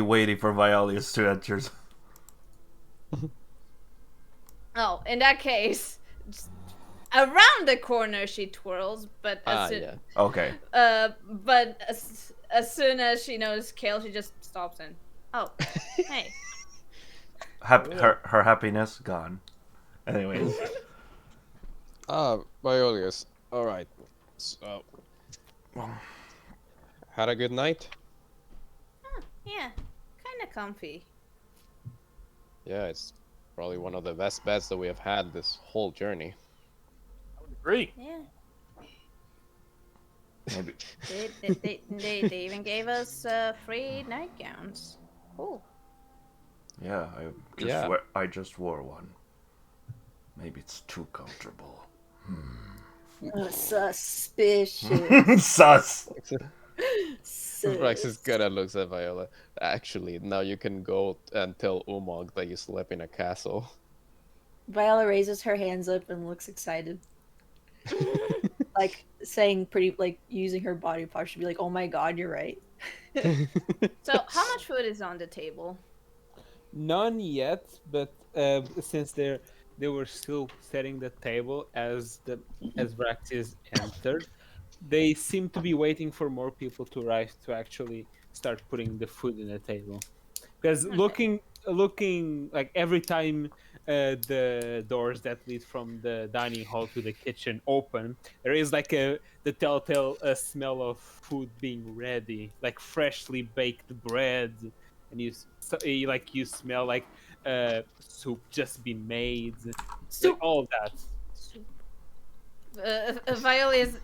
waiting for Violis to enter. Oh, in that case, just around the corner she twirls, but Yeah. Okay. but as soon as she knows Kale, she just stops and oh, hey. Her happiness gone. Anyways. Violius. All right. So, had a good night? Yeah, kind of comfy. Yeah, it's probably one of the best beds that we have had this whole journey. I would agree. Yeah. Maybe. They even gave us free nightgowns. Cool. Yeah, Yeah. I just wore one. Maybe it's too comfortable. Suspicious. Sus. Praxis kind of looks at Viola. Actually, now you can go and tell Umog that you slept in a castle. Viola raises her hands up and looks excited. Like saying pretty, like using her body parts to be like, oh my god, you're right. So, how much food is on the table? None yet, but since they were still setting the table as Vraxis entered, they seem to be waiting for more people to arrive to actually start putting the food in the table. Because looking like every time the doors that lead from the dining hall to the kitchen open, there is like the telltale smell of food being ready, like freshly baked bread, and you smell like soup just been made, like Soup. all that. Viola is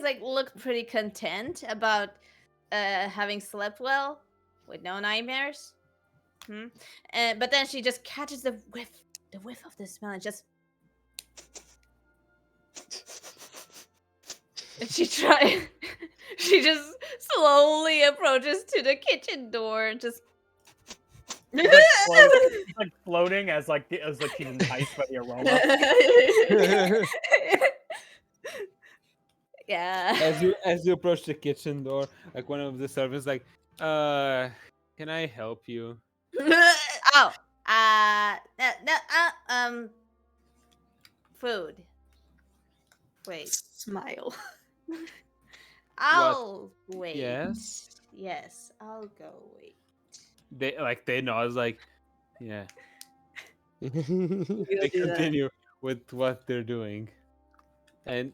like, looked pretty content about having slept well with no nightmares. But then she just catches the whiff of the smell, and just and she just slowly approaches to the kitchen door, and just He's like floating as she's enticed by the aroma. yeah. As you approach the kitchen door, like one of the servants like, can I help you? Oh, no, food. Wait, Smile. I'll wait. Yes. Yes, I'll go wait. They know. I was like, yeah. You They do that. continue with what they're doing, and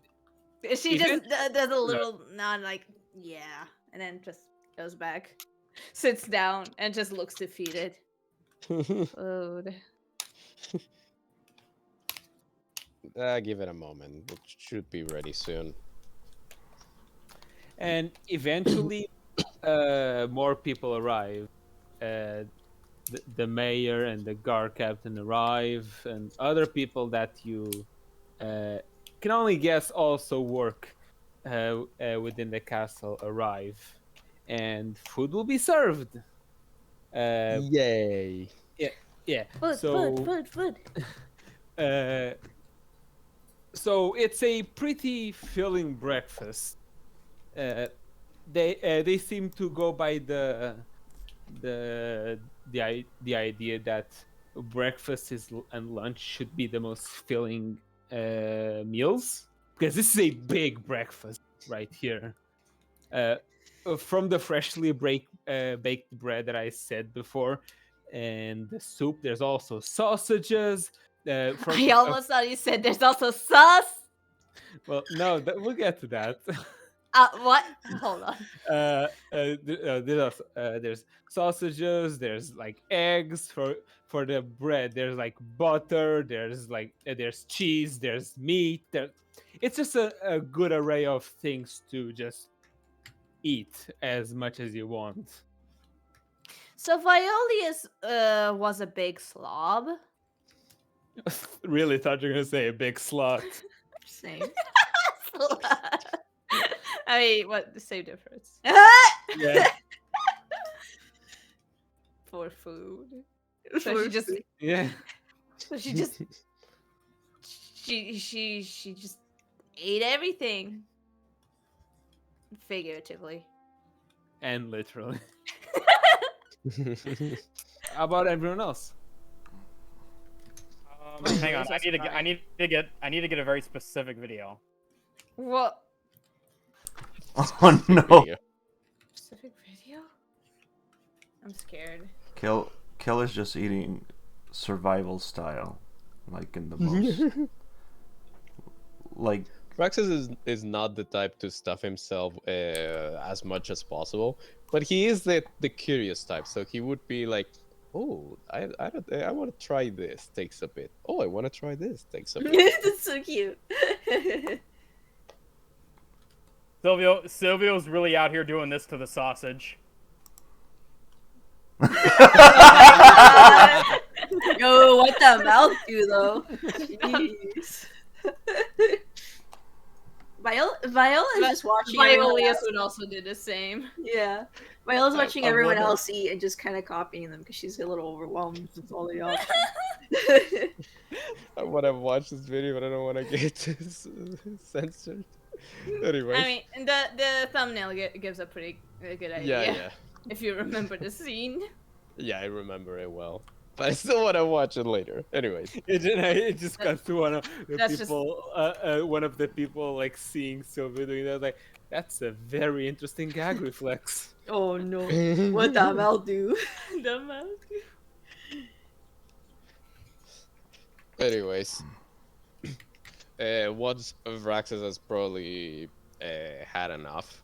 She Is just it- does a little nod, like, yeah, and then just goes back, sits down, and just looks defeated. Food. Give it a moment. It should be ready soon. and eventually, more people arrive. The mayor and the guard captain arrive, and other people that you can only guess also work within the castle arrive, and food will be served. Yay! Yeah. Food, So, food. uh, so it's a pretty filling breakfast. They seem to go by the idea that breakfast and lunch should be the most filling meals, because this is a big breakfast right here. From the freshly baked bread that I said before, and the soup. There's also sausages. I almost thought you said there's also sauce. Well, no, we'll get to that. What? Hold on. There's sausages. There's like eggs for the bread. There's like butter. There's cheese. There's meat. It's just a good array of things to just eat as much as you want. So Violius was a big slob. Really thought you were gonna say a big slut. Same. I mean, what the same difference Yeah, for food. For So she just, food. yeah. so she just, she just ate everything, figuratively. And literally. How about everyone else? Hang on, I need to get a very specific video. What Oh no! specific video? I'm scared. Kill is just eating survival style, like in the most like Praxis is not the type to stuff himself as much as possible, but he is the curious type. So he would be like, "Oh, I want to try this. Takes a bit. Oh, I want to try this. Takes a bit." That's so cute. Silvio's really out here doing this to the sausage. Yo, what the mouth do though? Jeez. Viola is just watching everyone Violius else. would also do the same. Yeah. Viola's watching I everyone wonder- else eat and just kind of copying them because she's a little overwhelmed with all the options. I want to watch this video, but I don't want to get censored. Anyways. I mean, the thumbnail gives a pretty good idea. yeah. If you remember the scene. Yeah, I remember it well. But I still want to watch it later. Anyways. It just got to one of the That's just- people, one of the people like seeing Sylvia doing that. Like, that's a very interesting gag reflex. Oh no. What the mouth do? The mouth. Anyways. Once Vraxis has probably had enough,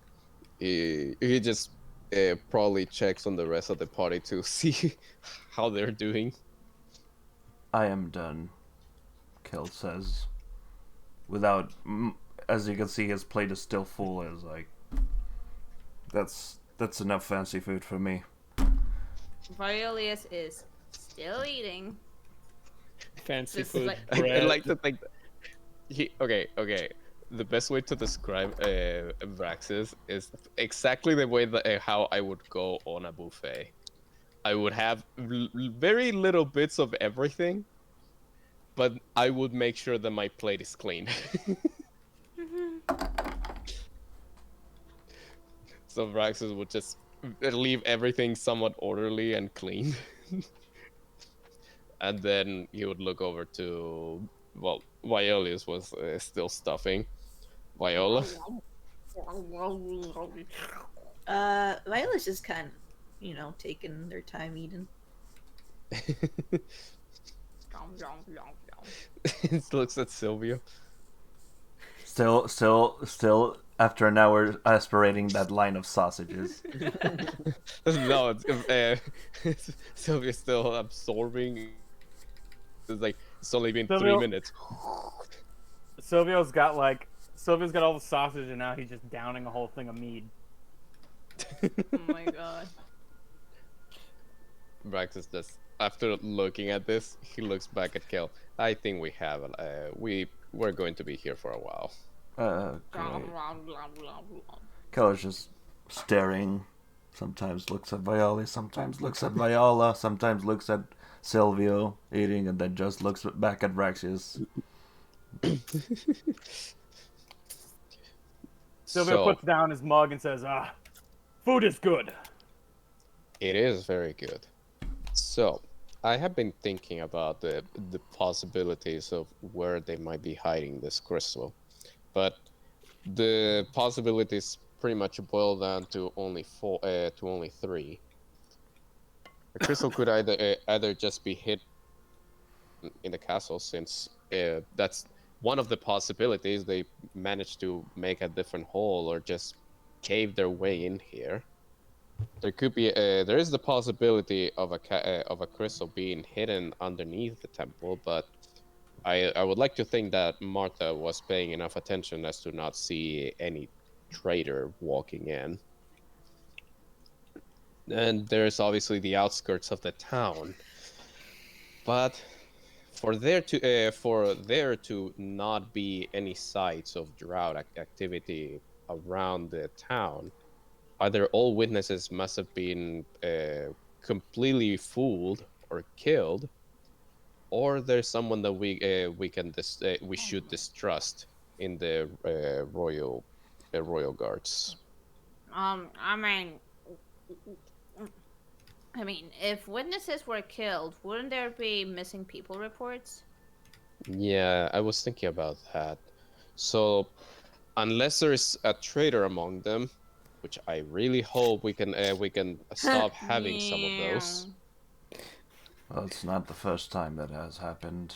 he just probably checks on the rest of the party to see how they're doing. I am done, Kel says. Without, as you can see, his plate is still full. Is like, that's enough fancy food for me. Violius is still eating. Fancy Just food. like- I bread. like to think that okay. The best way to describe Vraxis is exactly the way that how I would go on a buffet. I would have very little bits of everything, but I would make sure that my plate is clean. So Vraxis would just leave everything somewhat orderly and clean. And then he would look over to, well, Violius was still stuffing. Viola? Viola's just kind of, taking their time eating. He looks at Sylvia. Still, after an hour aspirating that line of sausages. No, Sylvia's still absorbing. It's only been 3 Sylvia- minutes. Silvio's got all the sausage, and now he's just downing a whole thing of mead. Oh my god. Braxis just, after looking at this, he looks back at Kel. I think we have, we're going to be here for a while. Great. Kel is just staring. Sometimes looks at Viola, sometimes looks at Viola, sometimes looks at Silvio eating, and then just looks back at Braxius. Silvio puts down his mug and says, food is good. It is very good. So, I have been thinking about the possibilities of where they might be hiding this crystal, but the possibilities pretty much boil down to only three. The crystal could either just be hid in the castle, since that's one of the possibilities. They managed to make a different hole or just cave their way in here. There could be there is the possibility of a crystal being hidden underneath the temple, but I would like to think that Martha was paying enough attention as to not see any traitor walking in. And there's obviously the outskirts of the town, but for there to not be any signs of drought activity around the town, either all witnesses must have been completely fooled or killed, or there's someone that we should distrust in the royal guards. I mean, if witnesses were killed, wouldn't there be missing people reports? Yeah, I was thinking about that. So, unless there's a traitor among them, which I really hope we can stop having some of those. Well, it's not the first time that has happened.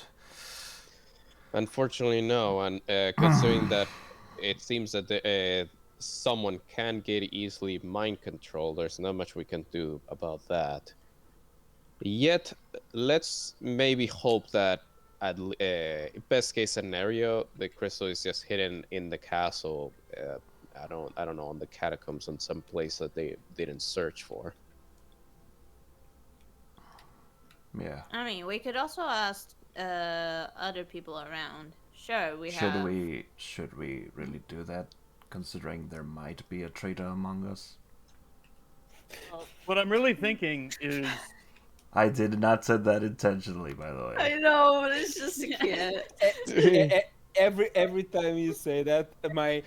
Unfortunately, no. And considering that it seems that someone can get easily mind controlled, there's not much we can do about that. Yet, let's maybe hope that at best case scenario, the crystal is just hidden in the castle. I don't know, on the catacombs, in some place that they didn't search for. Yeah. I mean, we could also ask other people around. Sure, we Should have. we really do that, considering there might be a traitor among us? What I'm really thinking is I did not say that intentionally, by the way. I know, but it's just a kid. Every time you say that, my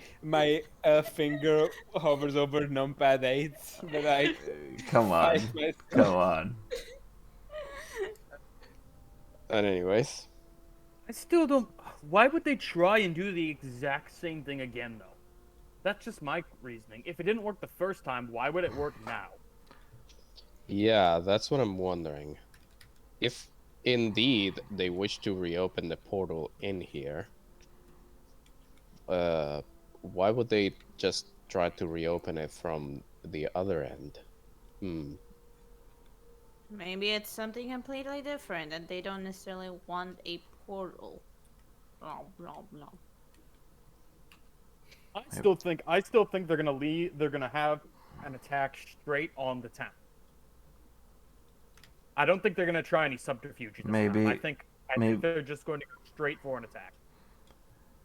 finger hovers over numpad 8, but I Come on, fight myself. come on. And anyways, I still don't. Why would they try and do the exact same thing again, though? That's just my reasoning. If it didn't work the first time, why would it work now? yeah, that's what I'm wondering. If indeed they wish to reopen the portal in here, why would they just try to reopen it from the other end? Maybe it's something completely different, and they don't necessarily want a portal. Blah blah blah. I still think they're gonna leave. They're gonna have an attack straight on the town. I don't think they're gonna try any subterfuge. This Maybe- time. I think maybe- they're just going to go straight for an attack.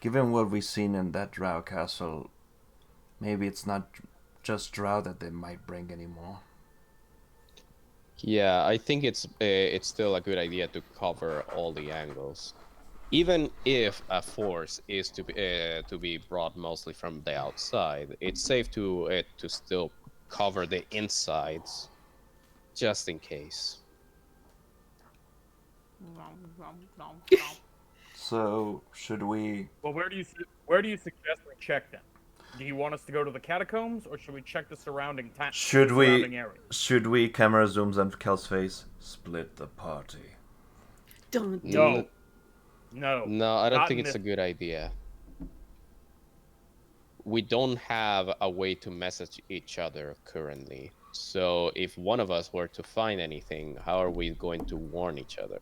Given what we've seen in that Drow castle, maybe it's not just Drow that they might bring anymore. Yeah, I think it's still a good idea to cover all the angles, even if a force is to be brought mostly from the outside. It's safe to still cover the insides, just in case. So, should we... Well, where do you suggest we check them? Do you want us to go to the catacombs, or should we check the surrounding surrounding area? camera zooms on Kel's face, split the party? Don't. No. No, I don't Not think in it's a this- good idea. We don't have a way to message each other currently. So if one of us were to find anything, how are we going to warn each other?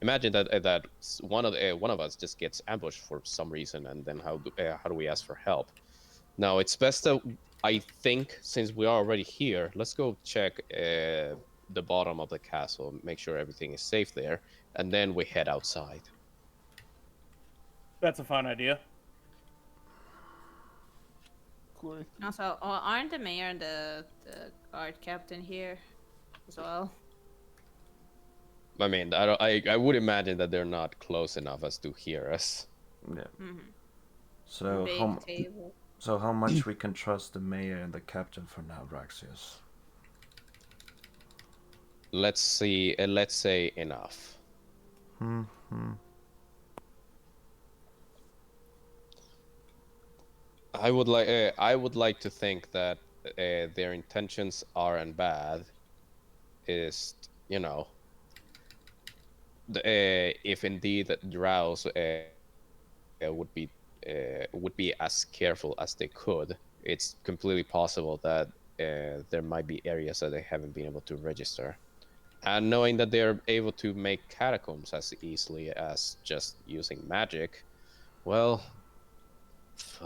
Imagine that one of us just gets ambushed for some reason, and then how do we ask for help? Now it's best that I think, since we are already here, let's go check the bottom of the castle, make sure everything is safe there, and then we head outside. That's a fun idea. Cool. Also, aren't the mayor and the guard captain here as well? I mean, I would imagine that they're not close enough as to hear us. Yeah. Mm-hmm. So Big how table. how much we can trust the mayor and the captain for now, Raxius? Let's see. Let's say enough. I would like to think that their intentions aren't bad. Is, you know, if indeed that Drows would be as careful as they could, it's completely possible that there might be areas that they haven't been able to register. And knowing that they're able to make catacombs as easily as just using magic, well,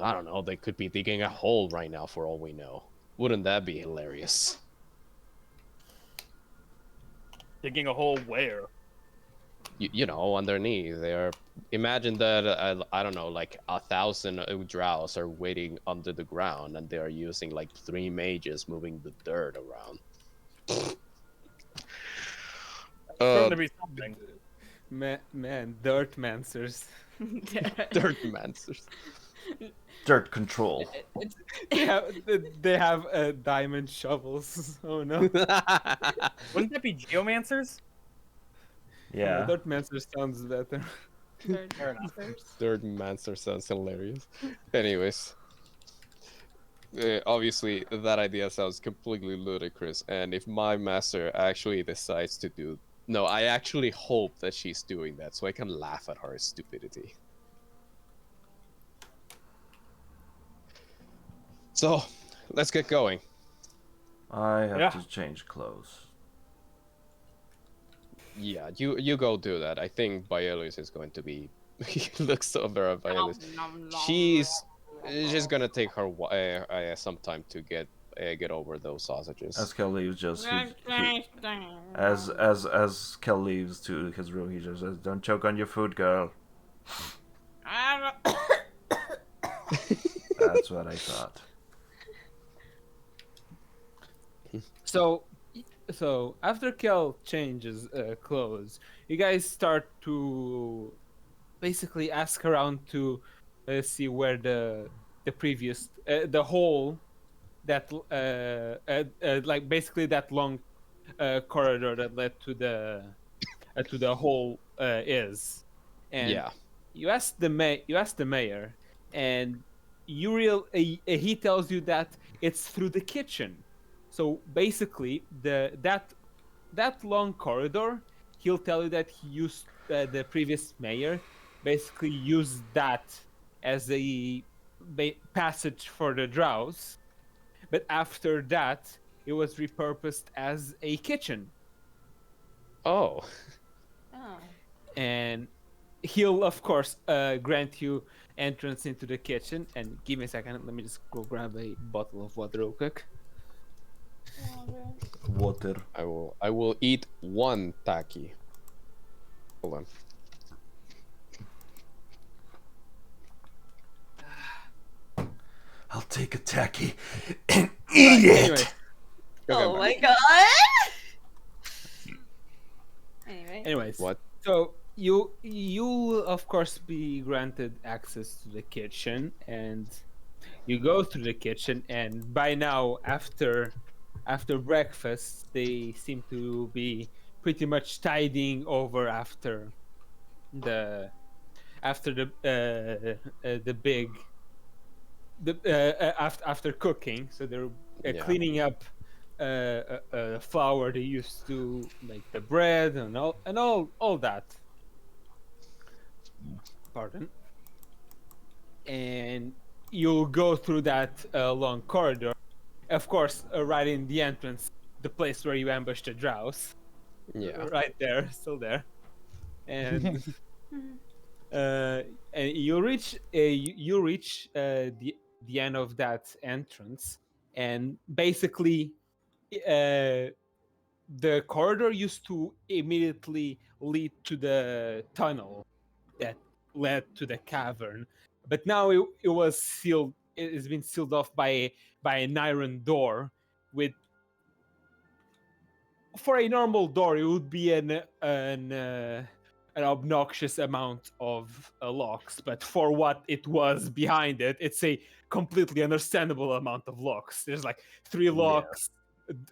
I don't know, they could be digging a hole right now for all we know. Wouldn't that be hilarious? Digging a hole where? You know, underneath there. Imagine that, I don't know, like 1,000 drows are waiting under the ground, and they are using like 3 mages moving the dirt around. Going to be something. Man, dirt mancers. Dirt mancers. Dirt control. They have diamond shovels. Oh no. Wouldn't that be geomancers? Yeah. Dirt mancers sounds better. Fair enough. Dirt mancer sounds hilarious. Anyways. Obviously, that idea sounds completely ludicrous, and if my master actually decides to do... No, I actually hope that she's doing that, so I can laugh at her stupidity. So, let's get going. I have Yeah. to change clothes. Yeah, you go do that. I think Bailis is going to be... He looks over at Bailis. She's gonna take her some time to get get over those sausages. As Kel leaves, as Kel leaves to his room, he just says, "Don't choke on your food, girl." That's what I thought. So, so after Kel changes clothes, you guys start to basically ask around to see where the previous the hole that like basically that long corridor that led to the hole is, and Yeah. you ask the mayor, and he tells you that it's through the kitchen. So basically, that long corridor, he'll tell you that he used the previous mayor basically used that as a passage for the drows, but after that, it was repurposed as a kitchen, Oh. Oh. and he'll of course grant you entrance into the kitchen. And give me a second, let me just go grab a bottle of water real quick. Water. I will eat one taki. Hold on. I'll take a tacky and eat it. Anyway, Oh my god. Anyway. anyways, What? so you'll of course be granted access to the kitchen, and you go through the kitchen, and by now after breakfast they seem to be pretty much tidying over after the big after cooking. So they're Yeah. cleaning up flour they used to make the bread and all that. Pardon. And you'll go through that long corridor. Of course, right in the entrance, the place where you ambushed the drows. Yeah. Right there, still there. And and you reach the end of that entrance, and basically the corridor used to immediately lead to the tunnel that led to the cavern, but now it was sealed. It has been sealed off by an iron door with. For a normal door, it would be an obnoxious amount of locks, but for what it was behind it, it's a completely understandable amount of locks. There's like 3 locks,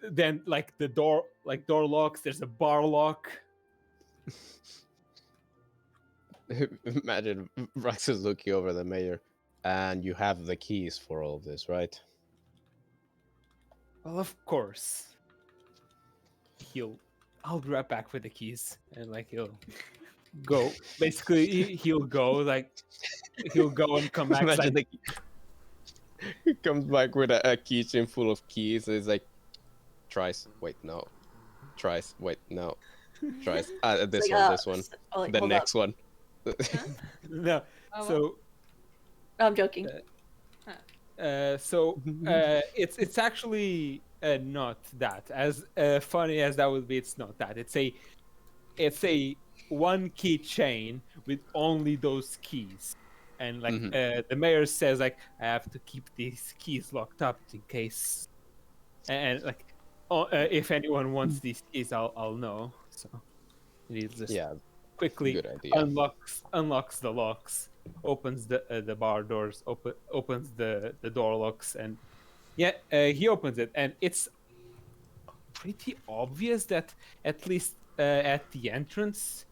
then like the door locks. There's a bar lock. Imagine Rex is looking over the mayor, and you have the keys for all of this, right? Well, of course. I'll be right back with the keys, and like he'll go. Basically, he'll go and come back. Imagine Like, he comes back with a keychain full of keys. And it's like, tries. Wait, no. Tries. Wait, no. Tries. This like, one. This one. Oh, like, The hold next one. no. Oh, So No, I'm joking. It's actually not that. As funny as that would be, it's not that. It's a one key chain with only those keys, and like the mayor says, like, I have to keep these keys locked up in case, and like, if anyone wants these keys, I'll know. So he just quickly good idea. unlocks the locks, opens the bar doors, opens the door locks, and he opens it, and it's pretty obvious that at least at the entrance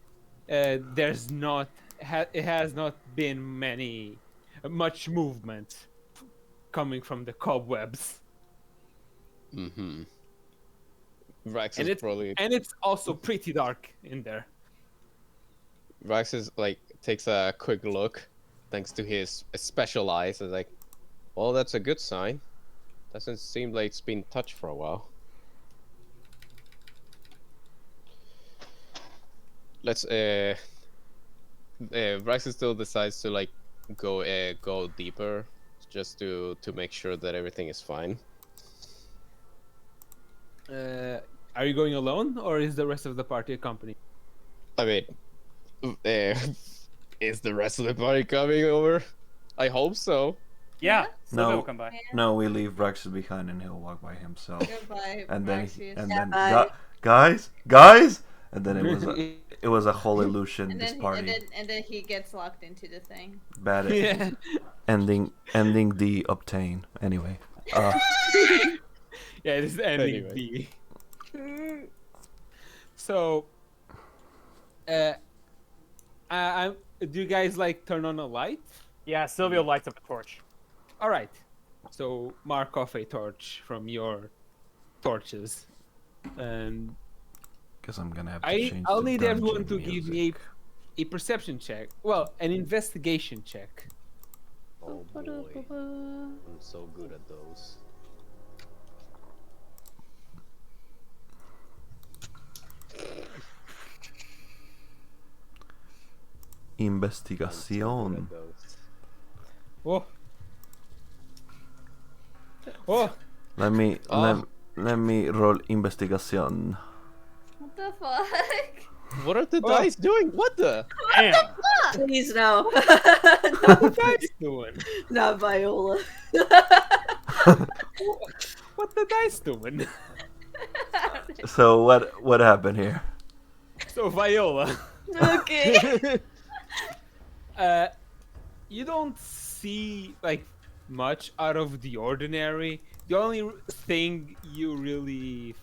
there's not it has not been much movement coming from the cobwebs. Mm-hmm. Rax And is probably it's also pretty dark in there. Rax is like takes a quick look, thanks to his special eyes. Is like, well, that's a good sign. Doesn't seem like it's been touched for a while. Let's Rax still decides to like go deeper, just to make sure that everything is fine. Are you going alone, or is the rest of the party accompanying? I mean, is the rest of the party coming over? I hope so. Yeah, Yeah. Sylvia No. will come by. No, we leave Braxis behind and he'll walk by himself. Goodbye, And then, Praxius. bye. guys, and then it was a whole illusion. And This then, party and then he gets locked into the thing. bad. Yeah. Ending the obtain. Anyway, Yeah, this is ending Anyway. B. So, do you guys like turn on a light? Yeah, Sylvia lights up a torch. All right. So mark off a torch from your torches, and because I'm gonna have to I'll change. need the everyone dungeon to give me music. a perception check. Well, an investigation check. Oh boy, I'm so good at those. I'm so good Investigación. at those. Oh. Oh. Let me Oh. let me roll investigación. What the fuck? What are the Oh. dice doing? What the? Damn! Please no. What the dice doing? Not Viola. What the dice doing? So what happened here? So Viola, Okay. you don't see like much out of the ordinary. The only thing you really,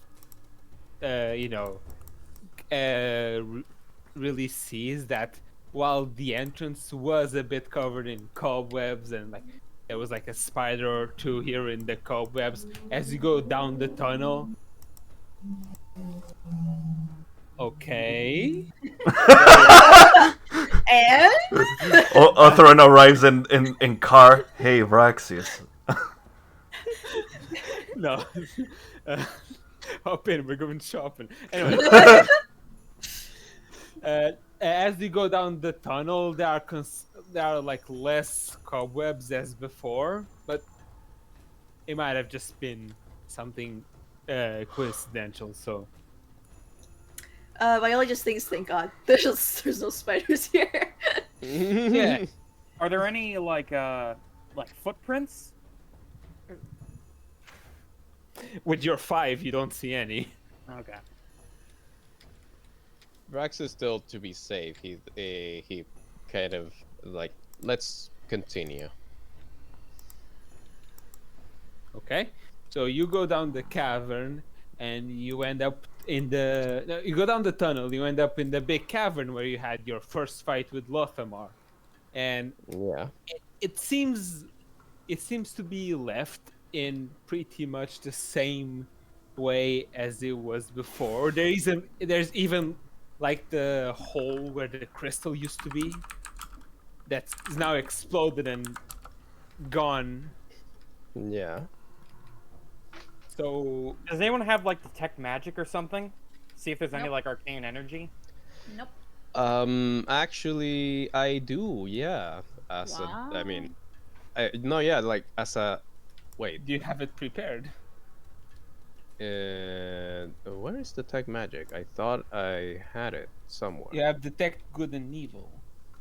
really see is that while the entrance was a bit covered in cobwebs and like there was like a spider or two here in the cobwebs, as you go down the tunnel. Okay. And Othron arrives in car. Hey, Vraxius. No. Hop in, we're going shopping. Anyway. As you go down the tunnel, there are like less cobwebs as before, but it might have just been something coincidental. So Viola just thinks, thank God, there's no spiders here. yeah, Are there any like footprints? with your 5, you don't see any. Okay. Brax is still to be safe. He kind of like let's continue. Okay, so you go down the cavern and you end up in the. No, you go down the tunnel. You end up in the big cavern where you had your first fight with Lothamar, and Yeah. it seems to be left in pretty much the same way as it was before. There's even like the hole where the crystal used to be that's now exploded and gone. Yeah. So Does anyone have like detect magic or something? See if there's any Nope. like arcane energy. Nope. Actually, I do. Yeah. I mean, no, yeah, like as a. Wait. do you have it prepared? Where is the tech magic? I thought I had it somewhere. You have detect good and evil.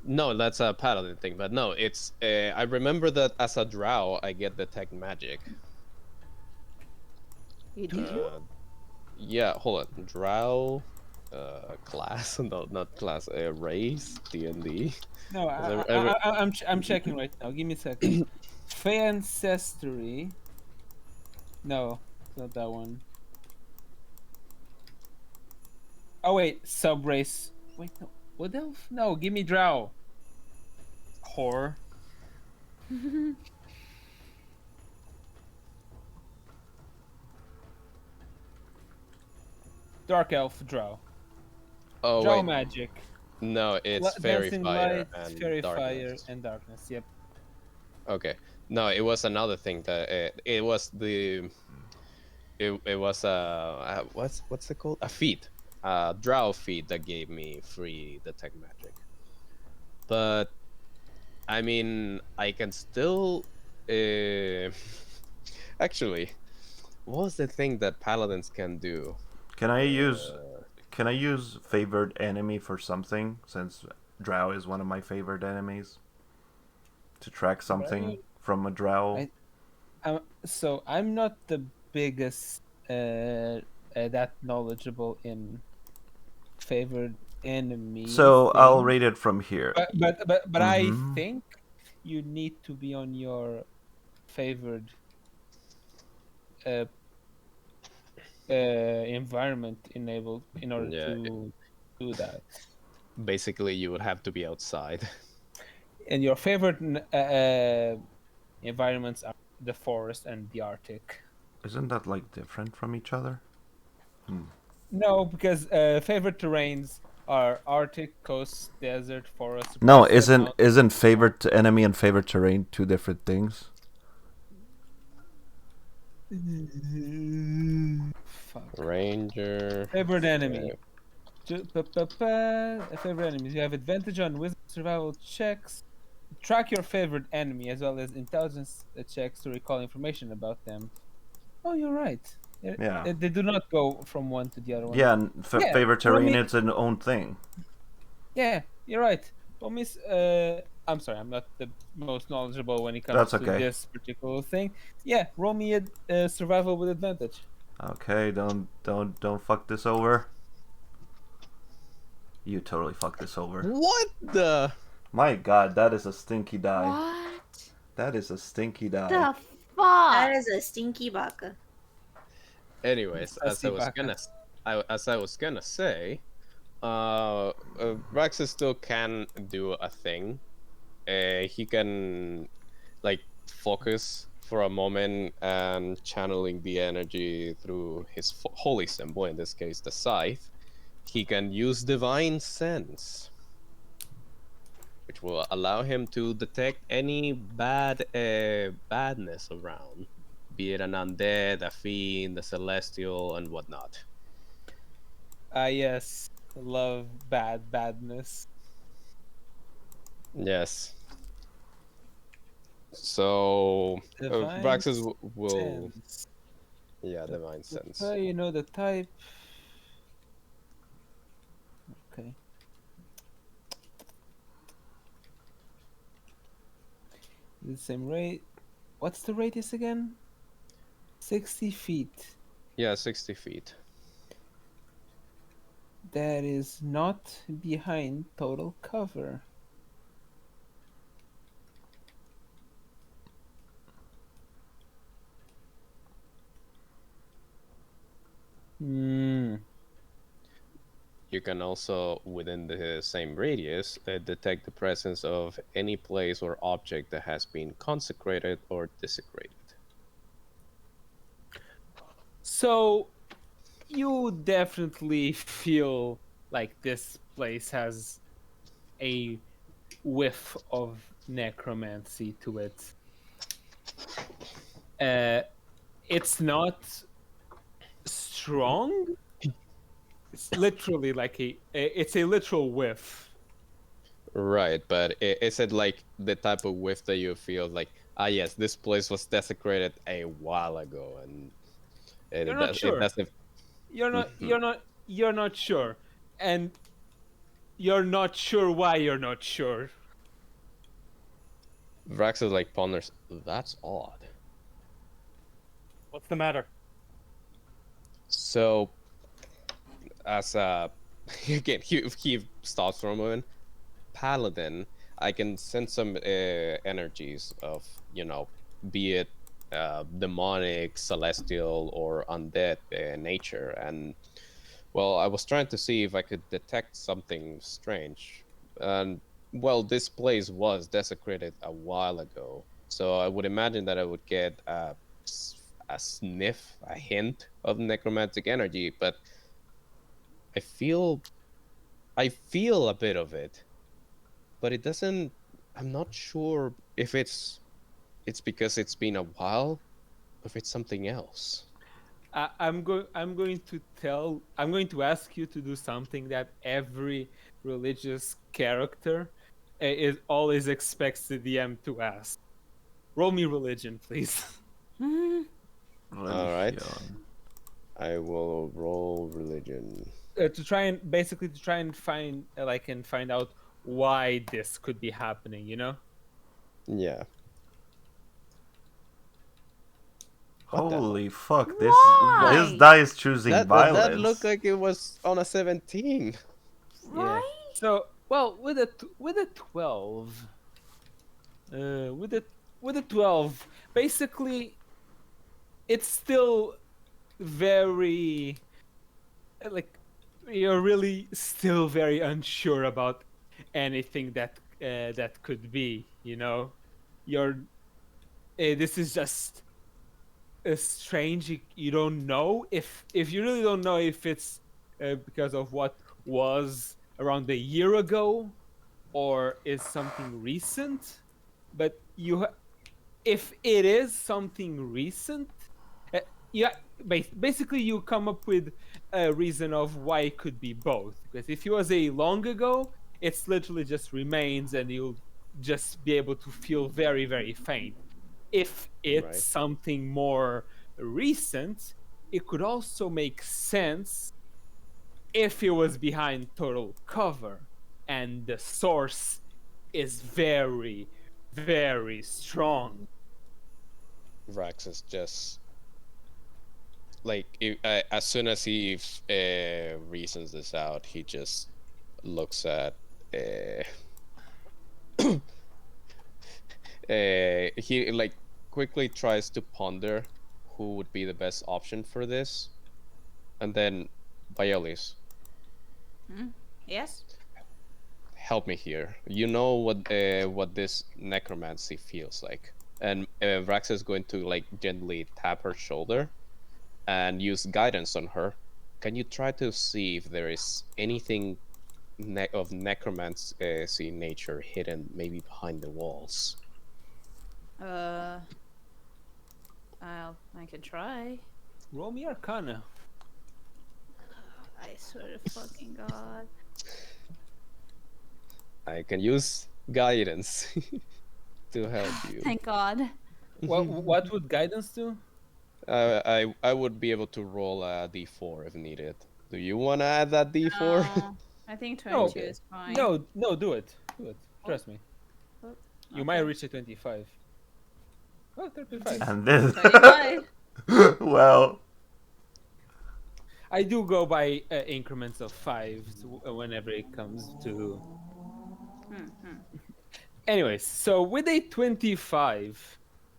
No, that's a paladin thing, but no, it's. I remember that as a drow, I get detect magic. You do? Yeah, hold on. Drow, class, no, not class. Race, D&D. No, I'm checking right now. Give me a second. Fey ancestry. No, it's not that one. Oh wait, subrace. Wait, no. What the elf? No, give me drow. Horror. Dark elf drow. Oh Drow wait, magic. no, it's fairy Dancing fire light, and fairy darkness. fire and darkness. Yep. Okay, no, it was another thing that it was the. It was what's it called? A feat, drow feat that gave me free detect magic. But I mean, I can still actually what was the thing that paladins can do? Can I use favored enemy for something, since Drow is one of my favorite enemies? To track something Right. from a Drow? So I'm not the biggest that knowledgeable in favored enemy So I'll thing, rate it from here. but I Mhm. think you need to be on your favored uh, environment enabled in order Yeah, to do that. basically you would have to be outside. And your favorite environments are the forest and the Arctic. Isn't that like different from each other? No, because favorite terrains are Arctic, coast, desert, forest, No, grassland, isn't favorite enemy and favorite terrain two different things? mountain. Fuck. Ranger. Favorite enemy. Favorite enemies. You have advantage on wisdom survival checks. Track your favorite enemy as well as intelligence checks to recall information about them. Oh, you're right. Yeah. They do not go from one to the other one. Yeah, and Yeah, favorite roll terrain me. is an own thing. Yeah, you're right. Well, Miss, I'm sorry, I'm not the most knowledgeable when it comes That's to okay. this particular thing. Yeah, roll me a survival with advantage. Okay, don't fuck this over. You totally fucked this over. What the? My god, that is a stinky die. What That is a stinky die. the That fuck? is a stinky baka. Anyways, as I was Baka. gonna, as I was gonna say, Raxus still can do a thing. He can like focus for a moment and channeling the energy through his holy symbol, in this case the scythe. He can use divine sense, which will allow him to detect any badness around, be it an undead, a fiend, a celestial, and whatnot. Yes, love badness. Yes. So Divine Braxis will, sense. yeah, divine sense. You know the type. Okay. The same rate. What's the radius again? 60 feet. Yeah, 60 feet. That is not behind total cover. Hmm. You can also, within the same radius, detect the presence of any place or object that has been consecrated or desecrated. So you definitely feel like this place has a whiff of necromancy to it. It's not strong. It's literally like it's a literal whiff. Right, but is it like the type of whiff that you feel like, ah, yes, this place was desecrated a while ago, and You're it not does, it sure. doesn't. You're not. Mhm. You're not sure, and you're not sure why you're not sure. Vraxis like ponders. That's odd. What's the matter? So, as again, he stops for a moment. Paladin, I can sense some energies of, be it demonic, celestial, or undead nature. And well, I was trying to see if I could detect something strange. And well, this place was desecrated a while ago, so I would imagine that I would get a sniff, a hint of necromantic energy. But I feel, I feel a bit of it, but it doesn't. I'm not sure if it's because it's been a while, or if it's something else. I'm going to ask you to do something that every religious character is always expects the DM to ask. Roll me religion, please. All right. Religion. I will roll religion. To try and find and find out why this could be happening. You know. Yeah. What the hell? Holy fuck! This Why? die is choosing That violence. looked like it was on a 17. Yeah. Right? So well, with a 12, with a 12, basically, it's still very like you're really still very unsure about anything that could be. You know, you're this is just strange. You don't know if you really don't know if it's because of what was around a year ago or is something recent. But if it is something recent, uh, yeah, basically you come up with a reason of why it could be both. Because if it was a long ago, it's literally just remains, and you'll just be able to feel very, very faint. If it's Right. something more recent, it could also make sense if it was behind total cover and the source is very, very strong. Rax is just like as soon as he reasons this out, he just looks at he like quickly tries to ponder who would be the best option for this, and then Biolis, Yes? help me here. You know what this necromancy feels like, and Rax is going to like gently tap her shoulder and use guidance on her. Can you try to see if there is anything of necromancy nature hidden maybe behind the walls? I could try. Roll me Arcana. I swear to fucking god. I can use guidance to help you. Thank god. What would guidance do? I would be able to roll a d4 if needed. Do you want to add that d4? No, I think No. 22 is fine. No, do it. Trust me. Oh, You might okay. reach a 25. Oh, 35. And this. 25. Well, I do go by increments of 5 whenever it comes to. Anyways, so with a 25,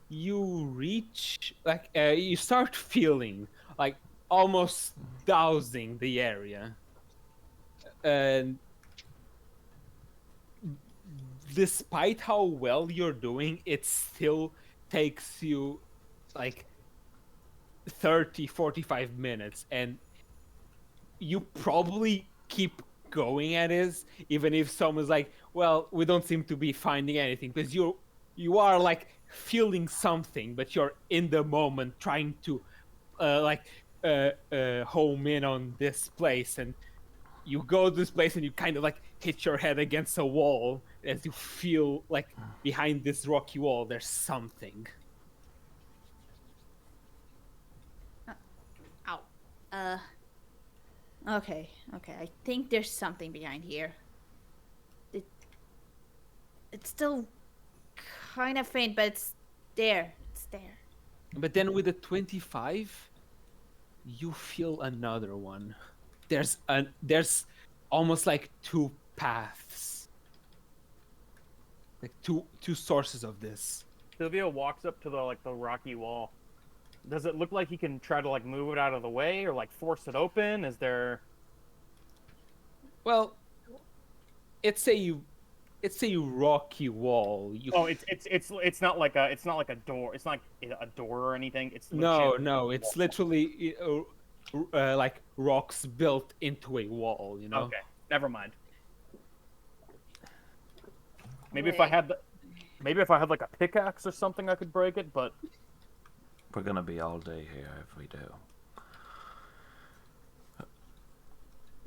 you reach you start feeling like almost dousing the area, and despite how well you're doing, it still takes you like 30-45 minutes, and you probably keep going at this even if someone's like, well, we don't seem to be finding anything, because you are like feeling something, but you're in the moment trying to home in on this place, and you go to this place and you kind of like hit your head against a wall as you feel like behind this rocky wall there's something. Ow. Okay. I think there's something behind here. It's still kind of faint, but it's there. It's there. But then with the 25, you feel another one. There's almost like two paths, like two sources of this. Silvio walks up to the rocky wall. Does it look like he can try to like move it out of the way or like force it open? Is there? Well, it's a rocky wall. It's not like a door. It's not a door or anything. It's No, legit it's literally like rocks built into a wall. You know. Okay, never mind. Maybe if I had like a pickaxe or something, I could break it. But we're gonna be all day here if we do.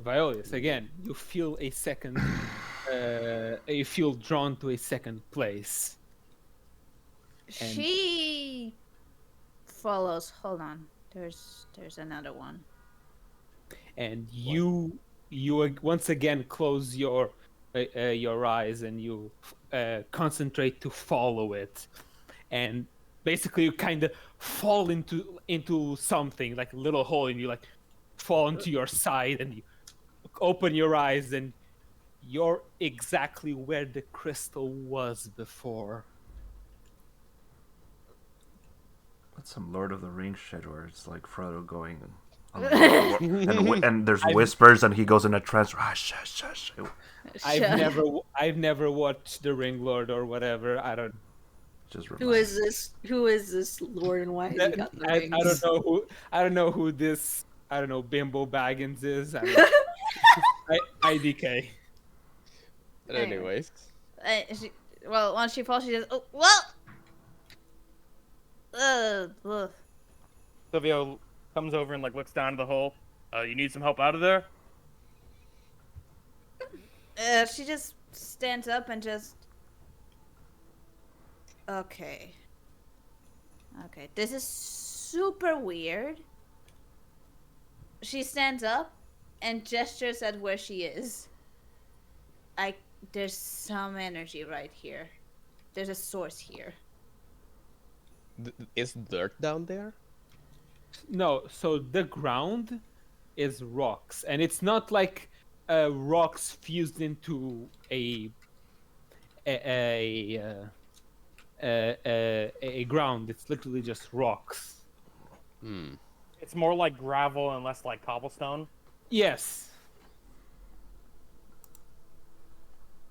Violius, again, you feel a second. You feel drawn to a second place. And She follows. Hold on. There's another one. And you once again close your eyes and you concentrate to follow it, and basically you kind of fall into something like a little hole, and you like fall into your side, and you open your eyes, and you're exactly where the crystal was before. That's some Lord of the Rings shit where it's like Frodo going and there's whispers and he goes in a trance. Hush, hush, hush. I've never watched The Ring Lord or whatever. I don't. Just Who is this? Who is this Lord and why has he got the rings? I don't know who. I don't know who this. I don't know Bimbo Baggins is. IDK. But anyways, Well, once she falls, she says, "Oh, well." Ugh. Silvio comes over and like looks down to the hole. You need some help out of there? She just stands up and just. Okay. This is super weird. She stands up and gestures at where she is. There's some energy right here. There's a source here. is dirt down there? No, so the ground is rocks, and it's not like rocks fused into a ground. It's literally just rocks. It's more like gravel and less like cobblestone. Yes.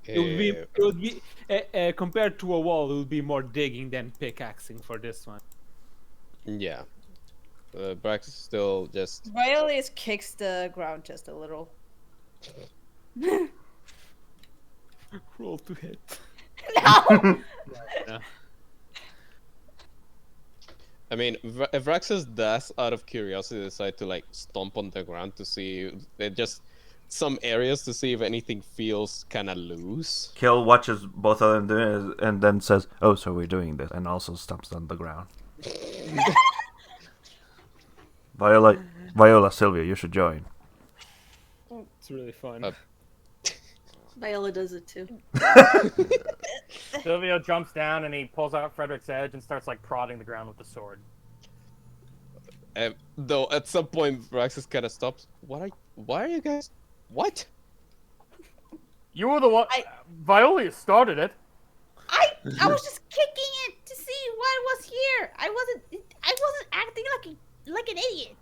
It would be compared to a wall. It would be more digging than pickaxing for this one. Yeah. Brax is still just. Violet kicks the ground just a little. Roll to hit. No. Yeah. I mean, if Vraxus does, out of curiosity, decide to like stomp on the ground to see just some areas to see if anything feels kind of loose. Kill watches both of them doing it and then says, "Oh, so we're doing this," and also stomps on the ground. Viola, Sylvia, you should join. It's really fun. Viola does it too. Silvio jumps down and he pulls out Frederick's edge and starts like prodding the ground with the sword. Though at some point, Vraxus kind of stops. Why are you guys? What? You were the one. Viola started it. I was just kicking it to see what was here. I wasn't acting like an idiot.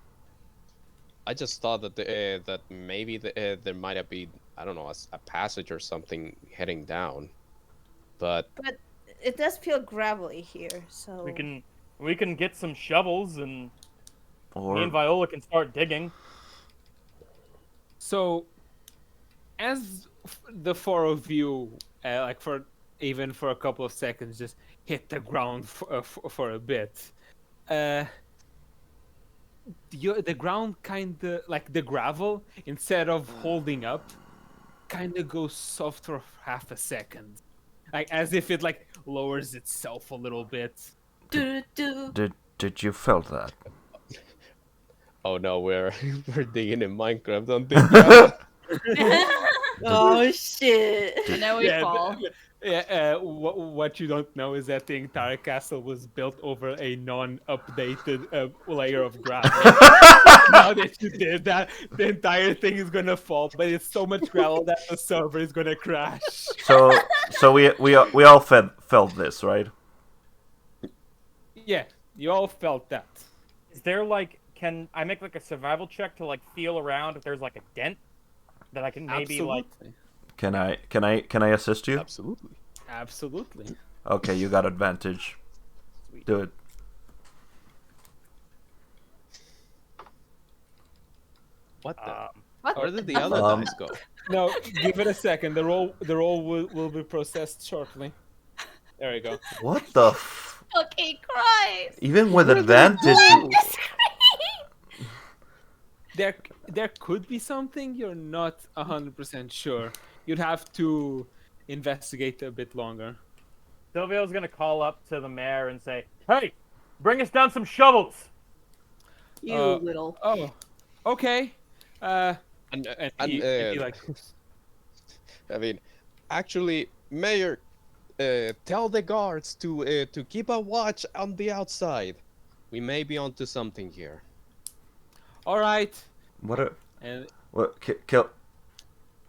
I just thought that that maybe there might have been, I don't know, a passage or something heading down, but It does feel gravelly here, so we can get some shovels and Or me and Viola can start digging. So, as the four of you, like for a couple of seconds, just hit the ground for a bit, the ground kind of like the gravel, instead of holding up, kind of goes soft for half a second, like as if it like lowers itself a little bit. did you feel that? oh no, we're digging in Minecraft on this. Oh shit! and then we fall. What you don't know is that the entire castle was built over a non-updated layer of gravel. Now that you did that, the entire thing is gonna fall, but it's so much gravel that the server is gonna crash. So we all felt this, right? Yeah, you all felt that. Is there like, can I make like a survival check to like feel around if there's like a dent that I can maybe like? Absolutely. Can I assist you? Absolutely. Okay, you got advantage. Sweet. Do it. What the? What? Where did the other dice go? No, give it a second. The roll will be processed shortly. There you go. What the? Okay, Christ. Even with advantage. There could be something, you're not 100% sure. You'd have to investigate a bit longer. Silvio's gonna call up to the mayor and say, "Hey, Bring us down some shovels. You little. Oh, okay. And, And and he like, I mean, actually, Mayor, tell the guards to keep a watch on the outside. We may be onto something here. all right. What? And What? Kill.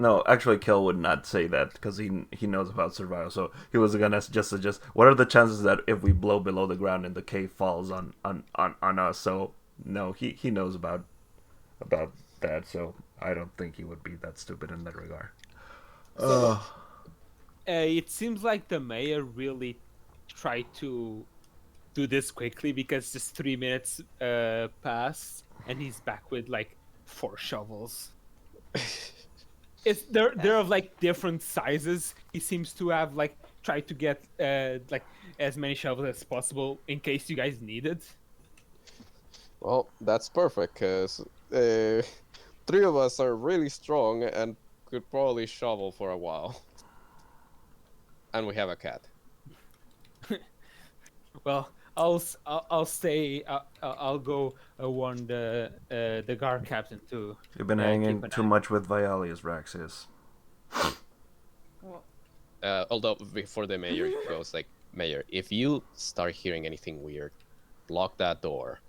No, actually, Kill would not say that because he knows about survival. So he was gonna just suggest, what are the chances that if we blow below the ground and the cave falls on us? So no, he knows about that. So I don't think he would be that stupid in that regard. so it seems like the mayor really tried to do this quickly because just 3 minutes passed and he's back with like 4 shovels. They're of like different sizes. He seems to have like tried to get like as many shovels as possible in case you guys need it. Well, that's perfect, because 3 of us are really strong and could probably shovel for a while. And we have a cat. Well, I'll stay. I'll go warn the guard captain too. You've been keep hanging an too eye. much with Vialius, Raxus. Although before the mayor goes, like, Mayor, if you start hearing anything weird, lock that door.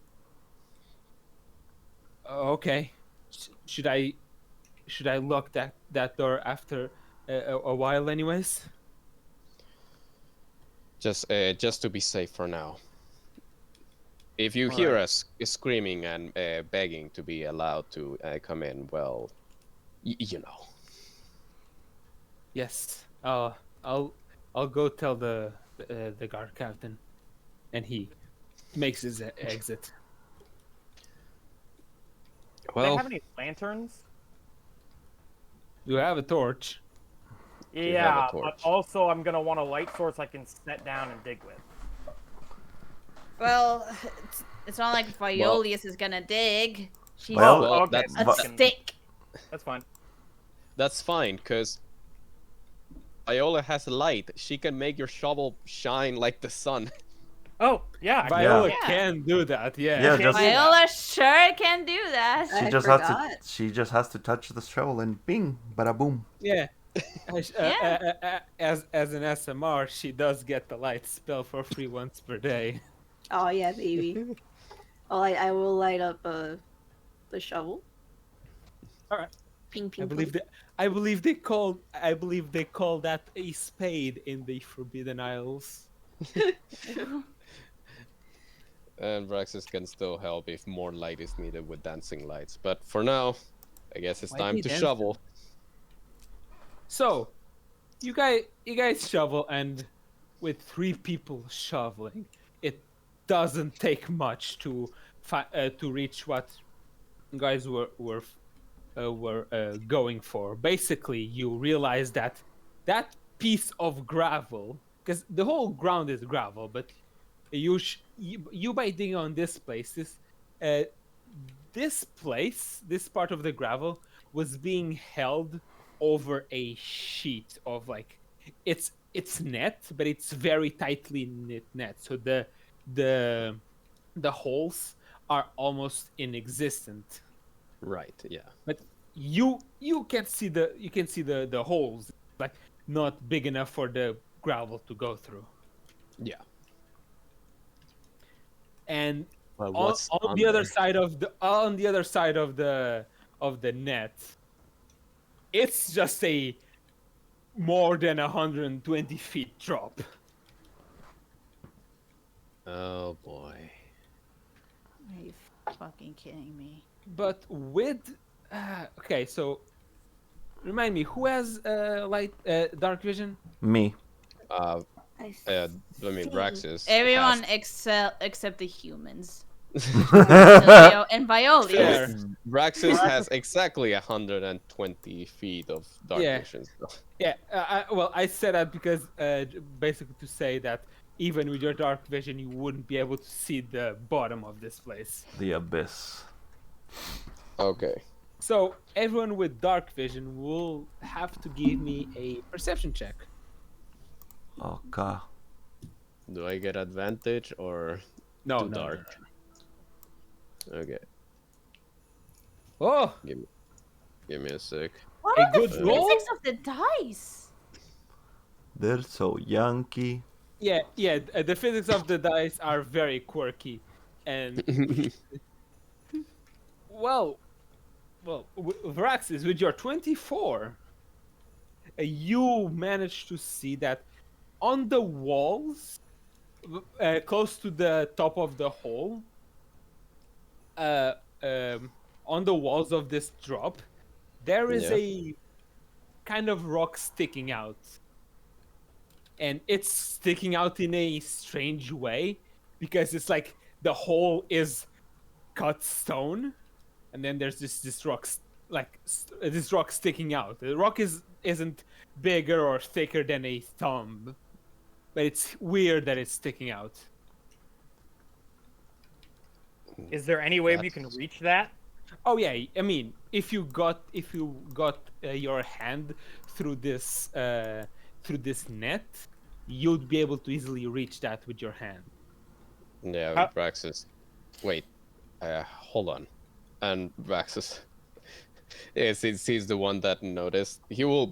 Okay. Should I lock that door after a while, anyways? Just to be safe for now. If you hear us screaming and begging to be allowed to come in, well, you know. Yes. I'll go tell the guard captain, and he makes his exit. Do they Well, have any lanterns? Do I have a torch? you have a Yeah, but torch. also I'm gonna want a light source I can set down and dig with. Well, it's not like Violius is gonna dig. She's Well, Well, okay, that's a stick. that's fine. that's fine, because Viola has light. She can make your shovel shine like the sun. Oh, yeah. I Viola Yeah. can do that. Yeah. Yeah, can't just do that. Viola sure can do that. she just has to touch the shovel and bing, bada boom. Yeah. Yeah. As an SMR, she does get the light spell for free once per day. Oh yeah, baby. Oh, I will light up the shovel. All right. Ping ping. I believe they call that a spade in the Forbidden Isles. And Braxis can still help if more light is needed with dancing lights. But for now, I guess it's Why time they to dance? shovel. So, you guys shovel, and with 3 people shoveling, it doesn't take much to reach what you guys were going for. Basically, you realize that piece of gravel, because the whole ground is gravel, but you by digging on this place, this part of the gravel was being held over a sheet of like it's net, but it's very tightly knit net, so the holes are almost inexistent. Right, yeah. But you can see the holes, like not big enough for the gravel to go through. Yeah. And Well, on what's the other under? side of the net, it's just a more than 120 feet drop. Oh boy. Are you fucking kidding me? But with okay, so remind me, who has dark vision? Me. I mean, Braxis. Everyone has- except the humans. Well, And Violius. Fair. Braxis has exactly 120 feet of dark Yeah. vision. So. Yeah, I said that because basically to say that even with your dark vision, you wouldn't be able to see the bottom of this place. the abyss. Okay. So everyone with dark vision will have to give me a perception check. Oh god. Do I get advantage or No, Too no, dark. Okay, Oh, give me a sec. What a are the good roll. physics of the dice? They're so Yankee. Yeah. The physics of the dice are very quirky, and well, Vraxis, with your 24, you managed to see that on the walls, close to the top of the hole, uh, on the walls of this drop, there is Yeah. a kind of rock sticking out. And it's sticking out in a strange way because it's like the hole is cut stone, and then there's this rock this rock sticking out. The rock isn't bigger or thicker than a thumb, but it's weird that it's sticking out. Is there any way we can That's- reach that? Oh yeah, I mean, if you got your hand through this net, you'd be able to easily reach that with your hand. Yeah, How- Braxis. Wait, hold on. And Braxis, since he's the one that noticed, he will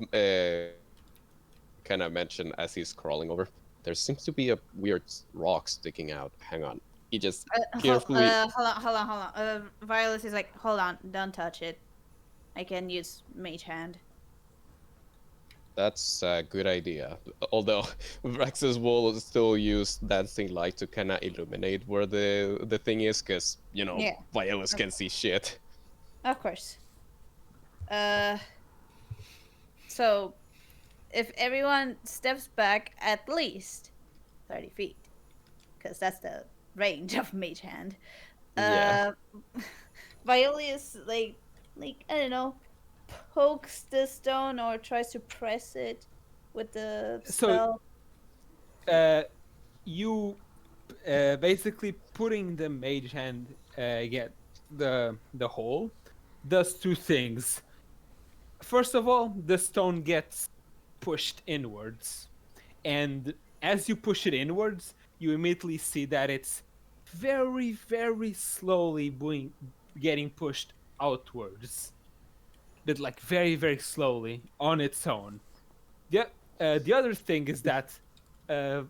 kind of mention as he's crawling over. There seems to be a weird rock sticking out. Hang on. He just carefully. Hold on. Violet is like, hold on, don't touch it. I can use mage hand. That's a good idea. Although Braxis will still use dancing light to kind of illuminate where the thing is, because Yeah. Violas can see shit. Of course. So, if everyone steps back at least 30 feet, because that's the range of mage hand. Yeah. Violius like I don't know, pokes the stone or tries to press it with the So- spell. You basically putting the mage hand get the hole does two things. First of all, the stone gets pushed inwards, and as you push it inwards, you immediately see that it's very, very slowly getting pushed outwards, but like very, very slowly on its own. The other thing is that uh,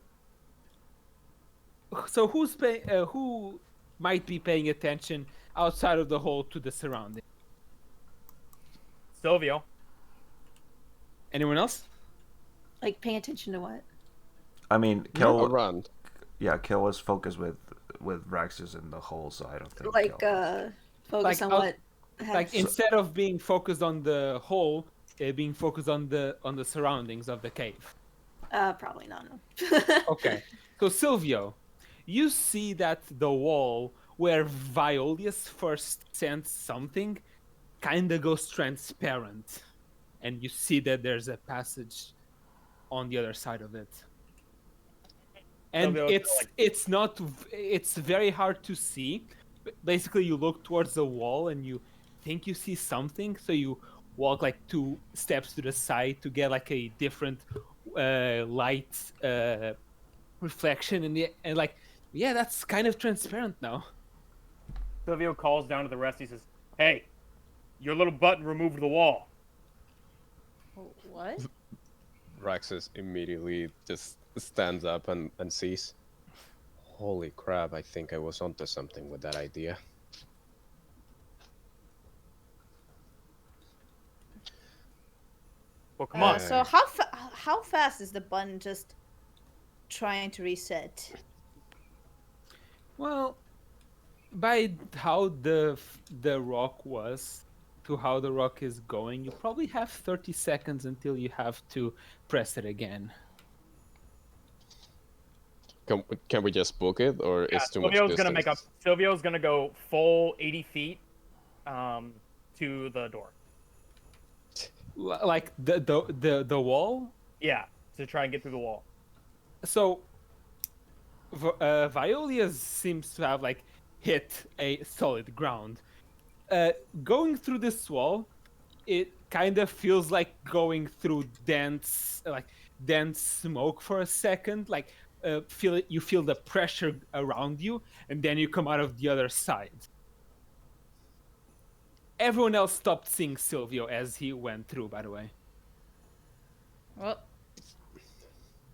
so who might be paying attention outside of the hole to the surrounding? Silvio. Anyone else? Like, paying attention to what? I mean, Kel. Around. Yeah, Kel was focused with Raxus in the hole, so I don't think. Like, Kel... focus Like, on out- what? Like instead of being focused on the hole, being focused on the surroundings of the cave. Probably not. No. Okay. So Silvio, you see that the wall where Violius first sensed something kinda goes transparent. And you see that there's a passage on the other side of it. And Silvio, it's very hard to see. Basically, you look towards the wall and you think you see something, so you walk like 2 steps to the side to get like a different light reflection and like, yeah, that's kind of transparent now. Silvio calls down to the rest. He says, "Hey, your little button removed the wall." What? Braxis immediately just stands up and sees. Holy crap, I think I was onto something with that idea. Well, come on. So how fast is the button just trying to reset? Well, by how the rock was to how the rock is going, you probably have 30 seconds until you have to press it again. Can we just book it, or Yeah, is too much Silvio's distance? gonna make up. Silvio's gonna go full 80 feet to the door. Like the wall. Yeah, to try and get through the wall. So Violia seems to have like hit a solid ground. Going through this wall, it kind of feels like going through dense smoke for a second. Like feel it. You feel the pressure around you, and then you come out of the other side. Everyone else stopped seeing Silvio as he went through. By the way, Well,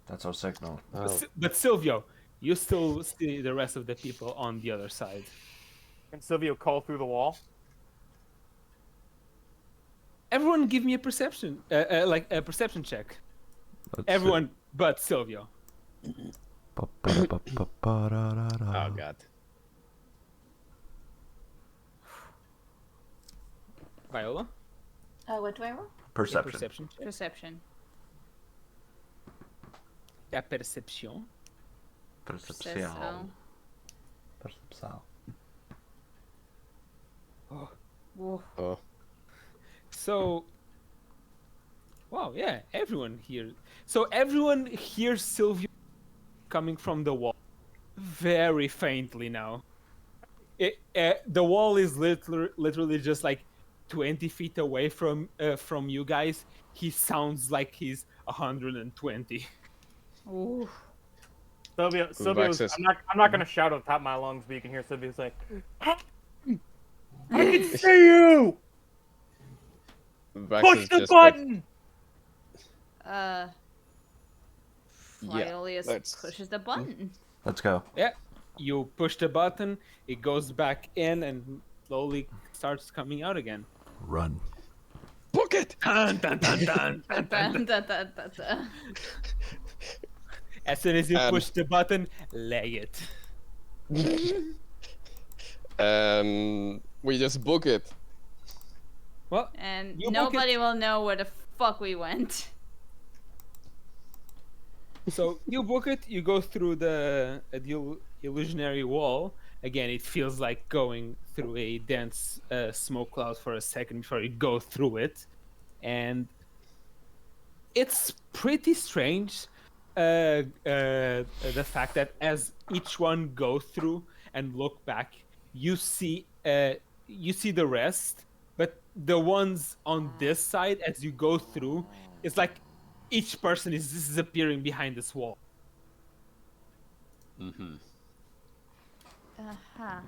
That's our signal. Oh, but Silvio, you still see the rest of the people on the other side. Can Silvio call through the wall? Everyone, give me a perception, like a perception check. Let's Everyone but Silvio. oh God. Viola, What do I roll? a Perception. perception check. perception. A perception. Percepção. Percepção. Whoa. Oh, So, wow, yeah, everyone here. So everyone hears Silvio coming from the wall, very faintly now. The wall is literally just like 20 feet away from you guys. He sounds like he's 120. Ooh. Silvio's. access? I'm not gonna shout at the top of my lungs, but you can hear Silvio's like, I can see you. Brax Push is the just like, button. Uh. Yeah, Flyolius let's- pushes the button. Let's go. Yeah, you push the button, it goes back in and slowly starts coming out again. Run. book it. Dun, dun, dun, dun, Dun, dun, dun, dun, dun, dun, dun. As soon as you And- push the button, lay it. We just book it. Well, And You book nobody will know where the fuck we went. so you book it, you go through the illusionary wall. Again, it feels like going through a dense smoke cloud for a second before you go through it. And it's pretty strange, the fact that as each one go through and look back, you see the rest, but the ones on this side, as you go through, it's like each person is disappearing behind this wall. Mm-hmm. Uh-huh.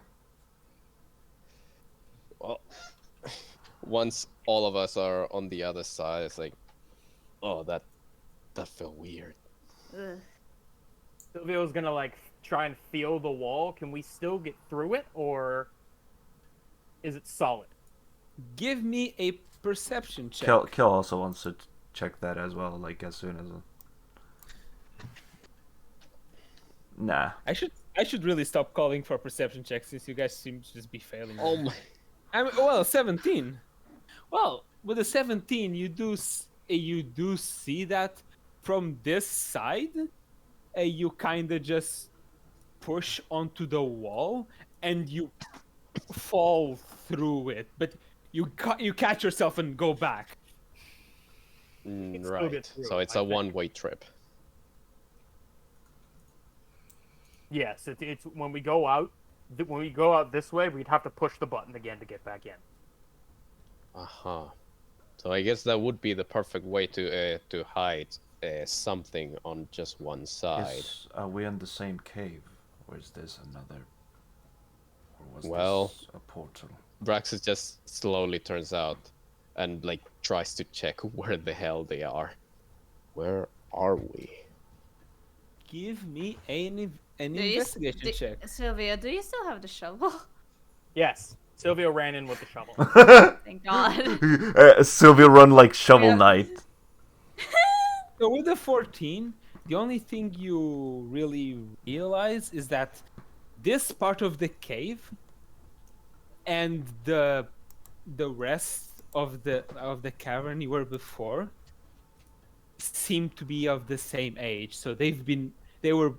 Well, once all of us are on the other side, it's like, oh, that felt weird. Ugh. Silvio's gonna like try and feel the wall. Can we still get through it, or is it solid? Give me a perception check. Kill also wants to check that as well, like as soon as. Nah. I should really stop calling for perception checks since you guys seem to just be failing. Oh there. my. I mean, well, 17. Well, with a 17, you do see that from this side, you kind of just push onto the wall and you fall through it, but you catch yourself and go back. Can still Right. get through So it, it's I a think. one-way trip. Yes, it's when we go out. When we go out this way, we'd have to push the button again to get back in. Uh-huh. So I guess that would be the perfect way to hide something on just one side. Are we in the same cave, or is this another? Or was Well- this a portal? Braxis just slowly turns out and like tries to check where the hell they are. Where are we? Give me an Do you investigation check. Sylvia, do you still have the shovel? Yes, Silvio ran in with the shovel. Thank God. Sylvia run like Shovel Yeah. Knight. So with the 14, the only thing you really realize is that this part of the cave and the rest of the cavern you were before seem to be of the same age. So they were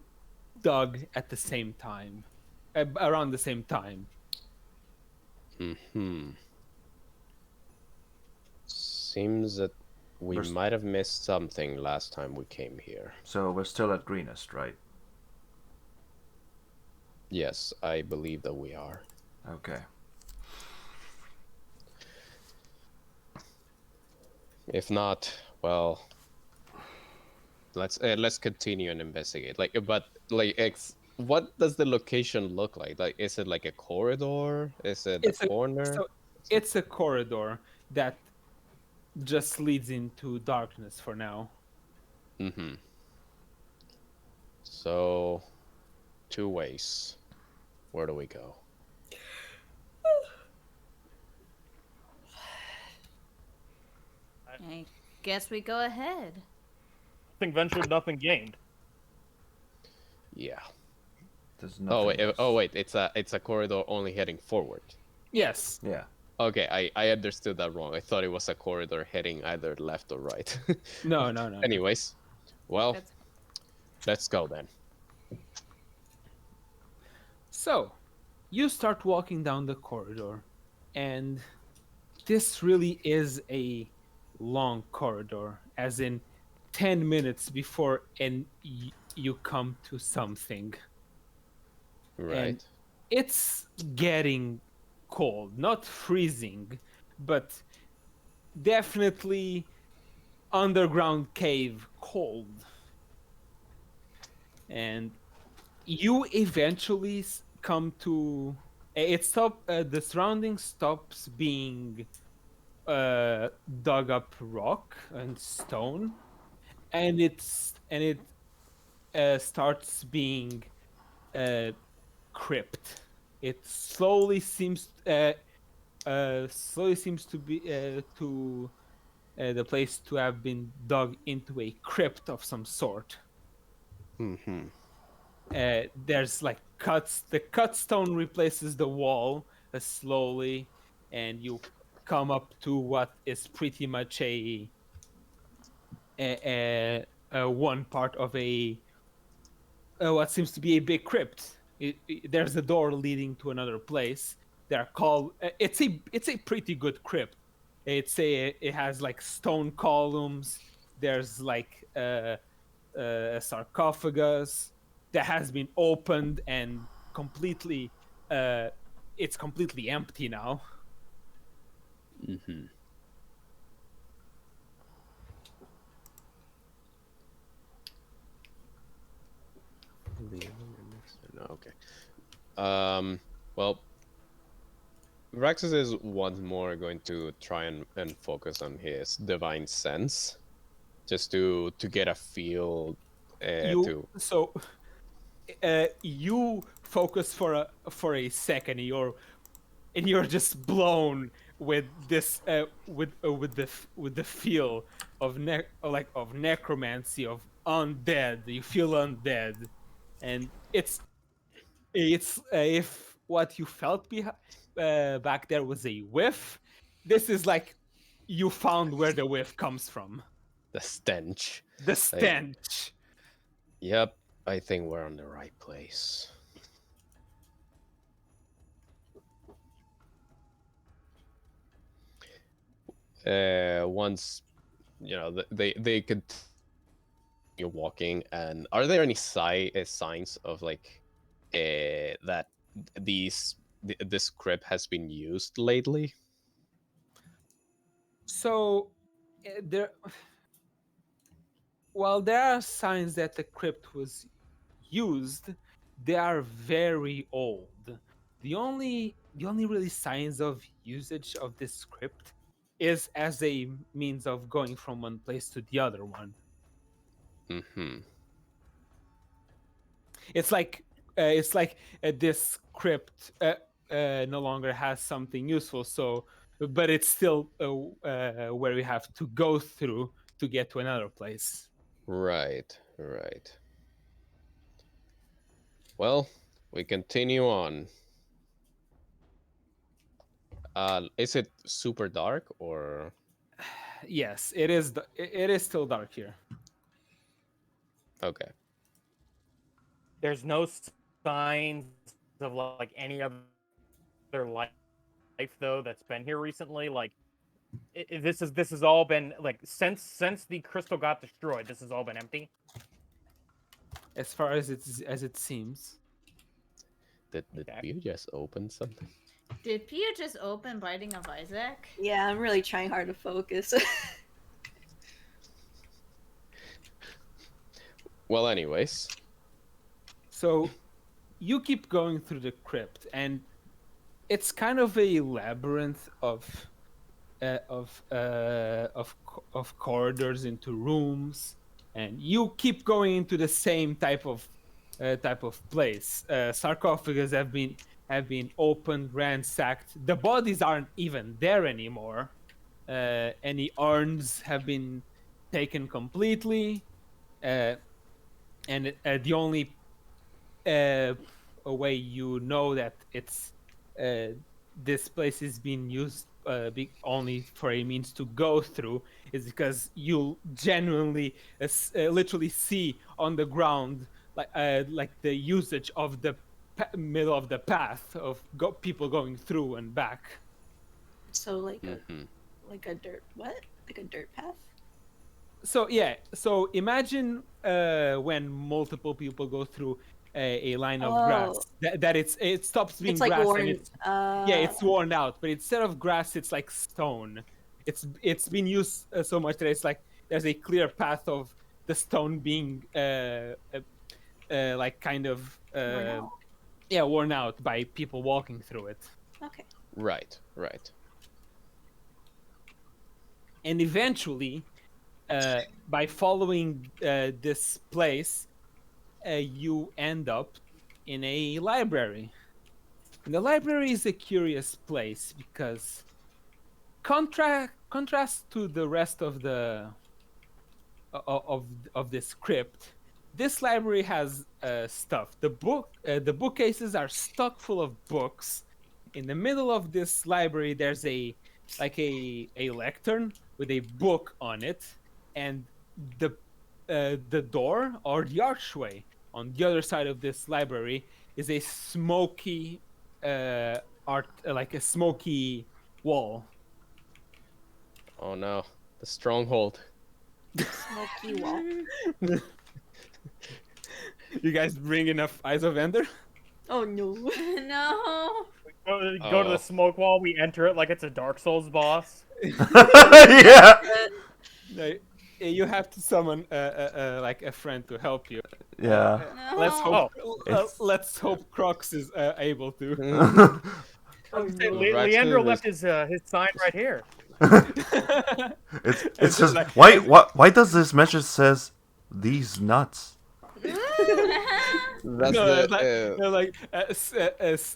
dug at the same time, around the same time. Hmm. Seems that we There's- might have missed something last time we came here. So we're still at Greenest, right? Yes, I believe that we are. Okay. If not, well, let's continue and investigate. What does the location look like? Like, is it like a corridor? Is it a It's a corner? so it's a corridor that just leads into darkness for now. Mm-hmm. So, two ways. Where do we go? I guess we go ahead. Nothing ventured, nothing gained. Yeah. There's Oh nothing wait. Oh else. wait. It's a corridor only heading forward. Yes. Yeah. Okay, I understood that wrong. I thought it was a corridor heading either left or right. No. Anyways, well, That's let's go then. So, you start walking down the corridor, and this really is a long corridor, as in 10 minutes before you come to something. And Right. it's getting cold, not freezing, but definitely underground cave cold. And you eventually come to the surrounding stops being dug up rock and stone, and it starts being crypt. It slowly seems to be to the place to have been dug into a crypt of some sort. Mm-hmm. There's like cuts. The cut stone replaces the wall slowly, and you come up to what is pretty much a one part of a what seems to be a big crypt. There's a door leading to another place. They're called. It's a pretty good crypt. It has like stone columns. There's like a sarcophagus that has been opened and completely. It's completely empty now. Mm-hmm. No, okay. Well, Raxus is once more going to try and focus on his divine sense, just to get a feel. You so you focus for a second. You're just blown with this with the feel of of necromancy, of undead. You feel undead, and it's if what you felt back there was a whiff, this is like you found where the whiff comes from. the stench. The Like, stench. yep, I think we're on the right place. Once they could you're walking, and are there any signs of like that this crypt has been used lately? So there, while there are signs that the crypt was used, they are very old. The only really signs of usage of this script is as a means of going from one place to the other one. Mm-hmm. It's like this script no longer has something useful, but it's still where we have to go through to get to another place. Right. Well, we continue on. Is it super dark or? Yes, it is. It is still dark here. Okay. There's no signs of like any other life though that's been here recently. Like this has all been like since the crystal got destroyed. This has all been empty. As far as it seems. Did you just open something? Did Pia just open Binding of Isaac? Yeah, I'm really trying hard to focus. Well, anyways. So you keep going through the crypt, and it's kind of a labyrinth of corridors into rooms, and you keep going into the same type of place. Sarcophagus have been opened, ransacked. The bodies aren't even there anymore. Any urns have been taken completely, and the only way you know that it's this place is being used only for a means to go through is because you genuinely literally see on the ground like the usage of the middle of the path of people going through and back. So like a Mhm. like a dirt like a dirt path. So yeah, so imagine when multiple people go through a line of grass Oh. that it stops being It's like grass and worn. it's yeah, it's worn out, but instead of grass it's like stone. It's been used so much that it's like there's a clear path of the stone being like kind of worn out. yeah, worn out by people walking through it. Okay. Right. Right. And eventually by following this place you end up in a library. And the library is a curious place because contrast to the rest of the of this crypt, this library has stuff. The bookcases are stuck full of books. In the middle of this library, there's a lectern with a book on it, and the door or the archway on the other side of this library is a smoky art like a smoky wall. Oh no, the stronghold. Smoky wall. You guys bring enough Eyes of Ender? Oh no. No. Go to Oh. the smoke wall. We enter it like it's a Dark Souls boss. Yeah. No, you have to summon like a friend to help you. Yeah. No. Let's hope Crocs is able to. Oh Hey, no. Leandro Raxus left his sign right here. It's just like- why does this message says these nuts? That's No, the it's like, they're like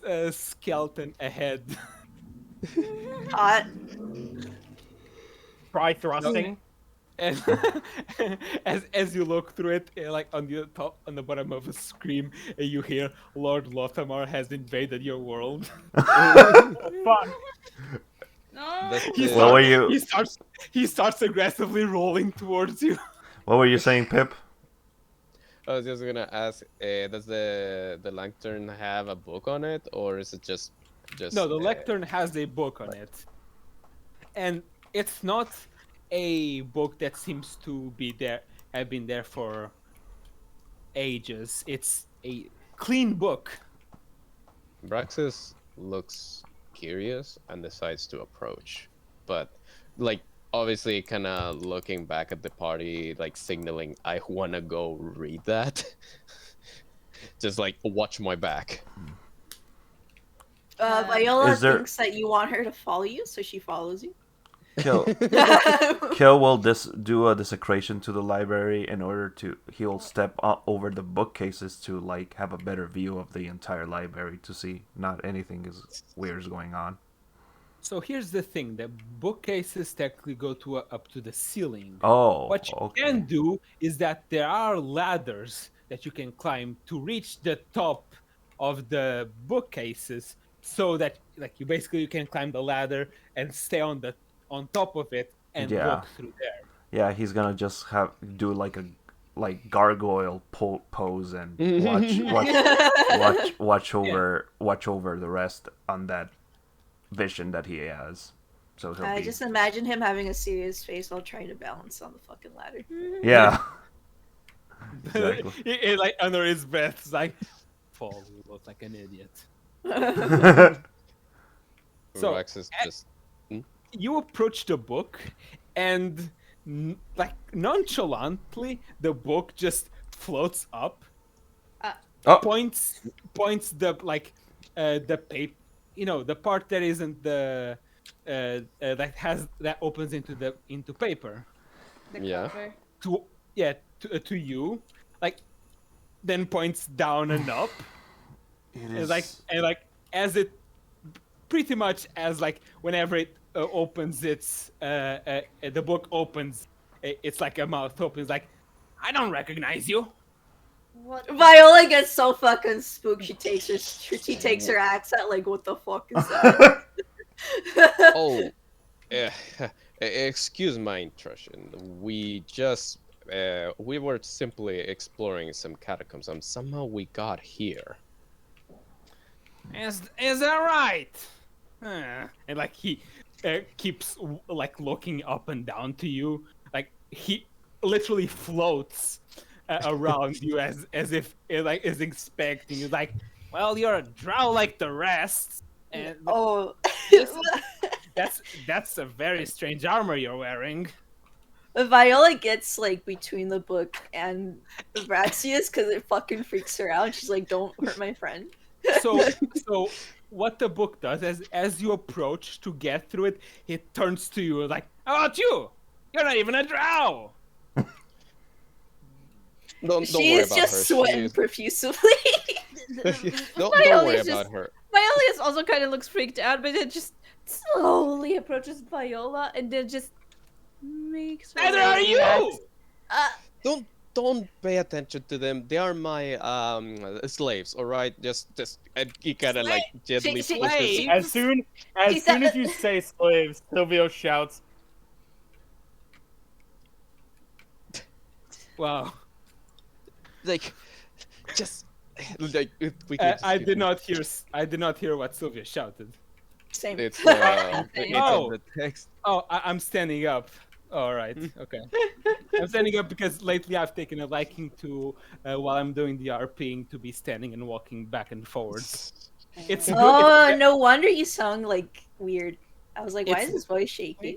a skeleton ahead. Hot. Try thrusting. And as you look through it, like on the bottom of a screen, you hear Lord Lothamar has invaded your world. Fuck. No. That's He the- What were starts, you he starts aggressively rolling towards you. What were you saying, Pip? I was just gonna ask, does the lantern have a book on it, or is it just No, the lectern has a book on it, and it's not a book that seems to have been there for ages. It's a clean book. Braxis looks curious and decides to approach, but like obviously kind of looking back at the party, like signaling I wanna go read that. Just like watch my back. Viola Is there- thinks that you want her to follow you, so she follows you. Kill will do a desecration to the library in order to he'll step over the bookcases to like have a better view of the entire library to see not anything is weird is going on. So here's the thing: the bookcases technically go up to the ceiling. Oh, What you okay. can do is that there are ladders that you can climb to reach the top of the bookcases, so that like you can climb the ladder and stay on top of it and Yeah. walk through there. Yeah, he's gonna just do like a gargoyle pose and watch over the rest on that vision that he has. So he'll I be just imagine him having a serious face while trying to balance on the fucking ladder. yeah. Exactly. It, like under his breath, it's like fall. You look like an idiot. So, Braxis just You approach the book, and like nonchalantly, the book just floats up, Oh, points the the paper, the part that isn't the that opens into paper The Yeah. cover. to you, like then points down and up, it and is. as it pretty much as like whenever it opens the book opens, it's like a mouth opens like, I don't recognize you. What? Viola gets so fucking spooked. She takes her axe out. Like, what the fuck is that? Oh, eh, excuse my intrusion. We were simply exploring some catacombs, and somehow we got here. Is that right? And like he keeps like looking up and down to you, like he literally floats around you as if like is expecting you. Like, well, you're a drow like the rest, and Oh. this, that's a very strange armor you're wearing. Viola gets like between the book and Braxius because it fucking freaks her out. She's like, "Don't hurt my friend." So what the book does as you approach to get through it, it turns to you like, how about you? You're not even a drow. Don't worry She's about just her. sweating profusely. Don't Viola worry is just- about her. Viola also kind of looks freaked out, but it just slowly approaches Viola and then just makes her Neither way are to the you. axe. Don't pay attention to them. They are my slaves. All right, just and he kind of like gently She- pushes. Slave? As soon She said- as you say slaves, Silvio shouts, Wow. Like, just like we can. I did not hear what Sylvia shouted. Same. It's Same. Oh. on the text. Oh, I'm standing up. All right. Okay. I'm standing up because lately I've taken a liking to while I'm doing the RPing to be standing and walking back and forwards. It's good. Oh, no wonder you sound like weird. I was like, why is It's- his voice shaking?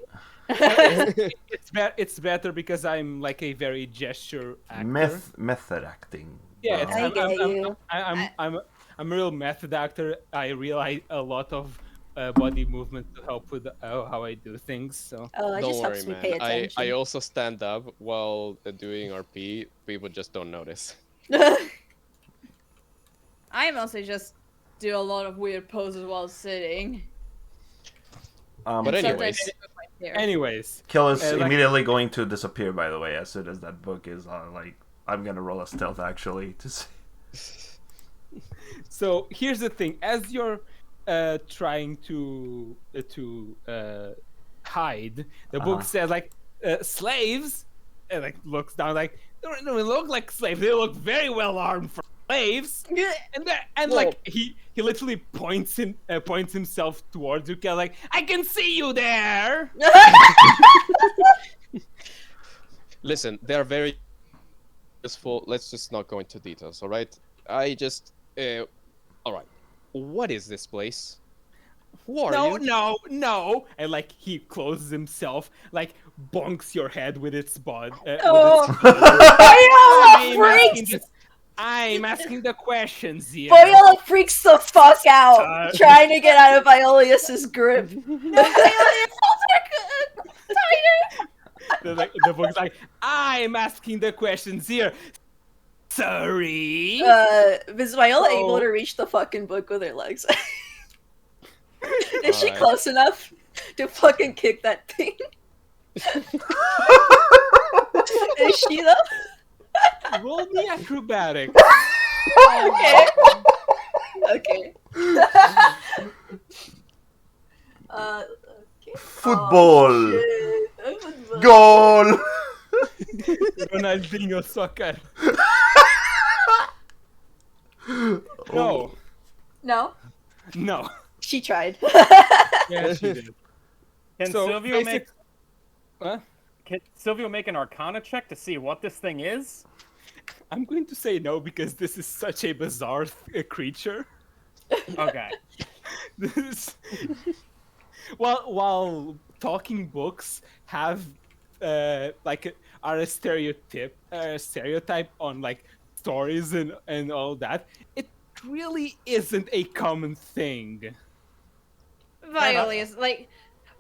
It's better because I'm like a very gesture actor. Method acting. Yeah, it's, I get you. I'm a real method actor. I realize a lot of body movement to help with how I do things. So Oh, it Don't just worry, helps me man. pay I attention. also stand up while doing RP. People just don't notice. I mostly just do a lot of weird poses while sitting. But Sometimes anyways, I move my chair. anyways, Kill is like- immediately going to disappear. By the way, as soon as that book is like, I'm gonna roll a stealth actually to see. so here's the thing: as you're trying to hide, the book Uh-huh. says like slaves, and like looks down like they don't even look like slaves. They look very well armed for slaves. And Well- like he literally points himself towards you, kind of like, I can see you there. listen, they are very useful. Let's just not go into details, all right? All right. What is this place? Who are No, you? no. And like he closes himself, like bonks your head with its bud. Oh, Viola freaks! I'm asking the questions here. Viola freaks the fuck out, Uh, trying to get out of Violius's grip. The book's like, I'm asking the questions here. Sorry. Is Viola Oh. able to reach the fucking book with her legs? Is she Alright. close enough to fucking kick that thing? Is she though? Roll me acrobatics. Okay. Okay. Okay. Football. Oh, shit. Football. Goal. Ronaldinho soccer. No. No, No. she tried. Yeah, she did. can So, Silvio make basic- Huh? can Silvio make an Arcana check to see what this thing is? I'm going to say no because this is such a bizarre creature. Okay. This, while talking books have like are a stereotype on like stories and all that, it really isn't a common thing. Violeus, like,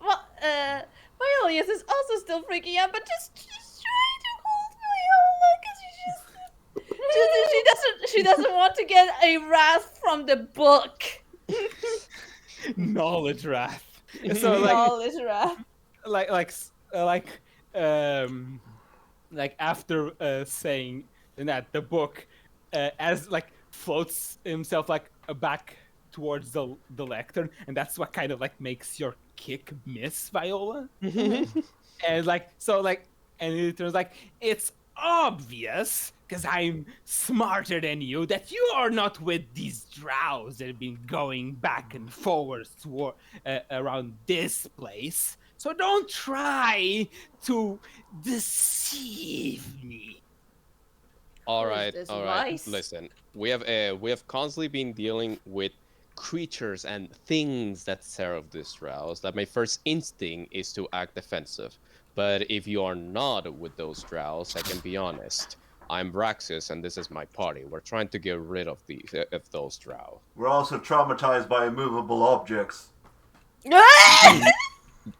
well, Violeus is also still freaking out, but just trying to hold Viola because she doesn't want to get a wrath from the book. Knowledge wrath. So like Knowledge wrath. like after saying that, the book as like floats himself like back towards the lectern, and that's what kind of like makes your kick miss, Viola. And like so like and it turns like, it's obvious because I'm smarter than you that you are not with these drows that have been going back and forwards toward around this place. So don't try to deceive me. All Who is right, this all right. Weiss? Listen, we have constantly been dealing with creatures and things that serve this drows. That my first instinct is to act defensive. But if you are not with those drows, I can be honest. I'm Braxis, and this is my party. We're trying to get rid of those drow. We're also traumatized by immovable objects.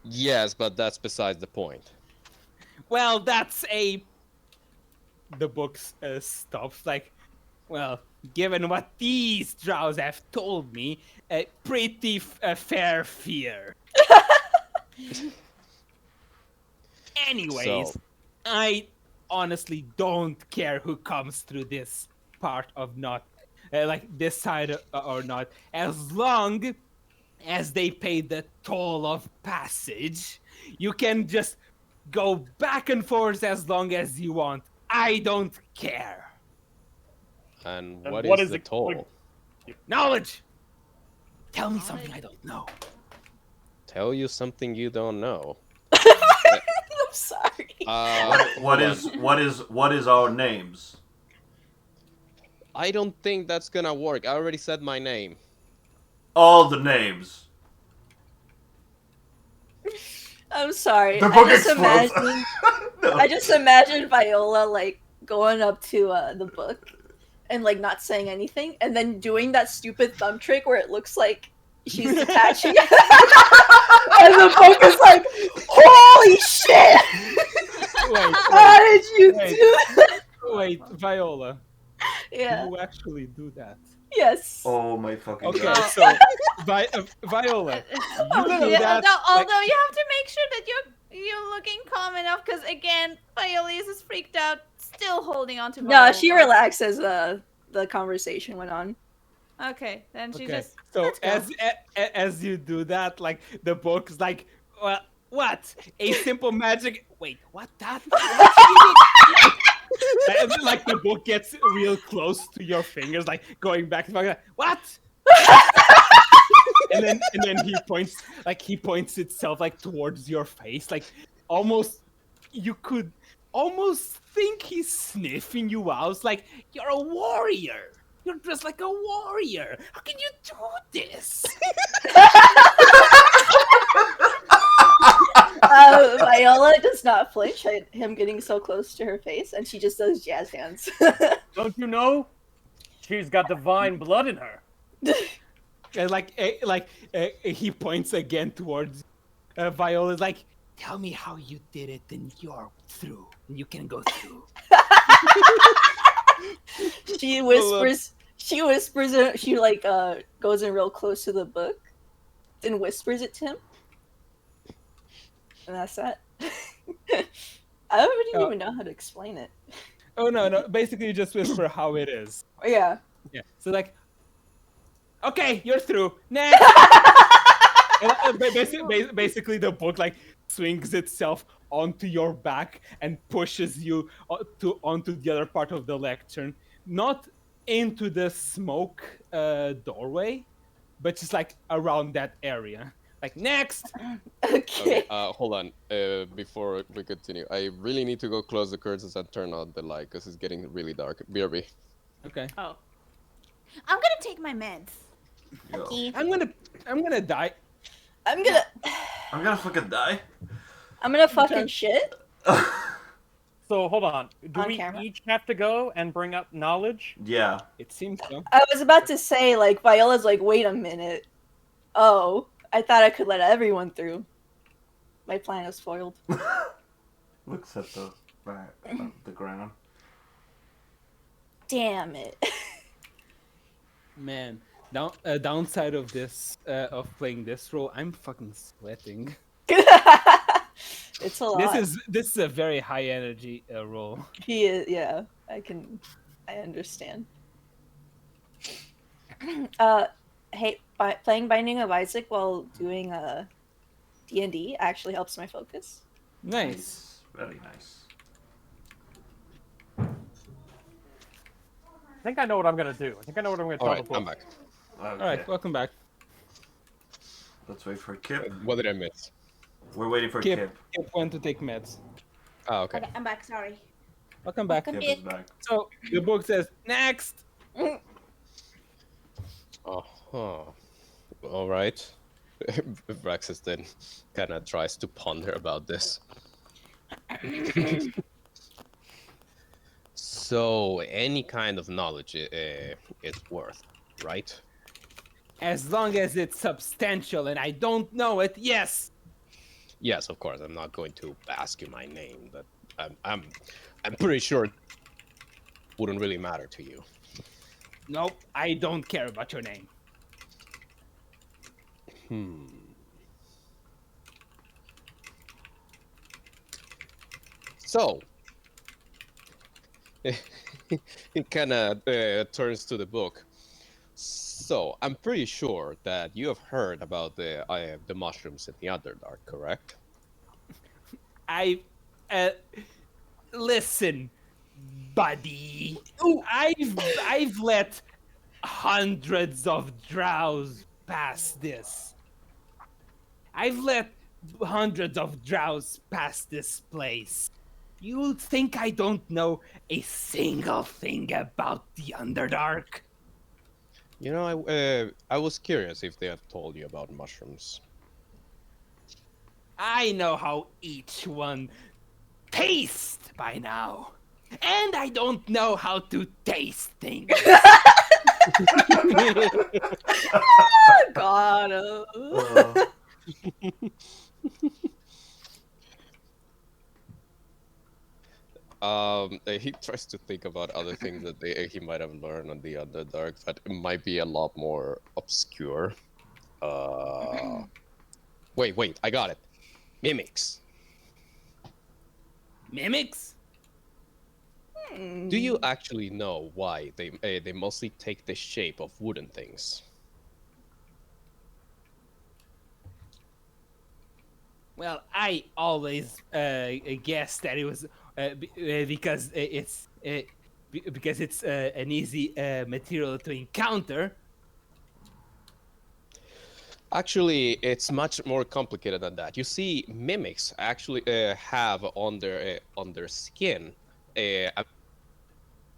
Yes, but that's besides the point. Well, that's a. The book stops. Like, well, given what these drows have told me, a pretty fair fear. Anyways, So- I honestly don't care who comes through this part of not, like this side or not, as long as they pay the toll of passage. You can just go back and forth as long as you want. I don't care. And And what what is is the it- toll? Knowledge! Tell me something I don't know. Tell you something you don't know. I'm sorry. What Hold on. what is our names? I don't think that's gonna work. I already said my name. All the names. I'm sorry. The book I just explodes. imagine No. I just imagine Viola like going up to the book and like not saying anything, and then doing that stupid thumb trick where it looks like she's detaching, and the book is like, "Holy shit! How did you wait. do that?" Wait, Viola. Yeah. You actually do that. Yes. Oh my fucking Okay, god. so Viola, you do Yeah, that. although you have to make sure that you're looking calm enough, because again, Violeus is freaked out, still holding on to No, Viola. she relaxed as the conversation went on. Okay, then she Okay, just. so Let's go. as you do that, like the book's like, well, what? A simple magic. Wait, what? That? And then, like the book gets real close to your fingers, like going back and forth. Like, what? and then he points itself like towards your face, like almost you could almost think he's sniffing you out. Like, you're a warrior. You're dressed like a warrior. How can you do this? Viola does not flinch at him getting so close to her face, and she just does jazz hands. Don't you know? She's got divine blood in her. And he points again towards Viola's like, tell me how you did it, and you're through. And you can go through. She whispers. She like goes in real close to the book, and whispers it to him. And that's that. I don't even know how to explain it. Oh no! Basically, you just whisper how it is. Yeah. Yeah. So like, okay, you're through. Next. And, basically, the book like swings itself onto your back and pushes you onto the other part of the lectern, not into the smoke doorway, but just like around that area. Like, next. Okay. Okay, hold on. Before we continue, I really need to go close the curtains and turn on the light because it's getting really dark. BRB. Okay. Oh. I'm gonna take my meds. Yo. I'm gonna die. I'm gonna I'm gonna fucking die. fucking shit. So So hold on. Do On we camera? each have to go and bring up knowledge? Yeah. It seems so. I was about to say, like, Viola's like, wait a minute. Oh, I thought I could let everyone through. My plan is foiled. Looks at the the ground. Damn it. Man, downside of this of playing this role, I'm fucking sweating. It's a lot. This is a very high energy role. He is, yeah. I understand. Hey, playing Binding of Isaac while doing D&D actually helps my focus. Nice. Very nice. I think I know what I'm gonna do. I think I know what I'm gonna tell Alright, the I'm book. back. Okay. All right, welcome back. Let's wait for Kip. What did I miss? We're waiting for Kip, Kip. Kip went to take meds. Oh, okay. Okay, I'm back. Sorry. Welcome back. Kip is back. So the book says next. Uh-huh. All right. Vraxis then kind of tries to ponder about this. So, any kind of knowledge is worth, right? As long as it's substantial and I don't know it, yes. Yes, of course. I'm not going to ask you my name, but I'm pretty sure it wouldn't really matter to you. Nope, I don't care about your name. So, it kind of turns to the book. So, I'm pretty sure that you have heard about the mushrooms in the Underdark, correct? Listen, buddy. I've let hundreds of drows pass this. I've let hundreds of drows pass this place. You think I don't know a single thing about the Underdark? You know, I was curious if they had told you about mushrooms. I know how each one tastes by now. And I don't know how to taste things. God. He tries to think about other things that he might have learned on the Underdark that might be a lot more obscure. Wait, I got it. Mimics. Mimics? Do you actually know why they mostly take the shape of wooden things? Well, I always guessed that it was because it's an easy material to encounter. Actually, it's much more complicated than that. You see, mimics actually have on their skin a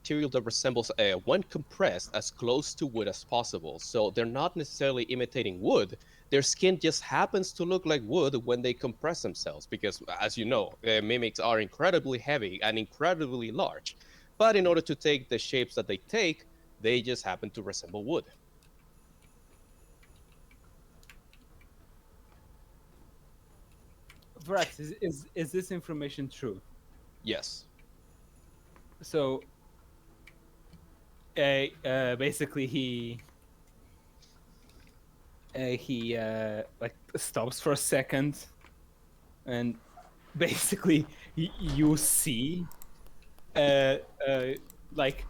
material that resembles, when compressed, as close to wood as possible. So they're not necessarily imitating wood. Their skin just happens to look like wood when they compress themselves, because, as you know, mimics are incredibly heavy and incredibly large. But in order to take the shapes that they take, they just happen to resemble wood. Vrax, is this information true? Yes. So, basically he like stops for a second, and basically you see like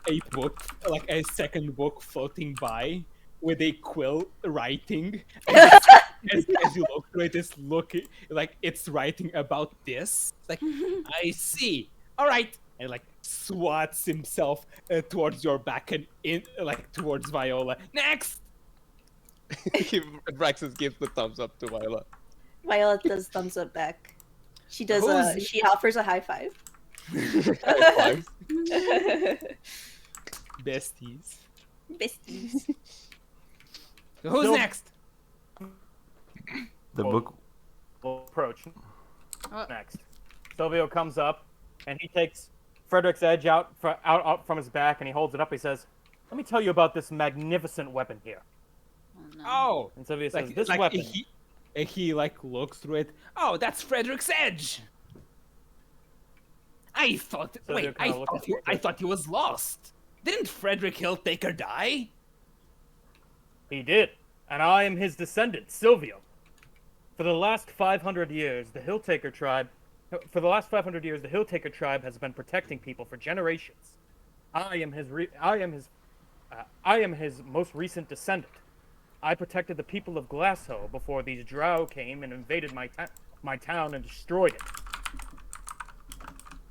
a book, like a second book floating by with a quill writing. As you look through it, it's looking like it's writing about this. Like, I see. All right, and like swats himself towards your back and in like towards Viola. Next. Braxis gives the thumbs up to Viola. Violet does thumbs up back. She does she offers a high five. High five. Besties. Besties. So who's next? The Well, book. We'll approach. Next. Silvio comes up. and he takes Frederick's edge out from his back, and he holds it up. He says, "Let me tell you about this magnificent weapon here." Oh no. Oh, And Sylvia says, like "This like weapon." he like looks through it. Oh, that's Frederick's edge. I thought. So Wait, they're kinda looking for I it. thought he was lost. Didn't Frederick Hilltaker die? He did, and I am his descendant, Silvio. For the last 500 years, the Hilltaker tribe. For the last 500 years, the Hilltaker tribe has been protecting people for generations. I am his most recent descendant. I protected the people of Glasshoe before these drow came and invaded my town and destroyed it.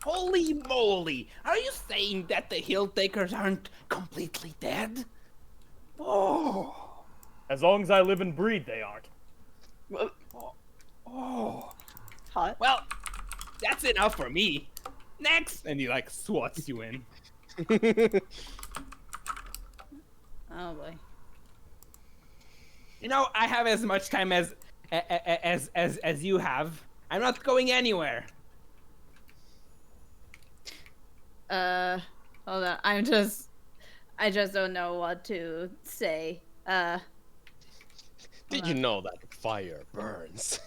Holy moly! Are you saying that the Hilltakers aren't completely dead? Oh, As long as I live and breathe, they aren't. oh. Hot. Well, that's enough for me. Next, and he like swats you in. Oh boy. You know, I have as much time as you have. I'm not going anywhere. Hold on. I just don't know what to say. Did you know that fire burns?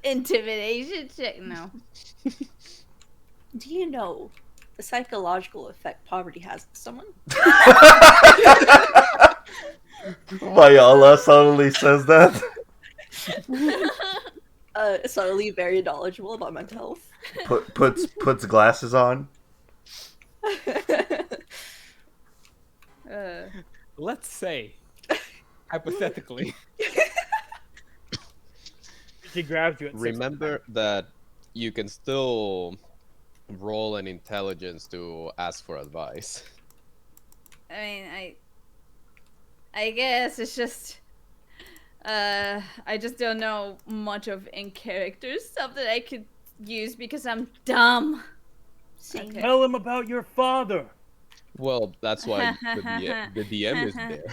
Intimidation check. No. Do you know the psychological effect poverty has on someone? Viola suddenly says that. Subtly very knowledgeable about mental health. Puts glasses on. Let's say, hypothetically, She grabs you at 6. Remember that you can still roll an intelligence to ask for advice. I mean, I guess it's just. I just don't know much of in character stuff that I could use because I'm dumb. Same. Okay. Tell him about your father. Well, that's why the DM is there.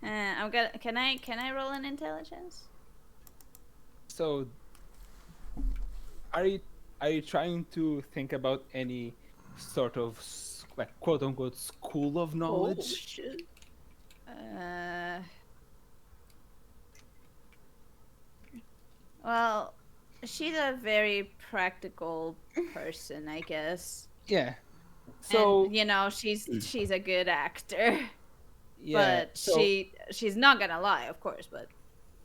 I'm gonna. Can I roll an intelligence? so are you trying to think about any sort of like quote unquote school of Oh knowledge? shit. Well, she's a very practical person, I guess. Yeah. So And, you know, she's a good actor, yeah. but so she's not gonna lie, of course, but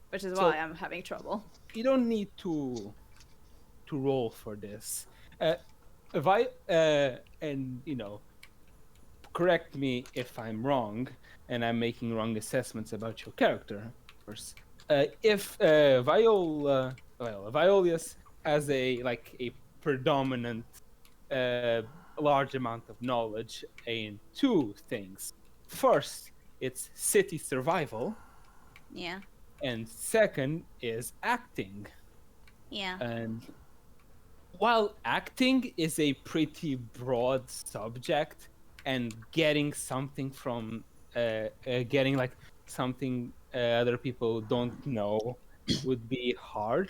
which is So- why I'm having trouble. you don't need to roll for this. And you know, correct me if I'm wrong, and I'm making wrong assessments about your character, of course. If Violius has a predominant large amount of knowledge in two things. First, it's city survival, Yeah, and second is acting. yeah. And while acting is a pretty broad subject, and getting something from getting like something other people don't know would be hard,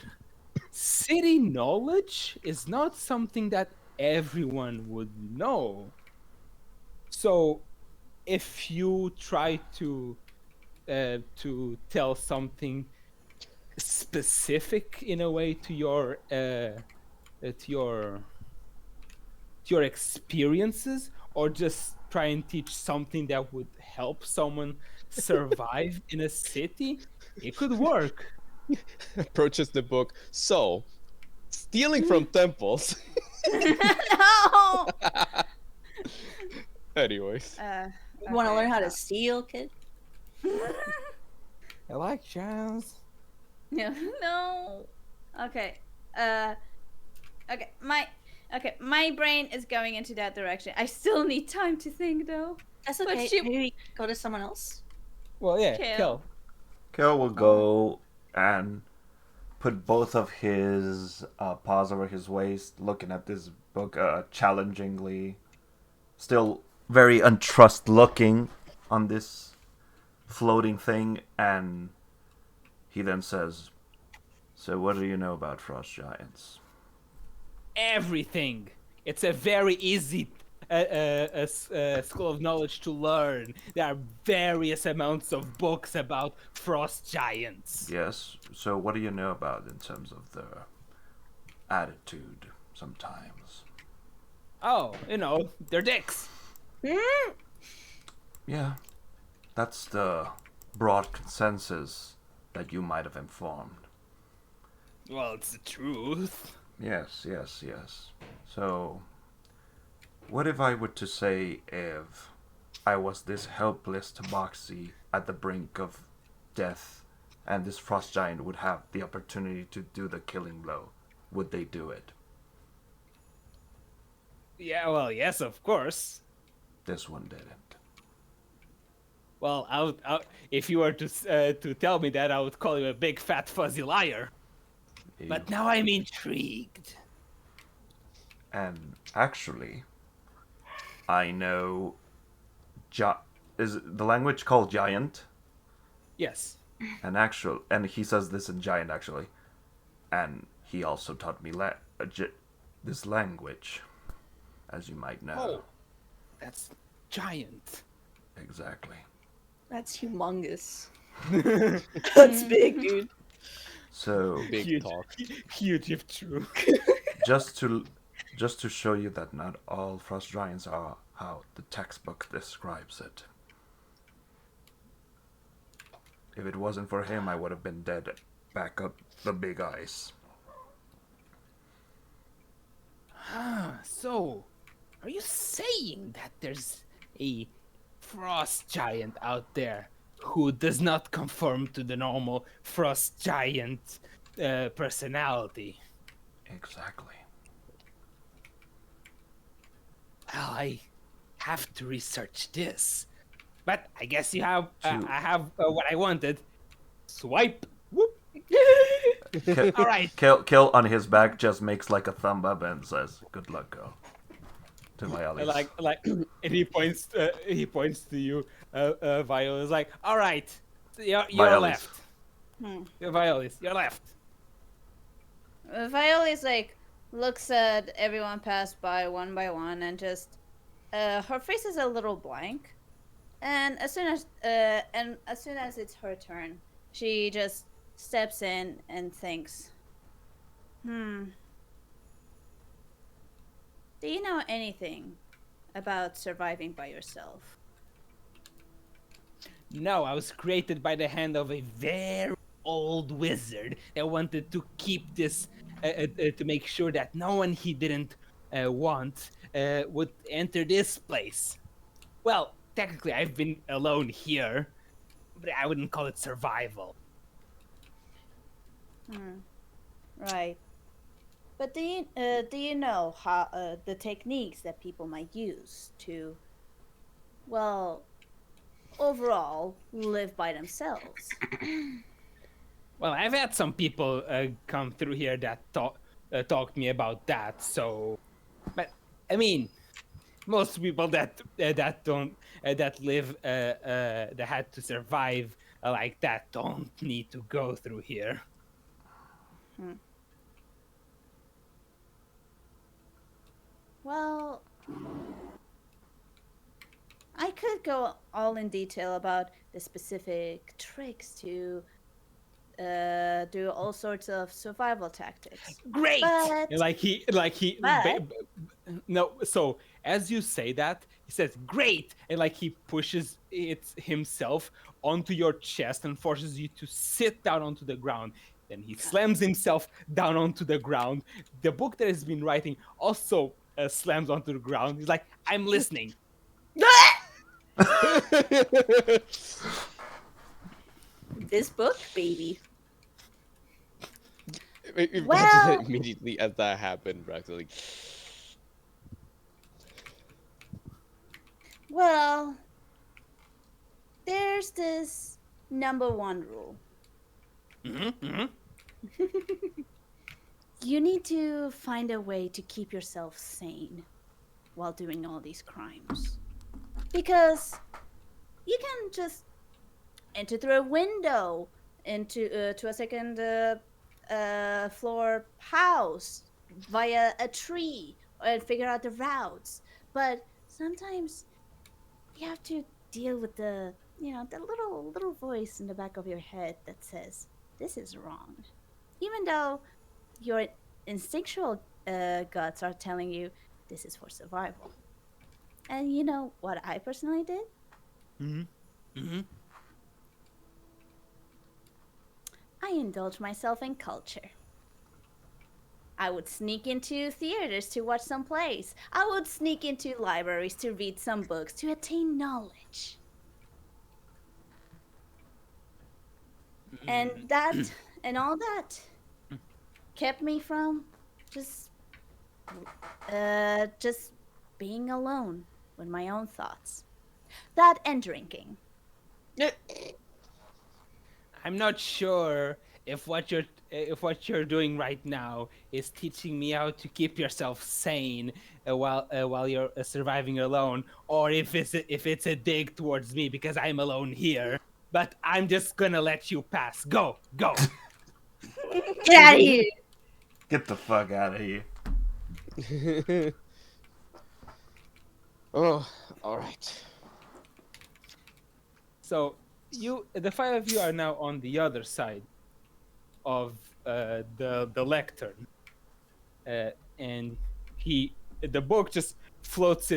city knowledge is not something that everyone would know. So if you try to tell something specific in a way to your to your experiences, or just try and teach something that would help someone survive in a city, it could work. Approaches the book. So, stealing from temples. No. Anyways, You want to learn how to steal, kid? I like jazz. No, no. Okay. Okay. My brain is going into that direction. I still need time to think, though. That's But okay. she- Maybe we go to someone else. Well, yeah, Kel. Kel. Kel will go and put both of his paws over his waist, looking at this book challengingly, still very untrust looking on this floating thing, and he then says, "So what do you know about frost giants?" everything. It's a very easy school of knowledge to learn. There are various amounts of books about frost giants. Yes. So what do you know about in terms of their attitude? Sometimes. Oh, they're dicks. Yeah. That's the broad consensus that you might have informed. Well, it's the truth. Yes. So, what if I were to say if I was this helpless tabaxi at the brink of death and this frost giant would have the opportunity to do the killing blow? Would they do it? Yeah, well, yes, of course. This one didn't. Well, if you were to tell me that, I would call you a big fat fuzzy liar. But now I'm intrigued. And actually, I know. Is the language called giant? Yes. And he says this in giant actually, and he also taught me this language, as you might know. Oh, that's giant. Exactly. That's humongous. That's big, dude. So Big talk. Huge if true. just to show you that not all frost giants are how the textbook describes it. If it wasn't for him, I would have been dead back up the big ice. So, are you saying that there's a frost giant out there who does not conform to the normal frost giant personality? Exactly. Well, I have to research this. But I guess you have. To- I have what I wanted. Swipe. Whoop. All right. Kill on his back just makes like a thumb up and says, "Good luck, girl." To Violis. Like, and he points. He points to you. Viola is like, all right. You're Violis. left. Violis, you're left. Viola like looks at everyone pass by one, and just her face is a little blank. And as soon as it's her turn, she just steps in and thinks, Do you know anything about surviving by yourself? No, I was created by the hand of a very old wizard that wanted to keep this, to make sure that no one he didn't want would enter this place. Well, technically, I've been alone here, but I wouldn't call it survival. Right. But do you know how the techniques that people might use to, well, overall live by themselves? Well, I've had some people come through here that talked me about that. So, but I mean, most people that live that had to survive like that don't need to go through here. Well, I could go all in detail about the specific tricks to do all sorts of survival tactics. Great. But- but- No. So as you say that, he says great, and like he pushes it himself onto your chest and forces you to sit down onto the ground. Then he slams himself down onto the ground. The book that he's been writing also slams onto the ground. He's like, I'm listening. This book, baby. Well- Immediately as that happened, Brax was like, Well, there's this number one rule. You need to find a way to keep yourself sane while doing all these crimes. Because you can just enter through a window into to a second floor house via a tree and figure out the routes. But sometimes you have to deal with the the little voice in the back of your head that says this is wrong, even though your instinctual guts are telling you this is for survival. And you know what I personally did? Mm-hmm. I indulged myself in culture. I would sneak into theaters to watch some plays. I would sneak into libraries to read some books to attain knowledge. And that and all that kept me from just just being alone with my own thoughts. That and drinking. I'm not sure if what you're doing right now is teaching me how to keep yourself sane while you're surviving alone, or if it's a dig towards me because I'm alone here. But I'm just gonna let you pass. Go, go. Get out of here! Get the fuck out of here. Oh, all right. So the five of you, are now on the other side of the lectern, and the book just floats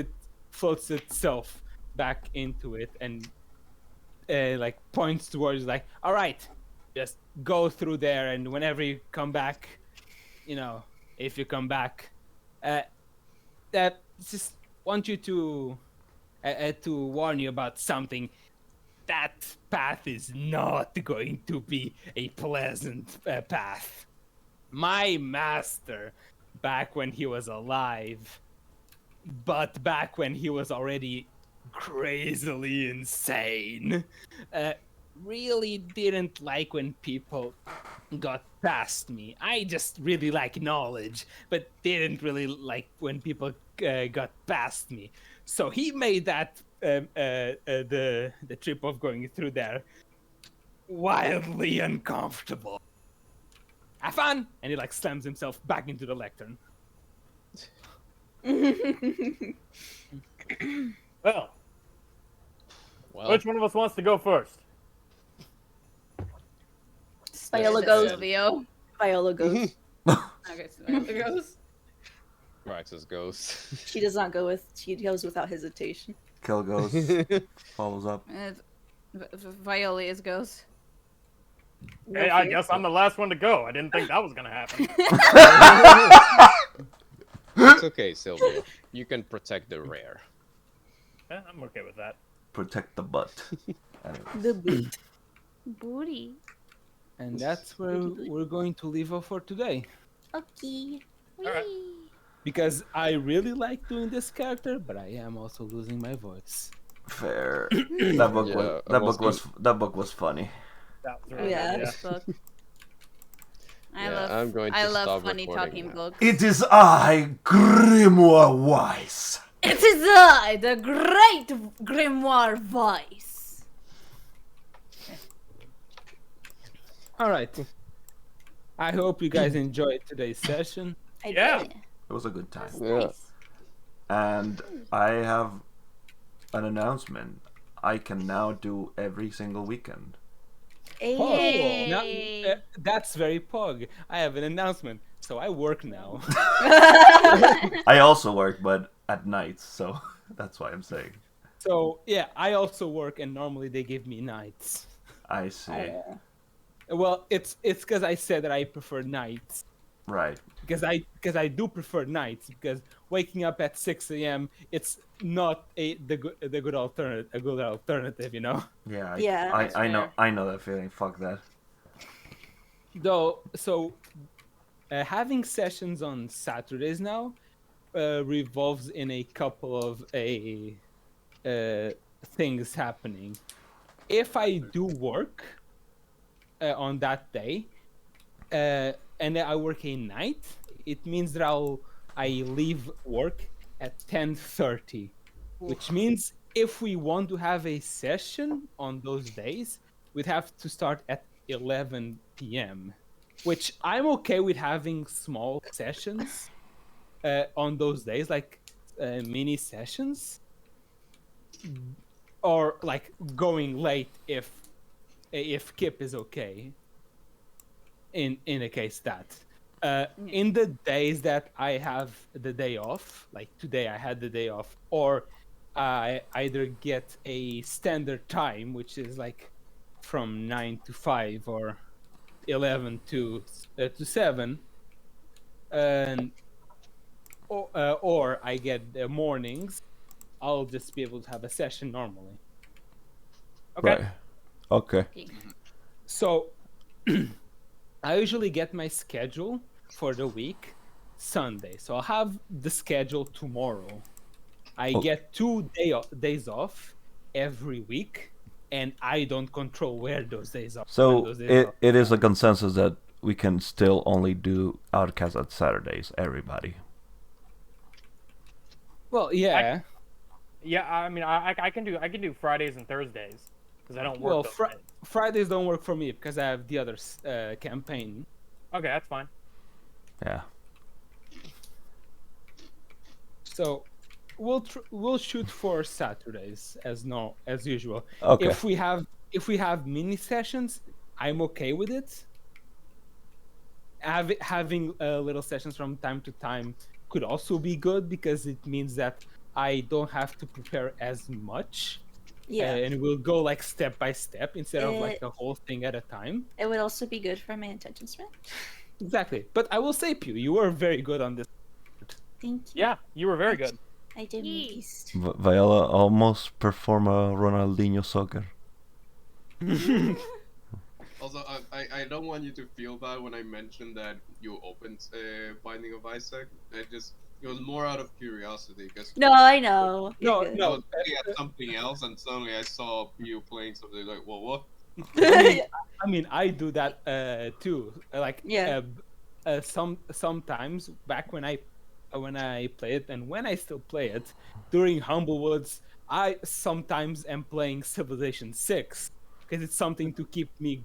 itself back into it, and like points towards, like, all right, just go through there, and whenever you come back, if you come back, that just want you to warn you about something. That path is not going to be a pleasant path. My master, back when he was alive, but back when he was already crazily insane, really didn't like when people got past me. I just really like knowledge, but didn't really like when people got past me. So he made that the trip of going through there wildly uncomfortable. Have fun, and he like slams himself back into the lectern. Well, Well, which one of us wants to go first? Viola Yeah. goes. Silvio. Viola goes. Okay, Silvio goes. Praxis goes. She does not go with. She goes without hesitation. Kill goes, follows up. Violia's goes. No Hey, I fear. guess I'm the last one to go. I didn't think that was gonna happen. It's okay, Sylvia. You can protect the rare. Yeah, I'm okay with that. Protect the butt. Anyways. The boot. Booty. And that's where we're going to leave off for today. Okay. Alright. Because I really like doing this character, but I am also losing my voice. Fair. That book Yeah, was I'm that book was funny. That was really Yeah. good, This book. Yeah, I'm going to I love stop funny recording talking now. books. It is I, Grimoire Weiss. It is I, the great Grimoire Voice. All right. I hope you guys enjoyed today's session. I Yeah. did. It was a good time. That's Yeah. nice. And I have an announcement. I can now do every single weekend. Yay. Now, that's very pog. I have an announcement. So I work now. I also work, but at nights, so that's why I'm saying. So yeah, I also work, and normally they give me nights. I see. Well, it's because I said that I prefer nights. Right. Because I do prefer nights, because waking up at 6 a.m. it's not the good alternative, you know. Yeah. Yeah, that's I know. fair. I know that feeling. Fuck that. Though, so having sessions on Saturdays now revolves in a couple of things happening. If I do work on that day, and I work a night, it means that I leave work at 10:30, which means if we want to have a session on those days, we'd have to start at 11 p.m. which I'm okay with having small sessions on those days, like mini sessions, or like going late if Kip is okay. In a case that in the days that I have the day off, like today I had the day off, or I either get a standard time, which is like from 9 to 5 or 11 to 7, and or I get the mornings, I'll just be able to have a session normally. Okay. Right. Okay. So I usually get my schedule for the week Sunday. So I'll have the schedule tomorrow. I get 2 days off every week, and I don't control where those days are. So those days it, it is a consensus that we can still only do Outcasts on Saturdays, everybody. Well, yeah. Yeah, I mean, I can do Fridays and Thursdays because I don't work Well, those days. Fridays don't work for me because I have the other campaign. Okay, that's fine. Yeah. So we'll shoot for Saturdays as usual. Okay. If we have mini sessions, I'm okay with it. Having little sessions from time to time could also be good because it means that I don't have to prepare as much. Yeah. And we'll go like step by step instead of like It- the whole thing at a time. It would also be good for my attention span. Exactly. But I will say, Pew, you were very good on this. Thank you. Yeah, you were very good. I did my Yee. best. Viola almost perform a Ronaldinho soccer. Also, I don't want you to feel bad when I mentioned that you opened Binding of Isaac. It was more out of curiosity because No, I know. No, You're good. I no. was looking at something else and suddenly I saw you playing something like, well, what? I mean, I do that too. Like, Yeah. Sometimes back when I play it and when I still play it during Humblewoods, I sometimes am playing Civilization 6 because it's something to keep me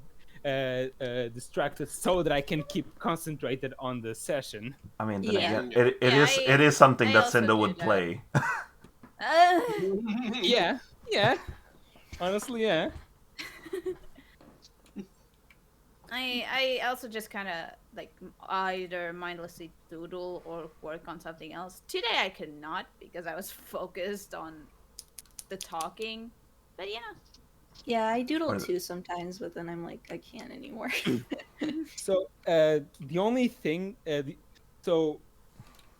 distracted so that I can keep concentrated on the session. I mean, then Yeah. again, Yeah. it Yeah, is it is something I that also Cinda do would that. play. Yeah. Honestly, yeah. I also just kind of like either mindlessly doodle or work on something else. Today I could not because I was focused on the talking. But yeah. Yeah, I doodle What is it? too sometimes, but then I'm like, I can't anymore. So the only thing, so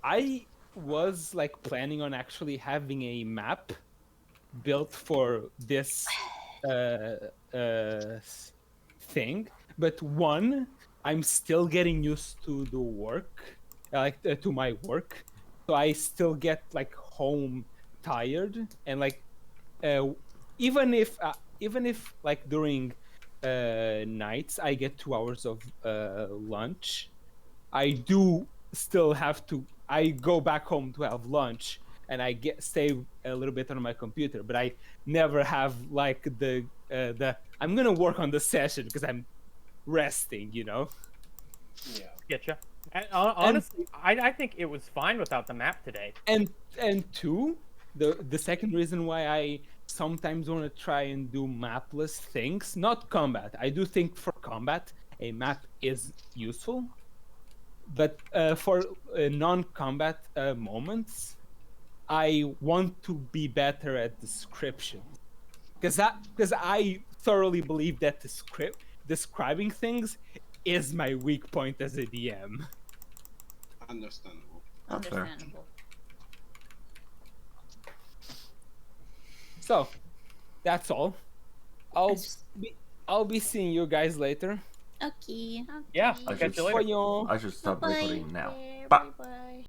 I was like planning on actually having a map built for this thing, but one, I'm still getting used to the work, to my work, so I still get like home tired and like even if like during nights I get 2 hours of lunch, I do still have to. I go back home to have lunch, and I stay a little bit on my computer. But I never have like the I'm gonna work on the session because I'm resting. Yeah. Getcha. And, honestly, I think it was fine without the map today. And two, the second reason why I sometimes want to try and do mapless things, not combat. I do think for combat a map is useful, but for non-combat moments, I want to be better at description, because I thoroughly believe that describing things is my weak point as a DM. Understandable. That's fair. Understandable. So that's all. That's- I'll be seeing you guys later. Okay. Yeah, I I'll catch should you later. Voyons. I should stop Bye-bye. recording now. Okay, Bye. bye-bye.